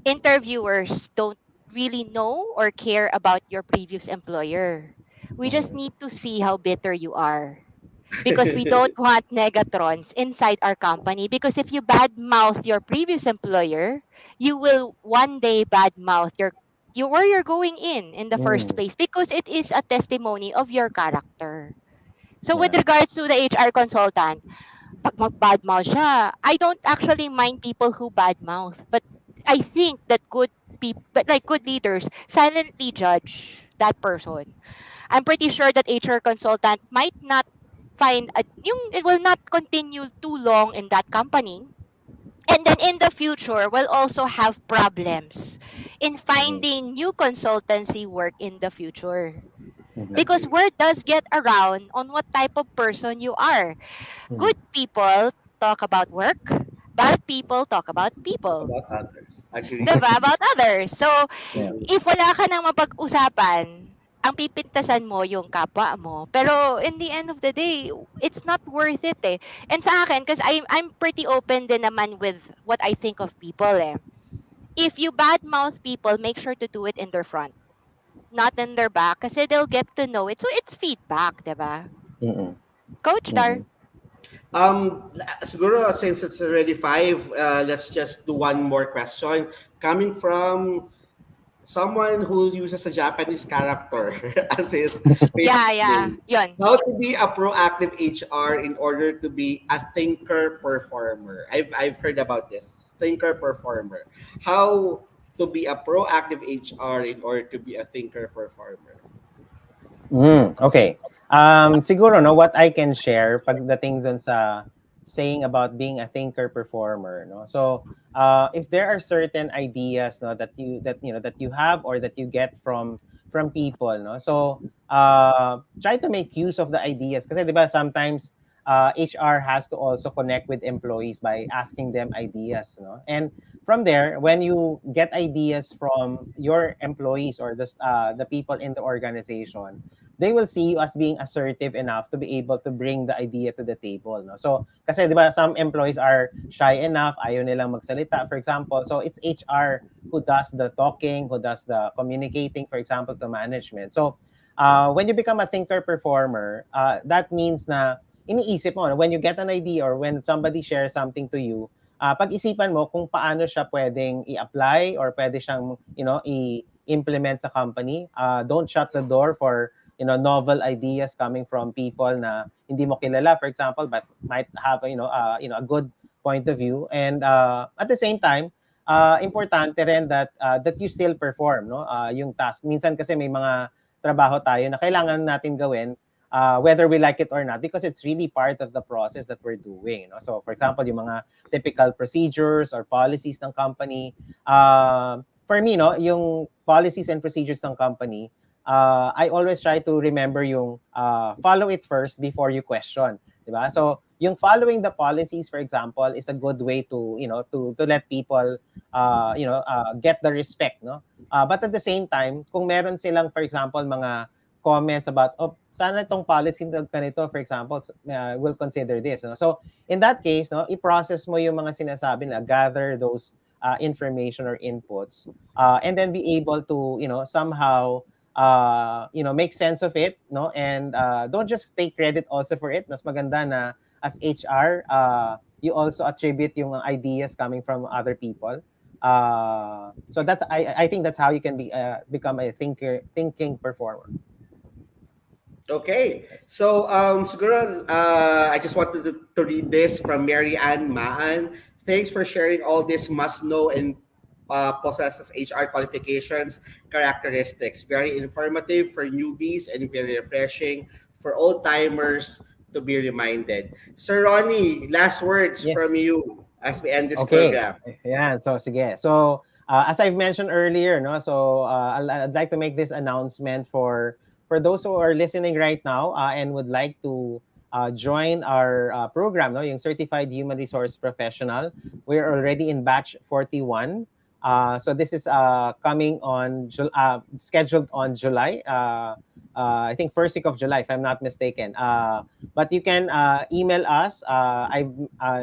interviewers don't really know or care about your previous employer. We just need to see how bitter you are because we don't want negatrons inside our company. Because if you badmouth your previous employer, you will one day badmouth where you're going in the first place because it is a testimony of your character. So with Yeah. regards to the HR consultant, pag mag-badmouth siya, I don't actually mind people who badmouth. But I think that good leaders silently judge that person. I'm pretty sure that HR consultant might not it will not continue too long in that company. And then in the future, will also have problems in finding new consultancy work in the future. Because Agree. word does get around on what type of person you are. Good people talk about work. Bad people talk about Talk people. about others. Agree. Diba? About others. So, Yeah. if wala ka nang mapag-usapan, ang pipintasan mo yung kapwa mo. Pero in the end of the day, it's not worth it eh. And sa akin, because I'm pretty open din naman with what I think of people eh. if you badmouth people, make sure to do it in their front, not in their back, kasi they'll get to know it. So it's feedback, diba? Mm-mm. Coach Dar. Mm-mm. Siguro since it's already 5, let's just do one more question. Coming from someone who uses a Japanese character as his Yeah, Facebook yeah. name. Yun. How to be a proactive HR in order to be a thinker performer. I've heard about this. Thinker performer. How to be a proactive HR in order to be a thinker performer. Okay. Siguro, no, what I can share pagdating dun sa saying about being a thinker performer, no. So, if there are certain ideas, no, that you have or that you get from people, no. So, try to make use of the ideas kasi 'di ba sometimes HR has to also connect with employees by asking them ideas, no. And from there, when you get ideas from your employees or the people in the organization, they will see you as being assertive enough to be able to bring the idea to the table, no. So kasi 'di ba some employees are shy enough, ayaw nilang magsalita for example. So it's HR who does the talking, who does the communicating for example to management. So when you become a thinker performer, that means na iniisip mo no, when you get an idea or when somebody shares something to you, pag-isipan mo kung paano siya pwedeng i-apply or pwede siyang i-implement sa company. Don't shut the door for novel ideas coming from people na hindi mo kilala for example but might have a good point of view, and at the same time importante rin that you still perform no yung task. Minsan kasi may mga trabaho tayo na kailangan natin gawin whether we like it or not because it's really part of the process that we're doing, no. So for example yung mga typical procedures or policies ng company, for me no yung policies and procedures ng company, I always try to remember yung follow it first before you question, di ba? So, yung following the policies, for example, is a good way to, to let people, get the respect, no? But at the same time, kung meron silang, for example, mga comments about, oh, sana itong policy na ganito, for example, we'll consider this, no? So, in that case, no, i-process mo yung mga sinasabi nila, gather those information or inputs, and then be able to, somehow make sense of it, no? And don't just take credit also for it. Mas maganda na as HR, you also attribute yung ideas coming from other people. So that's I think that's how you can become a thinking performer. Okay. So, siguro, I just wanted to read this from Mary Ann Maan. Thanks for sharing all this must know and possesses HR qualifications, characteristics. Very informative for newbies and very refreshing for old timers to be reminded. Sir Ronnie, last words Yes. from you as we end this Okay. program. Yeah. So sige. So as I've mentioned earlier, no. So I'd like to make this announcement for those who are listening right now and would like to join our program, no, yung Certified Human Resource Professional. We're already in batch 41. So this is coming on scheduled on July. I think first week of July, if I'm not mistaken. But you can email us. I've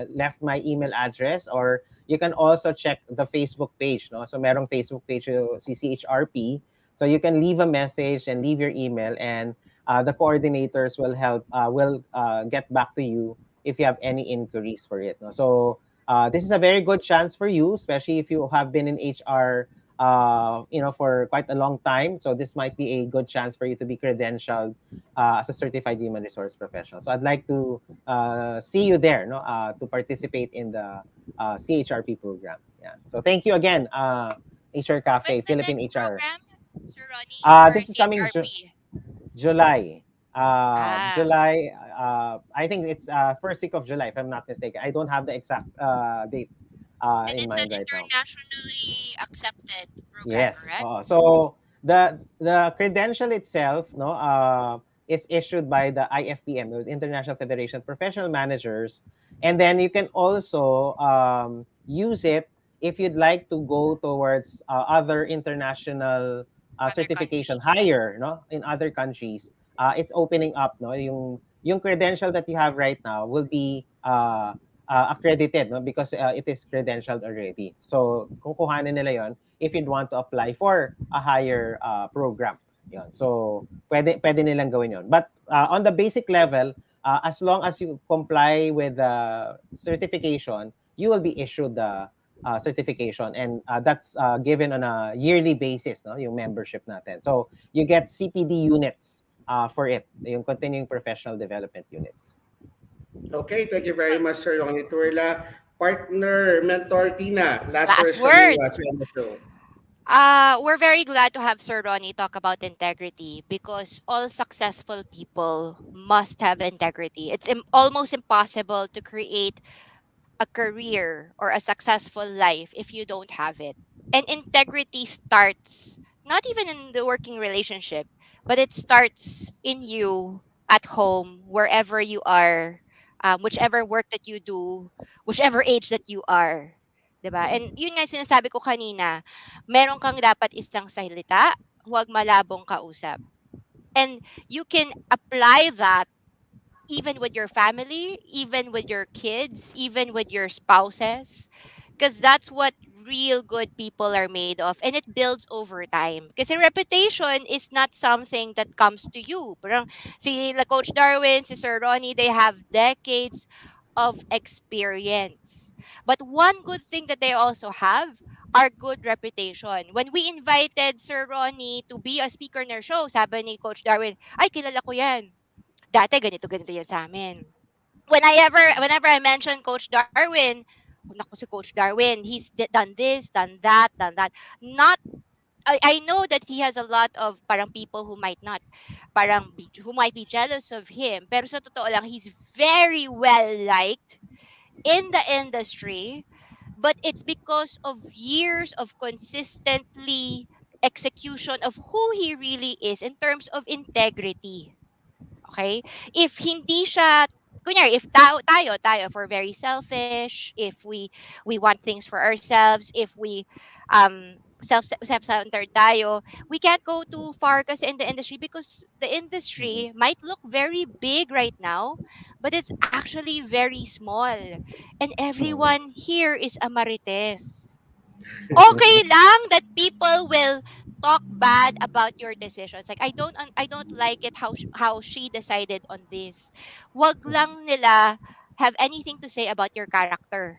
left my email address, or you can also check the Facebook page. No, so merong Facebook page si CHRP. So you can leave a message and leave your email, and the coordinators will help. Will get back to you if you have any inquiries for it. No? So this is a very good chance for you, especially if you have been in HR, for quite a long time. So this might be a good chance for you to be credentialed as a certified human resource professional. So I'd like to see you there, no, to participate in the CHRP program. Yeah. So thank you again, HR Cafe, When's the Philippine next HR. program, Sir Ronnie, for This is coming CHRP? July. Ah, July. I think it's first week of July, if I'm not mistaken. I don't have the exact date and in it's an mind right now. internationally accepted program, Yes. correct? So the credential itself, no, is issued by the IFPM, the International Federation of Professional Managers, and then you can also use it if you'd like to go towards other international Other certification countries. higher, no, in other countries. It's opening up, no, yung credential that you have right now will be accredited, no? Because it is credentialed already. So kukuhanin nila yon if you'd want to apply for a higher program. Yon. So pwede nilang gawin yon. But on the basic level, as long as you comply with the certification, you will be issued the certification, and that's given on a yearly basis, no, yung membership natin. So you get CPD units for it, yung continuing professional development units. Okay, thank you very much, Sir Ronnie Turla. Partner, Mentor Tina, last words Last from you words. as we end the show. We're very glad to have Sir Ronnie talk about integrity because all successful people must have integrity. It's almost impossible to create a career or a successful life if you don't have it. And integrity starts not even in the working relationship, but it starts in you at home, wherever you are, whichever work that you do, whichever age that you are. 'Di ba? And yun nga yung sinasabi ko kanina, meron kang dapat isang salita, huwag malabong kausap. And you can apply that even with your family, even with your kids, even with your spouses, because that's what real good people are made of, and it builds over time. Because reputation is not something that comes to you. Parang si La Coach Darwin, si Sir Ronnie, they have decades of experience. But one good thing that they also have are good reputation. When we invited Sir Ronnie to be a speaker in our show, sabi ni Coach Darwin, ay, kilala ko yan, dati ganito yan sa amin. Whenever I mention Coach Darwin, "Oh, naku si Coach Darwin, he's done this, done that. Not I know that he has a lot of parang people who might not who might be jealous of him. Pero sa totoo lang, he's very well liked in the industry, but it's because of years of consistently execution of who he really is in terms of integrity. Okay? If hindi siya kunyari, if tayo, if we're very selfish, if we want things for ourselves, if we self-centered tayo, we can't go too far kasi in the industry because the Mhm. industry might look very big right now, but it's actually very small. And Mhm. everyone here is a marites. Okay lang that people will talk bad about your decisions. Like I don't like it how she decided on this. Wag Mhm. lang nila have anything to say about your character.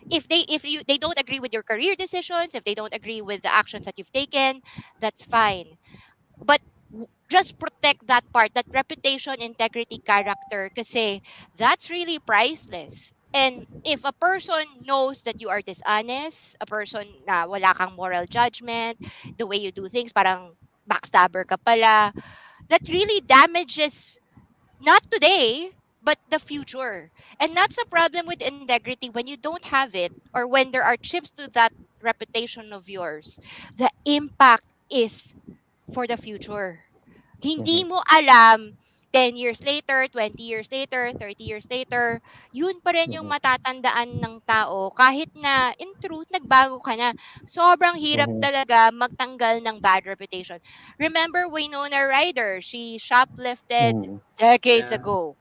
If they don't agree with your career decisions, if they don't agree with the actions that you've taken, that's fine. But just protect that part, that reputation, integrity, character, kasi that's really priceless. And if a person knows that you are dishonest, a person na wala kang moral judgment, the way you do things, parang backstabber ka pala, that really damages not today, but the future. And that's a problem with integrity when you don't have it or when there are chips to that reputation of yours. The impact is for the future. Hindi Mhm. mo alam 10 years later, 20 years later, 30 years later, yun pa rin yung Mhm. matatandaan ng tao kahit na in truth nagbago ka na. Sobrang hirap Mhm. talaga magtanggal ng bad reputation. Remember Winona Ryder, she shoplifted Mhm. decades Yeah. ago.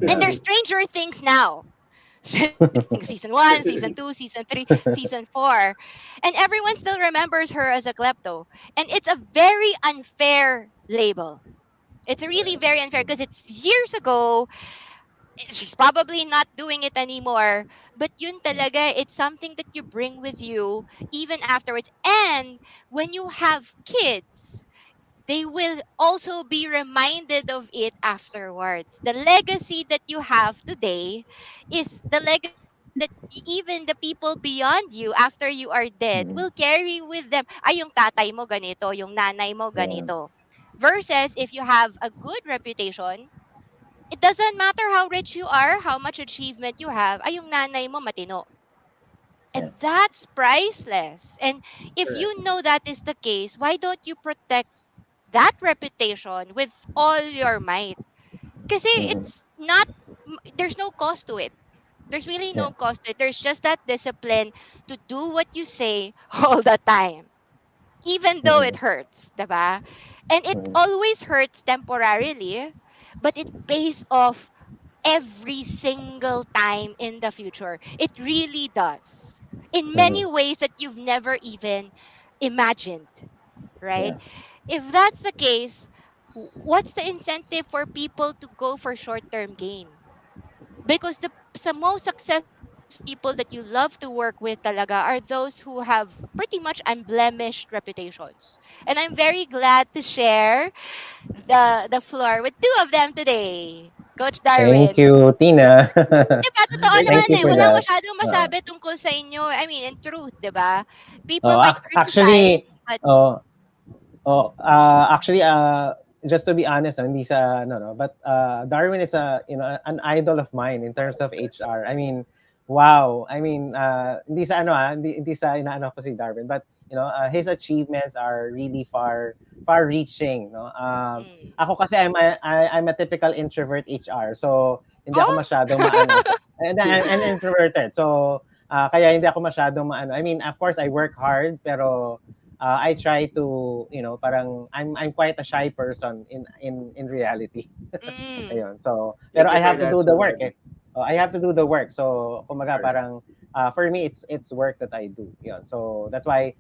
And Yeah. there's Stranger Things now. Stranger Things season 1, season 2, season 3, season 4. And everyone still remembers her as a klepto. And it's a very unfair label. It's really Correct. very unfair because it's years ago. She's probably not doing it anymore. But yun talaga, it's something that you bring with you even afterwards. And when you have kids, they will also be reminded of it afterwards. The legacy that you have today is the legacy that even the people beyond you after you are dead Mhm. will carry with them. Ay, yung tatay mo ganito, yung nanay mo Yeah. ganito. Versus if you have a good reputation, it doesn't matter how rich you are, how much achievement you have, ay yung nanay mo matino. Yeah. And that's priceless. And if Correct. you know that is the case, why don't you protect that reputation with all your might? Kasi Mhm. it's not, there's no cost to it. There's really Yeah. no cost to it. There's just that discipline to do what you say all the time, even though it Mhm. hurts, diba? And it Mhm. always hurts temporarily, but it pays off every single time in the future. It really does. In many Mhm. ways that you've never even imagined, right? Yeah. If that's the case, what's the incentive for people to go for short-term gain? Because the some most successful people that you love to work with talaga are those who have pretty much unblemished reputations. And I'm very glad to share the floor with two of them today. Coach Thank Darwin. you, Tina. Diba? Totoo Thank Thank naman you eh. for Walang that. masyadong Uh, masabi tungkol sa inyo. I mean, in truth, diba? People oh, might criticize, actually, but oh, actually, just to be honest, hindi sa no, no, but Darwin is an idol of mine in terms of HR. I mean, wow. I mean, hindi sa hindi sa inaano ko si Darwin, but his achievements are really far reaching, no. mm. Ako kasi I'm a typical introvert HR. So hindi ako Oh? masyadong maano sa and I'm introverted. So kaya hindi ako masyadong maano. I mean, of course I work hard pero I try to, parang I'm quite a shy person in reality. Mm. Ayun. So, pero Thank you I for have to that, do the Sir work Ronnie. eh. I have to do the work. So, kumaga Correct. parang for me it's work that I do. Yun. So, that's why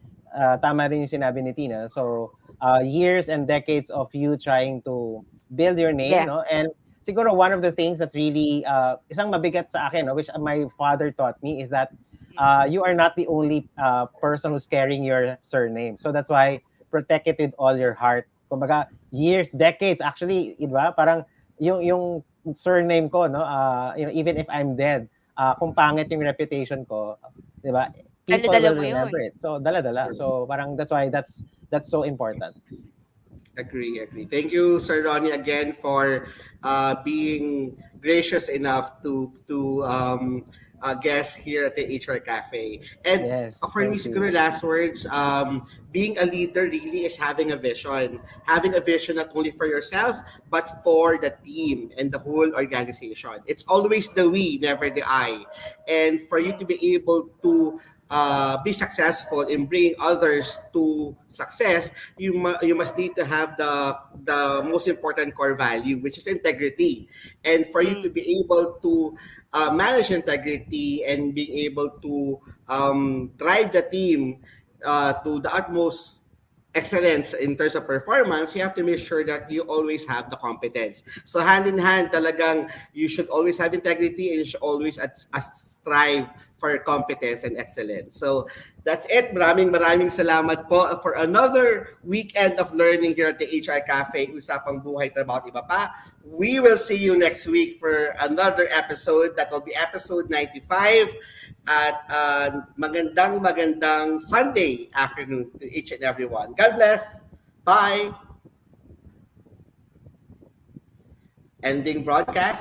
tama rin yung sinabi ni Tina. So, years and decades of you trying to build your name, Yeah. no? And siguro one of the things that really isang mabigat sa akin, no, which my father taught me is that Mm. you are not the only person who's carrying your surname. So that's why protect it with all your heart. Kumbaga, years, decades, actually, diba? Parang yung surname ko, no? Even if I'm dead, kung pangit yung reputation ko, diba? People Dala-dala will mo yun. remember it. So, dala-dala. Correct. So, parang that's why that's so important. Agree, agree. Thank you, Sir Ronnie, again for being gracious enough to guest here at the HR Cafe. And Yes, for me, thank siguro you. last words, being a leader really is having a vision. Having a vision not only for yourself, but for the team and the whole organization. It's always the we, never the I. And for you to be able to be successful in bringing others to success, you must need to have the most important core value, which is integrity. And for you to Mm. be able to manage integrity and being able to drive the team to the utmost excellence in terms of performance, you have to make sure that you always have the competence. So hand in hand, talagang you should always have integrity and you should always strive for competence and excellence. So that's it. Maraming salamat po for another weekend of learning here at the HR Cafe, Usapang Buhay, Trabaho, Iba Pa. We will see you next week for another episode. That will be episode 95. At magandang Sunday afternoon to each and everyone. God bless. Bye. Ending broadcast.